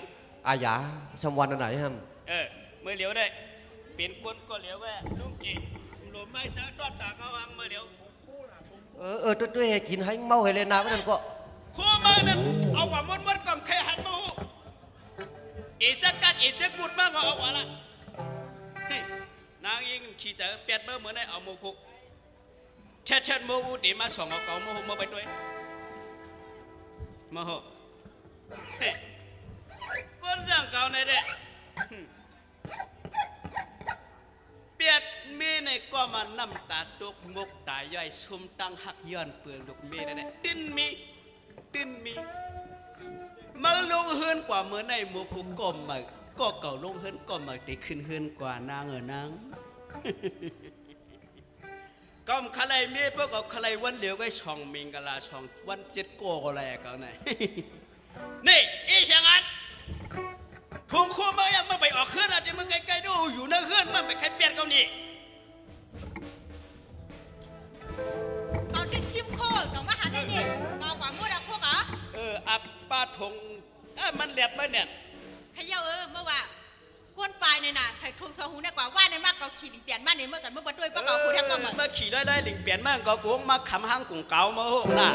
อายาชมวันอันไหนฮะ เมื่อเหลียวได้เปลี่ยนคนก็เหลียวแว่ลุงกีหลวไม่จะตอดตาเขาวังเมื่อเหลียว ด้วยให้กินให้เมาให้เลยนะว่านั้นก็ คู่มือนั้นเอากว่ามดก่อนใครหันมาหูอีจักกัดอีจักบุดมากก็เอากว่าละนางยิงขี่จะเปียดเมื่อเหมือนได้เอาโมกุเช็ดโมกุตีมาส่องเอาเก่าโมหุมาไปด้วยโมหุคนสั่งเก่าในเด้เปียดมีในก็มาน้ำตาตกมกตายย่อยซุ่มตั้งหักย้อนเปลือกลูกมีนั่นแหละดิ้นมีมาลงเฮือนกว่าเมื่อในหมู่ผู้ก่อมมาก็เก่าลงเฮือนก่อมมาได้ขึ้นเฮือนกว่านางนางก้อมขลายมีพวกเขาขลายวันเดียวก็ช่องมิงกะลาช่องวัน7 โกก็แลกันไหนนี่อีช่างอันทุ่งคู่มายังมาไปออกเฮือนอ่ะที่มึงไกลๆดูอยู่ในเฮือนมันไปใครเปลี่ยนเขานี่ ตอนที่ซิมโคตรมาหาได้เนี่ยมากว่ามือดักพวกเหรอ อับป้าทงมันแหลบมาเนี่ย ขย่าเมื่อว่าก้นปลายเนี่ยน่ะใส่ทุ่งสหูเนี่ยกว่าว่าในมากเราขี่ลิงเปลี่ยนมาเนี่ยเมื่อกันเมื่อบัดด้วยป้าเก่าคู่แทบก็เหมือน มาขี่ได้หลิงเปลี่ยนมันก็กูมาขำห้างกุ้งเก่ามาโหน่ะ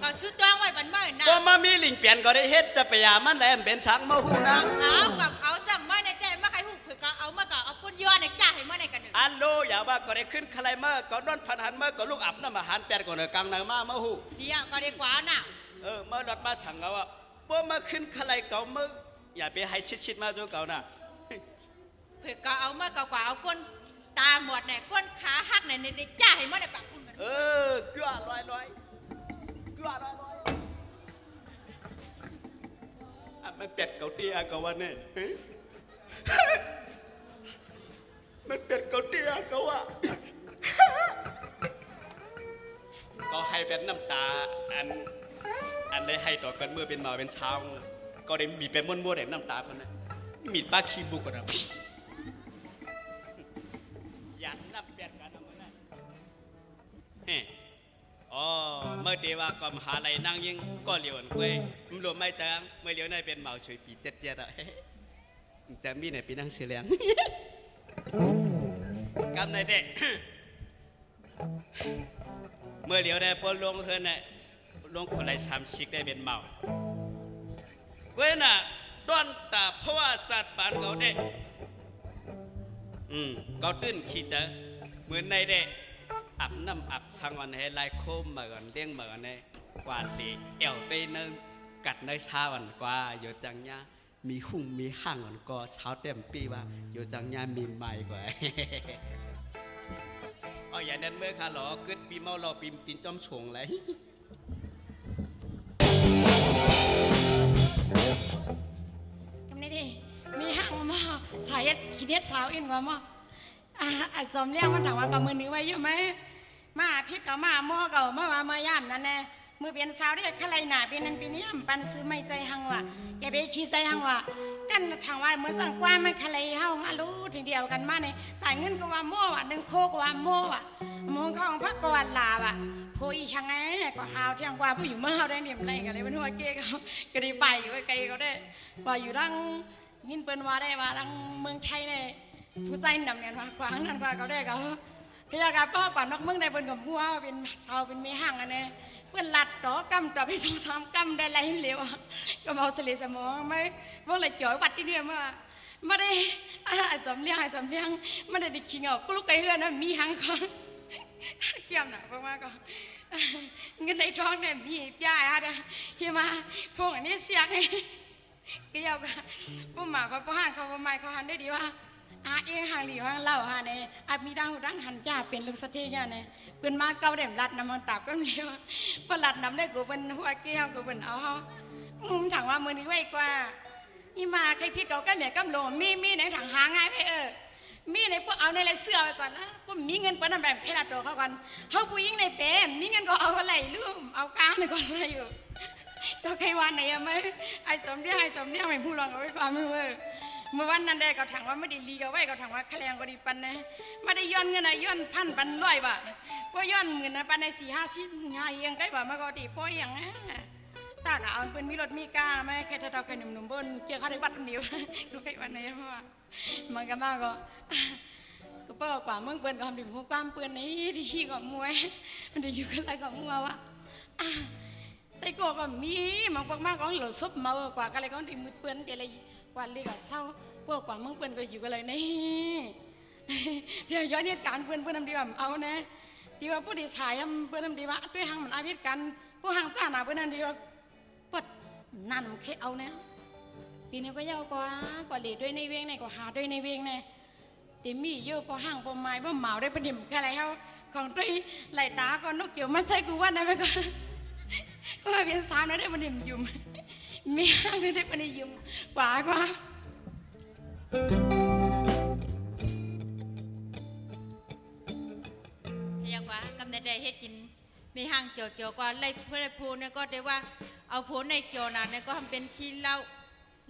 ก็ซื้อตัวไว้บันเมื่อน่ะ ก็มามีหลิงเปลี่ยนก็ได้เฮ็ดจะไปยามันแหลมเป็นช้างมาหูนะ เอากับเอาสั่งเมื่อในใจมาใครหูเผือกก็เอาเมื่อก็เอาพุ่นย้อนในจ่าให้เมื่อในกันหนึ่ง อันโลอย่าว่าก็ได้ขึ้นใครมาก็นอนพันหันมาก็ลูกอับน้ำมาหันเปลี่ยนก็เลยกลางนางมาหู เดียวก็ได้กว่าน่ะ เมื่อรถมาสั่งเอาว่าพวกมาขึ้นใครเก่ามึงอย่าไปให้ชิดมาโจเก่าน่ะ เผือกก็เอาเมื่อกว่าเอาก้นตาหมดเนี่ยก้นขาหักเนี่ยในจ่าให้เมื่อในปากคุณมัน กล้าลอยกล้าลอยมันเป็ดเกาเตี้ยเกาวันเนี่ยมันเป็ดเกาเตี้ยเกาว่า เป็นน้ำตาอันได้ให้ต่อกันเมื่อเป็นหมาเป็นเช้าก็ได้มีเป็นม้วนๆแห่งน้ำตาคนนั้นมีป้าขี้บุกกันนะยันนับเปลี่ยนกันนะมันนะอ๋อเมื่อเดว่าก็มหาลัยนั่งยิงก็เหลียวอันกล้วยมันรวมไม่จังเมื่อเหลียวในเป็นหมาช่วยปีเจ็ดอ่ะจะมีไหนปีนั่งเฉลียงกำในเด็กเมื่อเหลียวได้ปนลงเฮือนน่ะลงคนไรช้ำชิกได้เป็นเมาเว้น่ะด้อนตาเพราะว่าสัตว์ปานเขาเด็กเขาตื้นขี้จะเหมือนในเด็กอับน้ำอับช่างวันให้ลายโคมมาก่อนเลี้ยงมาก่อนในกวาดตีเอวไปเนื้อกัดเนื้อชาวันกว่าอยู่จังเนี้ยมีหุ่งมีห่างวันก็เช้าเต็มปีว่าอยู่จังเนี้ยมีใหม่กว่าอ๋ออย่างนั้นเมื่อข้าหลอเกิดปีเมาหลอปีนจอมฉงเลยกำนี้ดิมีห้างมาสายขี้เด็ดสาวอินว่ามาสมเรียงมันถามว่ากับมือนี้ไว้อยู่ไหมมาพิษกับมาหม้อเก่ามาย่ามนั่นแน่มือเปลี่ยนสาวได้ขลายหนาเป็นนั้นเป็นนี้ปันซื้อไม่ใจหังว่ะแกไปขี้ใจหังว่ะกันทางว่าเหมือนสังกว้าไม่ขลายเฮาอารู้ทีเดียวกันมาเนี่ยสายเงินก็ว่าหม้อว่ะดึงโคก็ว่าหม้อว่ะมองเข้าพักก็ว่าลาว่ะโพอีช่างไงก็หาวเที่ยงกว่าผู้อยู่เมื่อเฮาได้เนี่ยอะไรกันเลยเป็นหัวเก๊เขาก็ได้ไปอยู่ไกลเขาได้ว่าอยู่ดังยินเปิ้นว่าได้ว่าดังเมืองไทยเนี่ยผู้ใจนำเนี่ยว่ากว่านั้นกว่าเขาได้เขาพี่ยากับพ่อกว่านกเมืองได้เปิ้นกับหัวเป็นสาวเป็นเมียห่างอันนี้เปิ้นลัดต่อกำต่อไป2-3กำได้ไรเหลวก็เมาสลิสมองไม่ว่าอะไรจ่อยวัดที่เนี่ยมาได้สมเลี้ยงไม่ได้ดิขิงเอากูลูกไก่เฮือนนะมีหางก่อนเกี่ยมหนักมากก็เงินในท้องเนี่ยมีป้าอะไรเฮียมาพวกอันนี้เสียงเกี่ยวกับพวกหมาเขาพวกห่างเขาพวกไม้เขาหันได้ดีว่าเองห่างหลีห่างเล่าเนี่ยมีดังหูดังหันจ่าเป็นลูกสะเทียนเนี่ยเป็นมาเก่าเด่มรัดน้ำมันตับก็มีว่าพอรัดน้ำได้กูเป็นหัวเกี้ยวกูเป็นเอาเขาถังว่ามือนี้ไว้กว่านี่มาใครพิษเขาก็เหนียวกำโลมีในถังหาง่ายไปมีในพวกเอาในไรเสื้อไว้ก่อนนะพวกมีเงินปนน้ำแบบแค่ละตัวเขาก่อนเขาผู้หญิงในเป๋มีเงินก็เอาอะไรลืมเอาก้ามในก่อนอะไรอยู่ก็ใครวันไหนไหมไอ้สมเรียกไม่พูดลองเอาไว้ความไม่เว้ยเมื่อวันนั้นได้เขาถังว่าไม่ได้ลีเขาไว้เขาถังว่าแคลงก็ดีปันนะไม่ได้ย้อนเงินย้อนพันปันร้อยบาทว่าย้อนเงินปันใน4-5 เอียงใกล้บ่มาก็ดีป้อยอย่างนะตากเอาเป็นมีรถมีกาไหมแค่ถ้าใครหนุ่มบนเกี่ยวข้าวได้บัดเดียวดูใครวันไหนเพราะว่ามันก็มากก็เปิดกว่าเมืองเปิ้นก็ทำดิบหัวความเปิ้นนี้ที่ก็มวยมันจะอยู่กันอะไรก็มัววะแต่ก็มีมันมากก็หลุดซุปเมากว่าอะไรก็ดิมือเปิ้นเดี๋ยวอะไรกว่าเรียกเศร้าพวกกว่าเมืองเปิ้นก็อยู่กันเลยนี่เดี๋ยวย้อนเหตุการณ์เปิ้นทำดีว่าเอานะดีว่าผู้ดีสายเปิ้นทำดีว่าด้วยหางมันอาพิษกันผู้หางจ้าหนาเปิ้นนั่นดีว่าปดนั่นมันแค่เอาเนี่ยปีนี้ก็ยาวกว่าเหลีด้วยในเวียงในก็หาด้วยในเวียงในตีมีเยอะพอห่างพอไม้พอเหมาได้ประเดี๋ยวอะไรเขาของตัวไหลตาก็นกเกี่ยวมาใส่กูว่านะแม่ก็ว่าเป็นสามได้ประเดี๋ยวยุ่มมีห่างได้ประเดี๋ยวยุ่มกว่ายังว่ากำเนิดได้เฮ็ดกินมีห่างเกี่ยวกว่าไล่เพื่อพูเนี่ยก็ได้ว่าเอาพูในเกี่ยวนั้นเนี่ยก็ทำเป็นขี้เหล้า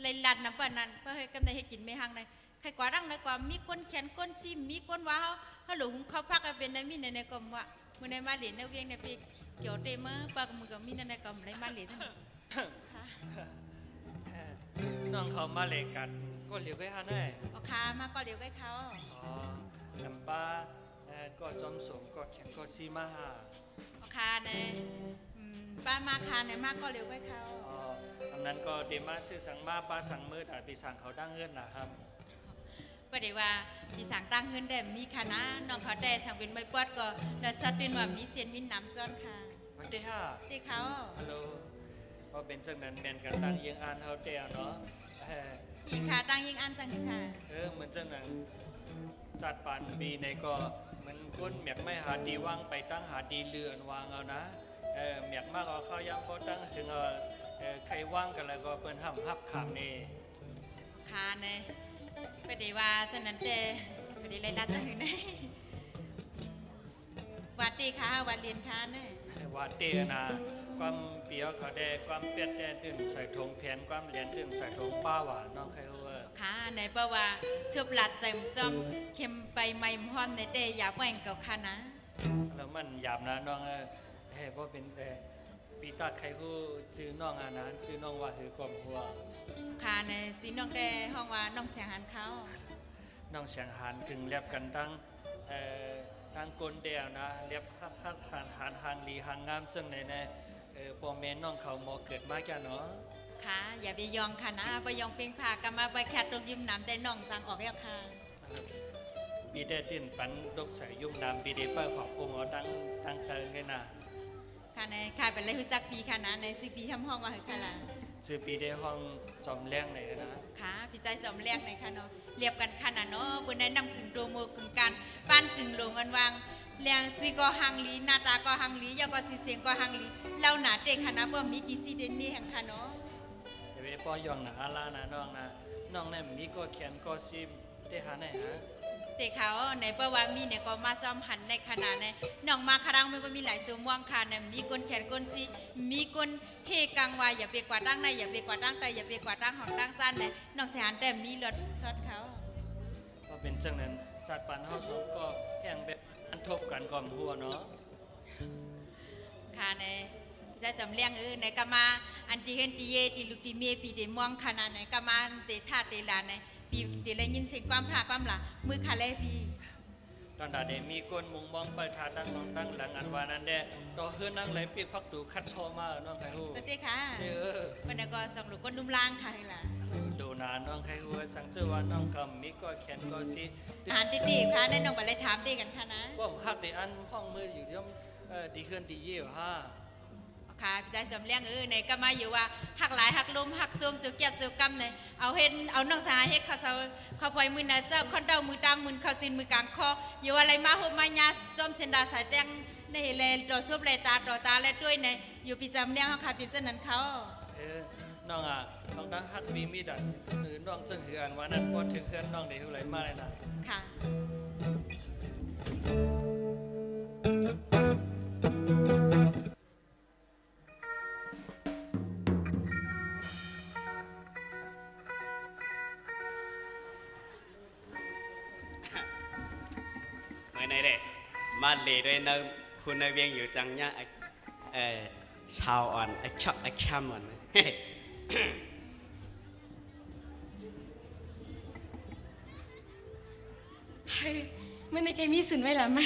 เลยลัดน้ำปานนั้นเพื่อให้กำเนิดให้กินไม่ห่างในใครกว่าดังในกว่ามีก้นแขนก้นซิมมีก้นว้าวถ้าหลงเขาพักเป็นในมีในกลมว่ามือในมาเหรียญในเวียงในปีเกี่ยวเต็มปากมือกับมีในกลมในมาเหรียญน้องเขามาเลกันก็เหลียวไปหาแน่ เอาคามาก็เดี๋ยวใกล้เขาอ๋อลำป้าก็จอมสมก็แข็งก็ซีมาหาเอาคาเนี่ยป้ามาคาเนี่ยมากก็เดี๋ยวใกล้เขาอ๋ออันนั้นก็เดมาซื้อสั่งมาป้าสั่งมือแต่ไปสั่งเขาดั้งเงินนะครับประเดี๋ยวว่ามีสั่งตั้งเงินได้มีคณะน้องเขาได้สั่งเป็นใบปวดก็แล้วชัดเป็นว่ามีเสียนมีน้ำซ้อนค่ะวันที่5ที่เขาฮัลโหลก็เป็นจังนั้นแมนกันตั้งยิงอ่านเขาเดียวเนาะยิงขาตั้งยิงอ่านจังค่ะเหมือนจังนั้นจัดปานปีในก็มันก้นเมียกไม่หาดีว่างไปตั้งหาดีเลื่อนวางเอานะเมียกมากเอาเข้าย้ำก็ตั้งถึงใครว่างกันแล้วก็เปิ้นห้ำฮับขามนี่ค่ะเนี่ยประเดี๋ยวว่าฉะนั้นเดประเดี๋ยวเลยนัดจะถึงได้วัดดีค่ะวัดเรียนค่ะเนี่ย ว่าเตียนะความเปียวเขาได้ความเปียดแต่ตื่นใส่ทงแผนความเหรียญตื่นใส่ทงป้าหวานน้องใครเขาว่า ค่ะในเปว่าสุบหลัดใส่จอมเข้มไปไม่พร้อมในเดอย่าแหว่งกับค่ะนะ แล้วมันหยาบนะน้องเฮ้ยเพราะเป็นแต่ปีตาใครกูชื่อน้องอานะชื่อน้องว่าคือกลมหัว ค่ะในสีน้องแดห้องว่าน้องเสียหันเขา น้องเสียงหันถึงเรียบกันตั้งทางกลเดียวนะเรียบคัดหันหางลีหางงามจังในปอมเมนน้องเขาหมอเกิดมาแก่เนาะ ค่ะอย่าไปยองค่ะนะไปยองเพ่งผากกันมาไปแคทตรงยิ้มน้ำแต่น้องสั่งออกแล้วค่ะ ปีได้ตินปันดกใส่ยุ่มดำปีได้เปิดขอบกุมเอาตั้งเติงไงนะ ค่ะในค่ะเป็นไรคือสักปีค่ะนะในสิปีทำห้องว่าคือค่ะล่ะ ชื่อปีได้ห้องจอมแรงไหนนะ ค่ะพี่ใจสมแรกในค่ะเนาะเรียบกันค่ะนะเนาะบนในนำกึ่งโดโมกึ่งการป้านกึ่งลงอันวางเรียงซีก็หังลีหน้าตาก็หังลียาก็สีเสียงก็หังลีเล่าหนาเด็กค่ะนะเพราะมีดีซีเดนนี่แห่งค่ะเนาะ เดี๋ยวไปปอยองหนาอาลานะน้องนะน้องเนี่ยมีก็เขียนก็ซิมได้หาไหนฮะ เด็กเขาในเปว่ามีเนี่ยก็มาซ้อมหันในขนาดในน้องมาครั้งไม่ว่ามีหลายสมว่างค่ะเนี่ยมีคนแขนคนซีมีคนเฮกังว่าอย่าไปกว่าตั้งในอย่าไปกว่าตั้งใจอย่าไปกว่าตั้งของตั้งสั้นเนี่ยน้องเสียหันแต่มีรถช็อตเขา ก็เป็นจังนั้นจัดปันเฮาสองก็แห่งแบบอันทบกันก่อนหัวเนาะ ค่ะในจะจำเลี้ยงในกามาอันที่เห็นตีเยตีลูกตีเมียปีเดมองขนาดไหนกามาเตธาเตลาในปีเดลยินเสียงความพระความหล่ะมือคาเลปี ตอนนั้นมีคนมุงมองไปทาตั้งมองตั้งหลังอันวานั้นแด่ต่อเฮือนั่งไหลปีกพักตูคัดโชมาน้องไข่ฮู้ สวัสดีค่ะวันนี้ก็ส่งลูกก้นนุ่มล่างค่ะล่ะ ดูนาน้องไข่ฮู้สังเจว่าน้องกำมีก็แขนก็ซี อาหารดีๆค่ะในน้องไปเลยถามดีกันค่ะนะ ว่าฮักในอันห้องมืออยู่ที่ดีขึ้นดีเยี่ยวฮ่า ค่ะพี่ชายจำเลี้ยงในก็มาอยู่ว่าหักหลายหักลมหักซุ่มสุกเก็บสุกกำในเอาเห็นเอาน้องสายเฮ็ดเขาพลอยมือนะเจ้าคนเดามือตามมือเขาสินมือกลางคออยู่อะไรมาหุบมายาจอมเซนดาสายแดงในเลตัวซุบเลยตาตัวตาและด้วยในอยู่พี่จำเลี้ยงเขาค่ะพี่เจ้านั้นเขา น้องน้องตั้งฮักมีมีดันหรือน้องจึงเหือนวันนั้นพอถึงเหือนน้องได้เท่าไหร่มาเลยนะ ค่ะในเด็กมาเลยด้วยเนื้อคุณเวียงอยู่จังเนี่ยชาวอ่อนชอบแคมอ่อน เมื่อในแกมีสุนไว้หรือไม่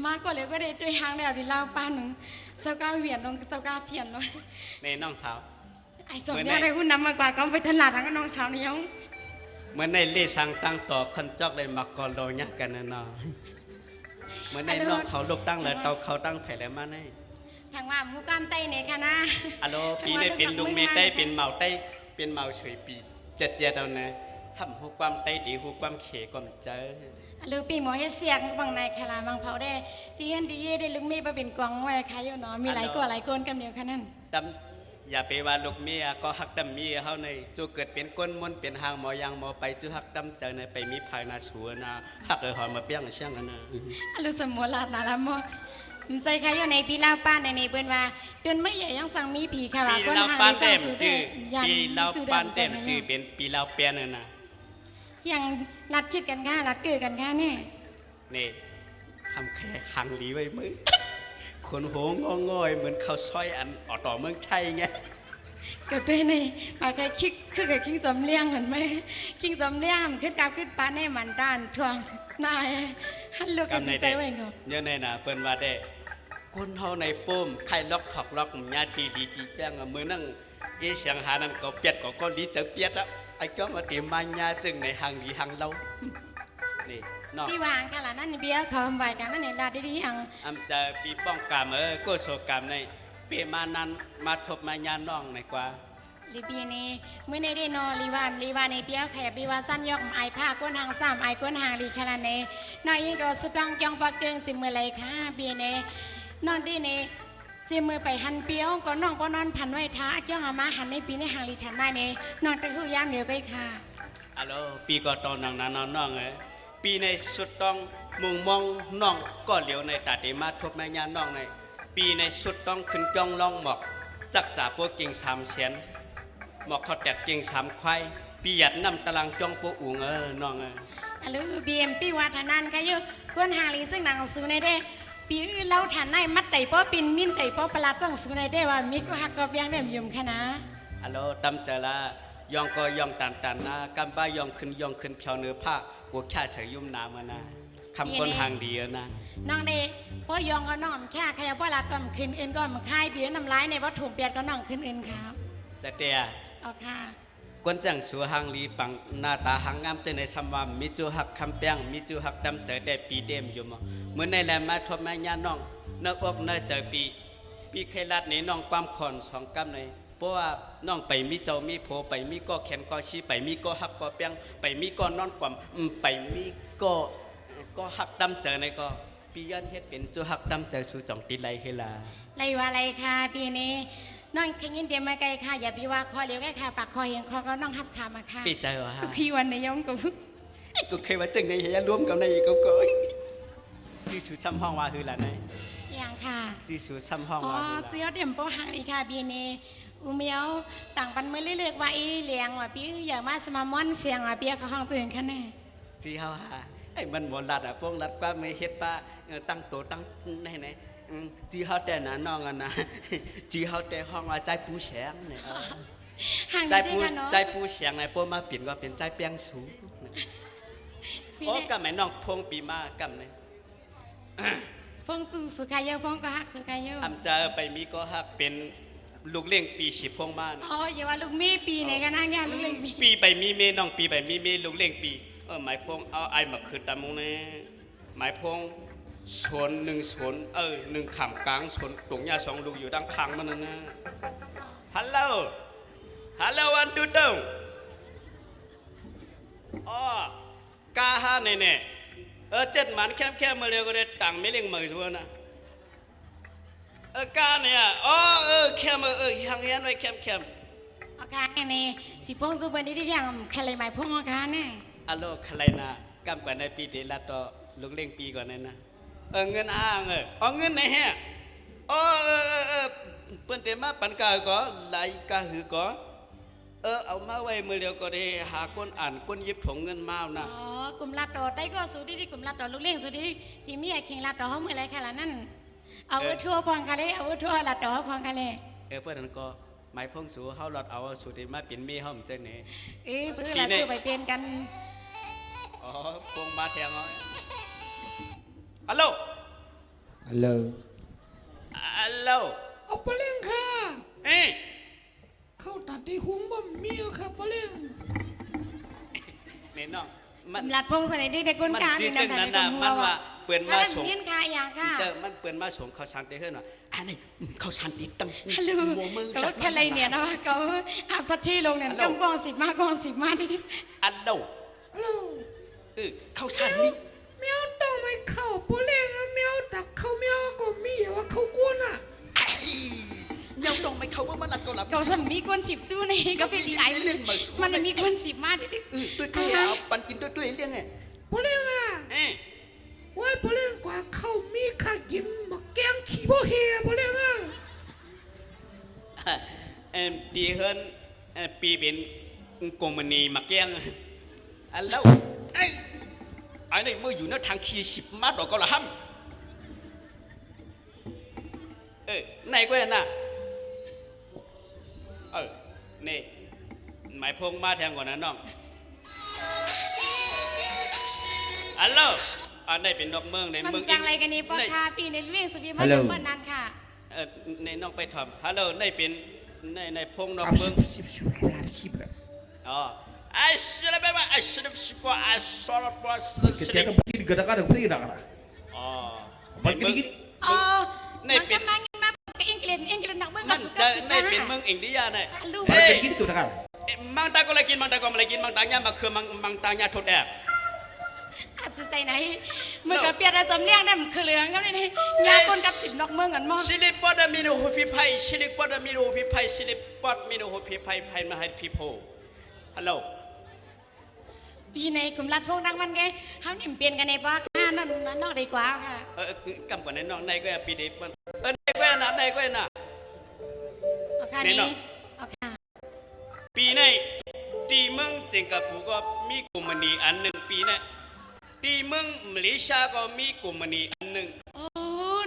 มากกว่าเลยก็ได้ด้วยหางได้พี่เล่าป้าหนึ่งเจ้าก้าเหวียนลงเจ้าก้าเพียนลง ในน้องสาว ไอ้สมเนี่ยไปหุ้นน้ำมากกว่าก็ไปตลาดทั้งน้องสาวนี่ยัง เมื่อในเล่สังตั้งต่อคนจอกเลยมากรโลยักกันนะเนาะเมื่อในน้องเขาลูกตั้งเลยเตาเขาตั้งแผ่เลยมาใน ทางว่ามุกามไตเนี่ยค่ะนะ ฮัลโหลปีนี้เป็นลุงเมย์ใต้เป็นเมาใต้เป็นเมาช่วยปีเจ็ดเอานะทำหูความใต้ดีหูความเขความเจอ หรือปีหมอเฮ็ดเสียงบางในคลาบางเผาได้ที่เห็นดีเย่ได้ลุงมีไปเป็นกวางไว้ค่ะอยู่เนาะมีหลายกว่าหลายคนกันเดียวค่ะนั่น ดำอย่าไปว่าลูกเมียก็หักดำเมียเขาในจูเกิดเป็นก้นมนเป็นหางหมอยางหมอไปจูหักดำเจอในไปมีภายนาชัวนะหักหอยมาเปี้ยงเชี่ยงนะ ลูกสมุนลาดนาละมอใส่ค่ะอยู่ในปีเล่าป้านในเปิ้นว่าเดินไม่ใหญ่ยังสั่งมีผีค่ะว่า ปี คน เรา หา ปาน สั่ เต็ ง ม สู จื้อ ยัน ปีเรา สู ปานเต็มจื้อเป็นปีเราเปียนนะ ยังรัดคิดกันค่ะรัดเกิดกันค่ะเนี่ย นี่ทำแค่หังหลีไว้มึงคนโหงง่อยเหมือนเขาซอยอันออกต่อเมืองไทยไง เกิดด้วยในปากใครคิกคือกับคิงสำเลียงเห็นไหมคิงสำเลียงขึ้นกับขึ้นป้าในมันด้านทวงนายฮัลโหลกันสิใส่ไว้เนาะ เยอะในน่ะเปิ้นว่าได้คนเฮาในปุ่มใครล็อกถอกล็อกญาติดีแป้งมือนั่งเอเสียงหานั่นก็เปียดก็ดีเจอเปียดแล้วไอ้จ้องมาเตรียมมาญาจึงในหังดีหังเรานี่น้อง พี่วางค่ะล่ะนั่นเบี้ยเขาใบกันนั่นเองดาดีๆยัง อำจะปีป้องกามก็โซกามในเปมานั้นมาทบมาญาน้องในกว่า ลีบีนี่เมื่อในได้นอลีวานในเบี้ยแขบีว่าสั้นยกไอผ้าก้นหางสามไอก้นหางลีคาราเนนายยิงก็สุดดังจังปักเกิงสิมือไรค่ะเบี้ยเนนอนดีเนสิมือไปหันเปียวก็น้องก็นอนพันไว้ท้าจ้องเอามาหันในปีในหางลีฉันได้เนนอนก็คือย่างเดียวก็ค่ะ ฮัลโหลปีก็ตอนนั้นน้องปีในสุดต้องมุงมองน้องก็เหลียวในตาเตมาทบมาญาน้องใน ปีในสุดต้องขึ้นจ้องล่องหมอกจักจ่าพวกกิ่งสามเฉียนหมอกเขาแตกกิ่งสามควายปีหยัดนำตารางจ้องพวกอุงน้องอะลูบีเอ็มปีวัฒนันก็อยู่กวนหาลีซึ่งหนังสูในเด้ปีเราฐานในมัดไต่ป้อปินมินไต่ป้อปลาจังสูในเด้ว่ามิก็หักก็เบียงได้ยุ่มแค่นะฮัลโหลตำเจละยองก็ยองตันนะกำบ้ายองขึ้นเพียวเนื้อผ้าหัวแค่เฉยยุ่มน้ำมานะคำคนห่างดีนะน้องเด้ป้อยองก็น้องแค่ใครป้อลาก็ขึ้นอื่นก็มาค่ายเบียน้ำลายในวัตถุเปียกก็น้องขึ้นอื่นครับแต่เตียอ๋อค่ะกวนจังสัวหางลีปังหน้าตาหางงามเจในสมวามีจูหักคำเปียงมีจูหักดำเจอได้ปีเดมอยู่มั้งเมื่อในแหลมมาทบแม่ย่าน้องนักอกนักเจอปีเคลัดนี้น้องความขอนสองกำในเพราะว่าน้องไปมีเจ้ามีโผไปมีก็แขนก็ชี้ไปมีก็หักก็เปียงไปมีก็นอนกวมไปมีก็หักดำเจอในก็ปียันเฮ็ดเป็นจูหักดำเจอสู่จ่องตีไรเฮลาไรว่าไรค่ะปีนี้น้องขยินเดียมาไกลค่ะอย่าพี่ว่าคอเลี้ยวแค่ค่ะปากคอเห็นคอก็น้องหับขามาค่ะปีใจวะฮะคือวันในย่องกูเคยว่าจึงในเฮียรวมกับในกูเกยจีสูซ้ำห้องว่าคือละไหนอย่างค่ะจีสูซ้ำห้องว่าเสียเดียมโปหางอีค่ะปีนี้อุเมียวต่างปันเมื่อเลือกว่าอีเลี้ยงว่าพี่อยากมาสมาม่อนเสียงว่าเปียกับห้องตื่นแค่ไหนจีเฮาฮะไอ้มันหมดลัดอ่ะพวกลัดก็ไม่เฮ็ดป้าตั้งโตตั้งไหนจีเฮาแต่น่ะน้องอ่ะนะจีเฮาแต่ห้องว่าใจปูแฉงเนี่ยใจปูแฉงไอ้พวกมาเปลี่ยนว่าเป็นใจเปียงสูโอ้กับแม่น้องพงปีมากับเนี่ยพงสู่สุขายเยอะพงก็ฮักสุขายเยอะอำจะไปมีก็ฮักเป็นลูกเลี้ยงปีฉีพงมาอ๋ออย่าว่าลูกมีปีไหนกันนั่งเนี่ยลูกเลี้ยงปีไปมีเมน้องปีไปมีเมลูกเลี้ยงปีหมายพงเอาไอ้มาคืนตามงเนี่ยหมายพงสวนหนึ่งสวนหนึ่งขำกลางสวนตรงยาสองลูกอยู่ด้านข้างมันนั่นนะฮัลโหลวันดูดงอ๋อกาฮาเนี่ยเจ็ดมันแค่มาเร็วก็ได้ตังไม่เลี้ยงมือชัวนะกาเนี่ยแค่มายังยันไว้แคมโอเคนี่สิพงจุบันนี้ที่ยังใครเลยหมายพงโอเคเนี่ยอัลโหลใครนะกำกว่าในปีเดียวละต่อลูกเลี้ยงปีก่อนนั่นนะเงินอ้างเงินไหนฮะเปิ้นเตมาปันกาก็ไหลกาหือก็เอามาไว้มือเดียวก็ได้หาคนอ่านคนยิบถงเงินมานะอ๋อกลุ่มลัดต่อได้ก็สูดีที่กลุ่มลัดต่อลูกเลี้ยงสูดีที่มีไอ้เข่งลัดต่อเขาเมื่อไรค่ะล่ะนั่นเอาทั่วพองกันเลยเอาทั่วลัดต่อพองกันเลยเพื่อนนั้นก็หมายพงสูเขาหลอดเอาสูดีมาเป็นเมียเขาเหมือนเจ้าเนี่ยเพื่อนเราสู้ไปเปลี่ยนกันพงมาแทงเอาฮัลโหลเอาไปเล่นค่ะเข้าตัดที่คุ้งบ่มีค่ะไปเล่นเนี่ยน้องมันลัดพงใส่ในกุนกานี่นะมันว่าเปื่อนมาส่งยินค่ะอย่างค่ะมันเปื่อนมาส่งเขาชันตีขึ้นหน่อยอันนี้เขาชันตีตั้งมือรถแค่ไรเนี่ยนะว่าเขาอาบทัชชี่ลงเนี่ยกอง10มาดิอันโดเขาชันนี่เมียวต้องไม่เข้าปุ๊เล่งเมียวแต่เขาเมียวก็มีว่าเขากวนอ่ะเมียวต้องไม่เข้าว่ามันอัดก็หลับเขาสมีกวน10จู้นี่ก็เป็นไอ้มันมีกวน10มาดิด้วยเอาปันกินด้วยเรื่องไงปุ๊เล่งอ่ะว่าปุ๊เล่งกว่าเขามีข้ากินมาแกงขี้บ่เฮียปุ๊เล่งอ่ะดีเฮิร์นปีเป็นกงมันนีมาแกงอันแล้วไอ้นี่เมื่ออยู่ในทางขี่10 มาดอกก็ละห้ำไหนก็เห็นน่ะนี่หมายพงมาแทงก่อนนะน้องอัลโหลอันนี้เป็นนกเมืองในเมืองจังไรกันนี่พ่อค่ะปีในเรื่องสุบีมาถึงวันนั้นค่ะในน้องไปทำฮัลโหลในเป็นในพงนกเมืองอ๋อAsyik apa? Asyik sebuah asal apa? Kita kan begini kadang-kadang begini dah kan? Begini. Ni pen. England nak mengas suka. Ni pen meng India ni. Begini tu dah kan? Mang tak kau lagi, mang tanya mak ke mang tanya thot dah. อาจจะใส่ไหนเมื่อกับเปียดสำเนียงนั่นคือเหลืองก็นี่ยาคนกับ10 นกเมืองกันมั้งสิริปอดมีโนโฮพิไพสิริปอดมีโนโฮพิไพสิริปอดมีโนโฮพิไพมาให้พี่โพฮัลโหลปีในกลุ่มรัฐพวกนักมันไงเขาหนิเปลี่ยนกันในป้านั่นนอกดีกว่าค่ะกำกว่าในนอกในก็ปีเด็กในก็ นะในก็น่ะ เอาค่ะ แน่ นี้ นอน เอาค่ะ ปีในตีเมืองสิงคโปร์ก็มีกลุ่มนี้อันหนึ่งปีในตีเมืองมาเลเซียก็มีกลุ่มนี้อันหนึ่ง โอ้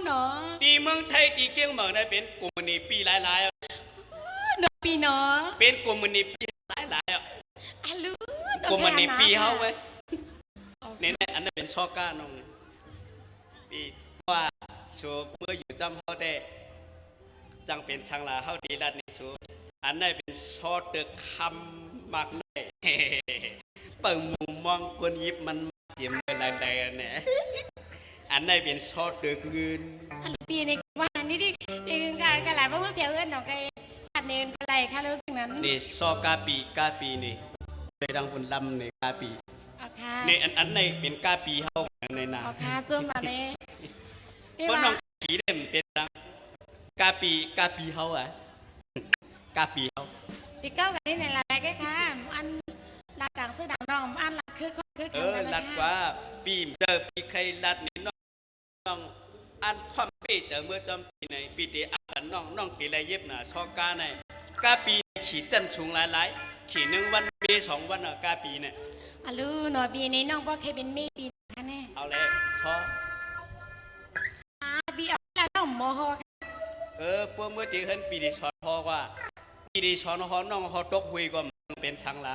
เนาะ ตีเมืองไทยตีเกียงเมืองได้เป็นกลุ่มนี้ปีหลายๆอ่ะ เนาะปีเนาะ เป็นกลุ่มนี้ปีหลายๆอ่ะ อะลู กลุ่มนี้ปีเฮาเว้ย เอา เนี่ยอันนั้นเป็นชอก้าน้องปีว่าโชว์เมื่ออยู่จำเฮาได้จังเป็นช่างลาเฮาดีรัดในโชว์อันนั้นเป็นชอเตอคำมากเลย เปิงมุมมองกวนยิบมันเจียมเป็นอะไรเนี่ยอันนั้นเป็นชอเตอเงิน อันปีนี้ว่านี่ดิกะหลายว่าเมื่อเพียวเอิ้นเนาะไกอัดเนินอะไรค่ะรู้สึกนั้น นี่ซอกาปีนี่ไปดังบุญลำในกาปี เอาค่ะ นี่อันในเป็นกาปีเฮาในนา เอาค่ะจุ่มมาเลยพี่ เพราะ ว่า น้องปีเด่มเป็นดังกาปีเฮาอ่ะกาปีเฮา ติเก้ากันนี่ในรายก็ค่ะอันลาดังซื้อดังน้องอันลักคือกัน ลัดว่าปีเจอปีใครลัดนี่น้องอันความปีเจอเมื่อจำปีในปีเดียอันน้องปีไรเย็บน่ะชอกาในกาปีขี่จันสูงหลายขี่1 วันเบ2 วันอ่ะกาปีเนี่ย อะลูเนาะปีนี้น้องบ่เคยเป็นมีปีค่ะแน่ เอาเลยชอ ปีเอาแล้วน้องโมโห พวกเมื่อตีเห็นปีดีชอนพอว่าปีดีชอนฮอน้องฮอตกหุยก็เป็นช่างละ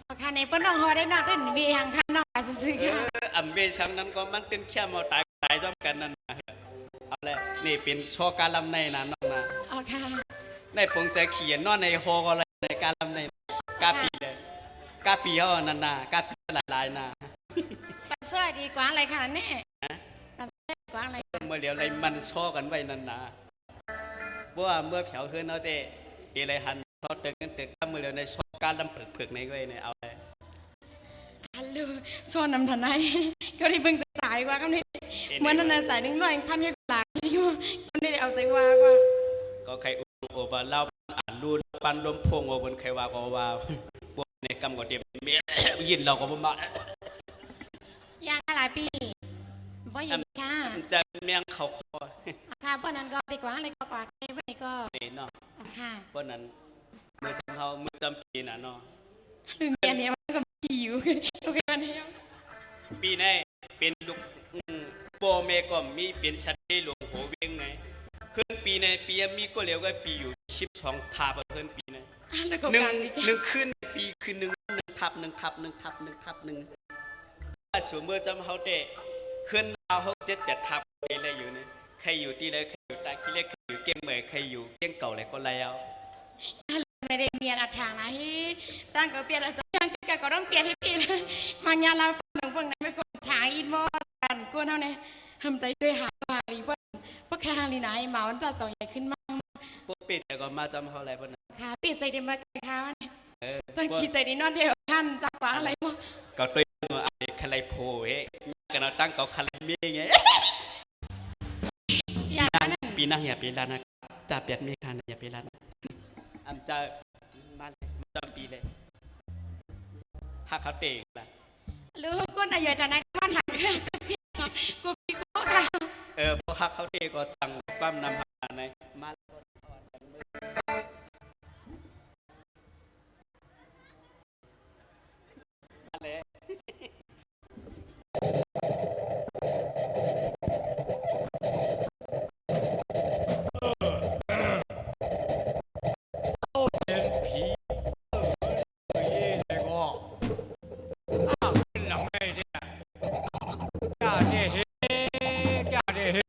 เอาค่ะในป้นน้องฮอได้น้องได้วีหังค่ะน้องอาซื้อค่ะ อำเวช่างนั้นก็มันเป็นแค่มาตายจอมกันนั่นนะเอาเลยนี่เป็นชอการลำในนะน้องนะ เอาค่ะ ในปงใจเขียนนอนในฮอก็เลยในการลำในกาปีเลยกาปีเฮานั่นนะกาปีหลายๆนะ ปัดเสื้อดีกว่าอะไรค่ะแน่ปัดเสื้อดีกว่าอะไร เมื่อเดี๋ยวอะไรมันชอกันไว้นั่นนะเพราะว่าเมื่อแผวขึ้นเอาเด้อะไรหันชอตึกกันตึกถ้าเมื่อเดี๋ยวในชอการลำเผือกในก็เนี่ยเอาเลย ฮัลโหลโซนนำทันไหนก็ได้เพิ่งจะสายกว่าก็นี่เหมือนนั่นน่ะสาย100พันยังหลากอยู่ก็ได้เอาใส่ว่า ก็ใครโอบาเล่าอ่านรูปันลมพวงโอบนใครว่าก็ว่าพวกในกรรมก็เตรียมเมียยินเราก็บ่มา ย่างหลายปีบ่อยู่ค่ะ จะเมียงเขาคอ ค่ะป้อนนั้นก็ดีกว่าอะไรก็กว่าไว้ก็ นี่เนาะ ค่ะ เพราะนั้นเมื่อจำเขาเมื่อจำปีน่ะเนาะ ลืมเนี่ยมันก็จีอยู่โอเควันนี้ ปีนี้เป็นลูกโปเมก็มีเป็นชัดเจนหลวงโหเวงไงขึ้นปีในปีมีก็เรียกว่าปีอยู่12 ทับเพิ่นปีนี้ แล้วก็ หนึ่ง การ หนึ่งขึ้นปีคือ1 ทับถ้าสมมติจำเขาเตะขึ้นเอาเขา7-8 ทับอะไรอยู่นี่ใครอยู่ที่เลยใครอยู่ตาขี้เล็กใครอยู่เก้งเหมยใครอยู่เก้งเก่าอะไรก็แล้ว ไม่ได้เมียนอัดทางนะตั้งก็เปลี่ยนอะไรสักอย่างก็ต้องเปลี่ยนให้ดีเลยมันยาเราหนังพวกนั้นไม่กดทางอินมอกันกวนเท่านี้ทำใจด้วยหาลีพวกแค่หาลีไหนหมาวันจะสองใหญ่ขึ้นมาก พวกปิดแต่ก็มาจำเขาอะไรพวกนั้น ค่ะปิดใส่เดมาไก่ค่ะวันนี้ เออ ต้องขี่ใส่ดีนอนเดียวท่านจากกว่าอะไรมั้ง ก็ตัวมาอะไรคลายโพเฮ้กันเอาตั้งก็คลายเมียไง อย่างนั้น ปีหน้าอย่าปีละนะจ่าเปียดมีคันอย่าปีละนะอันจะมาจำปีเลยหากเขาเตะละ รู้ก้นอายุจะนักบ้านหลังกูพี่กูค่ะ พวกฮักเขาเตะก็จังปั้มนำหาในมาเลย เป็นผีนี่ก็อ้าวขึ้นหลังไม่เนี่ยจ้าเนี่ยเฮจ้าเนี่ยเฮ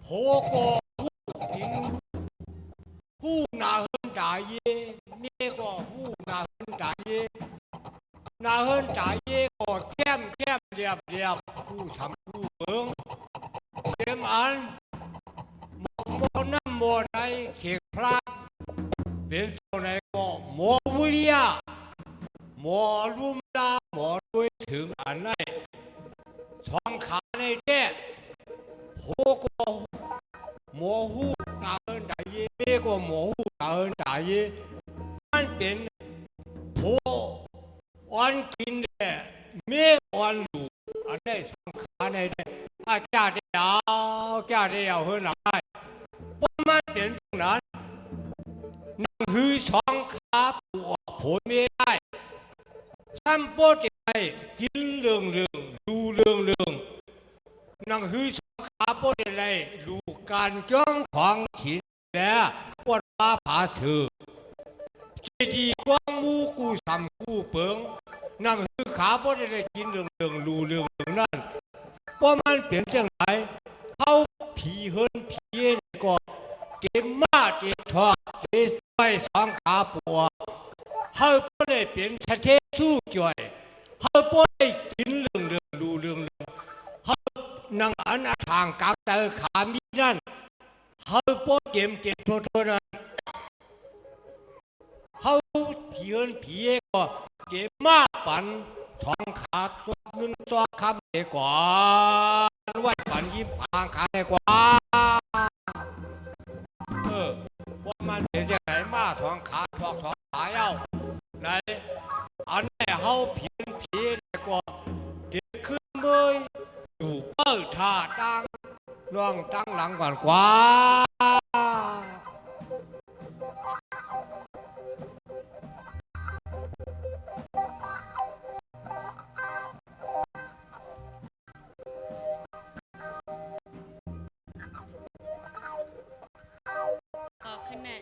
โหก็ผู้นาเฮินจ่ายเย่นี่ก็ผู้นาเฮินจ่ายเย่นาเฮินจ่ายเย่ก็แก้มเรียบผู้ทำผู้เบิงเต็มอันหมกโมน้ำโมไดเขียพระเป็นเท่าไหนก็หมอวิริยะหมอลุ่มดาหมอด้วยถึงอันไหนสองขาในแจ้โหก็หมอหูนาเอินจ่ายเย่เมก็หมอหูนาเอินจ่ายเย่มันเป็นโหวันกินเนี่ยเมวันอยู่อันไหนสองขาในแจ้อาจารย์ดาว แก่ได้เอาเฮือนหลังได้ป้อมันเปลี่ยนตรงนั้นนังหือช่องขาปูออกผลไม่ได้ซ้ำโป๊ดยังไงกินเรื่องดูเรื่องนังหือช่องขาโป๊ดยังไงดูการจ้องของขินแล้วปวดว่าผาถือเจดีกว้างมูกูสำกูเปิงนังหือขาโป๊ดยังไงกินเรื่องดูเรื่องนั่นป้อมันเปลี่ยนจังไหนเขาผีเฮินผีเย็นก็เก็บมาเก็บทอดเก็บไปสองขาปัวเขาบ่ได้เปลี่ยนชะเทสู้จ่อยเขาบ่ได้กินเรื่องดูเรื่องเขานั่งอันทางกากเตอขามีนั่นเขาบ่เก็บโทษนั้นเขาผีเฮินผีเย็นก็เก็บมาปั่นท้องขาตัวเงินตัวคำเด็กกว่าไว้ปั่นยิ้มพางขาเด็กกว่าว่ามันเป็นยังไงมาท้องขาท้องขาเย้าไหนอันนี้เฮาผีเนี่ยก็เด็กขึ้นเลยอยู่เปิดท่าตั้งน้องตั้งหลังก่อนกว่าขึ้นเนี่ย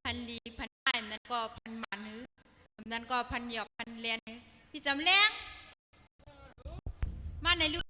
พันลีพันได้นั้นก็พันหมานื้อนั้นก็พันหยอกพันเลียนพี่สำแรงมาในลูก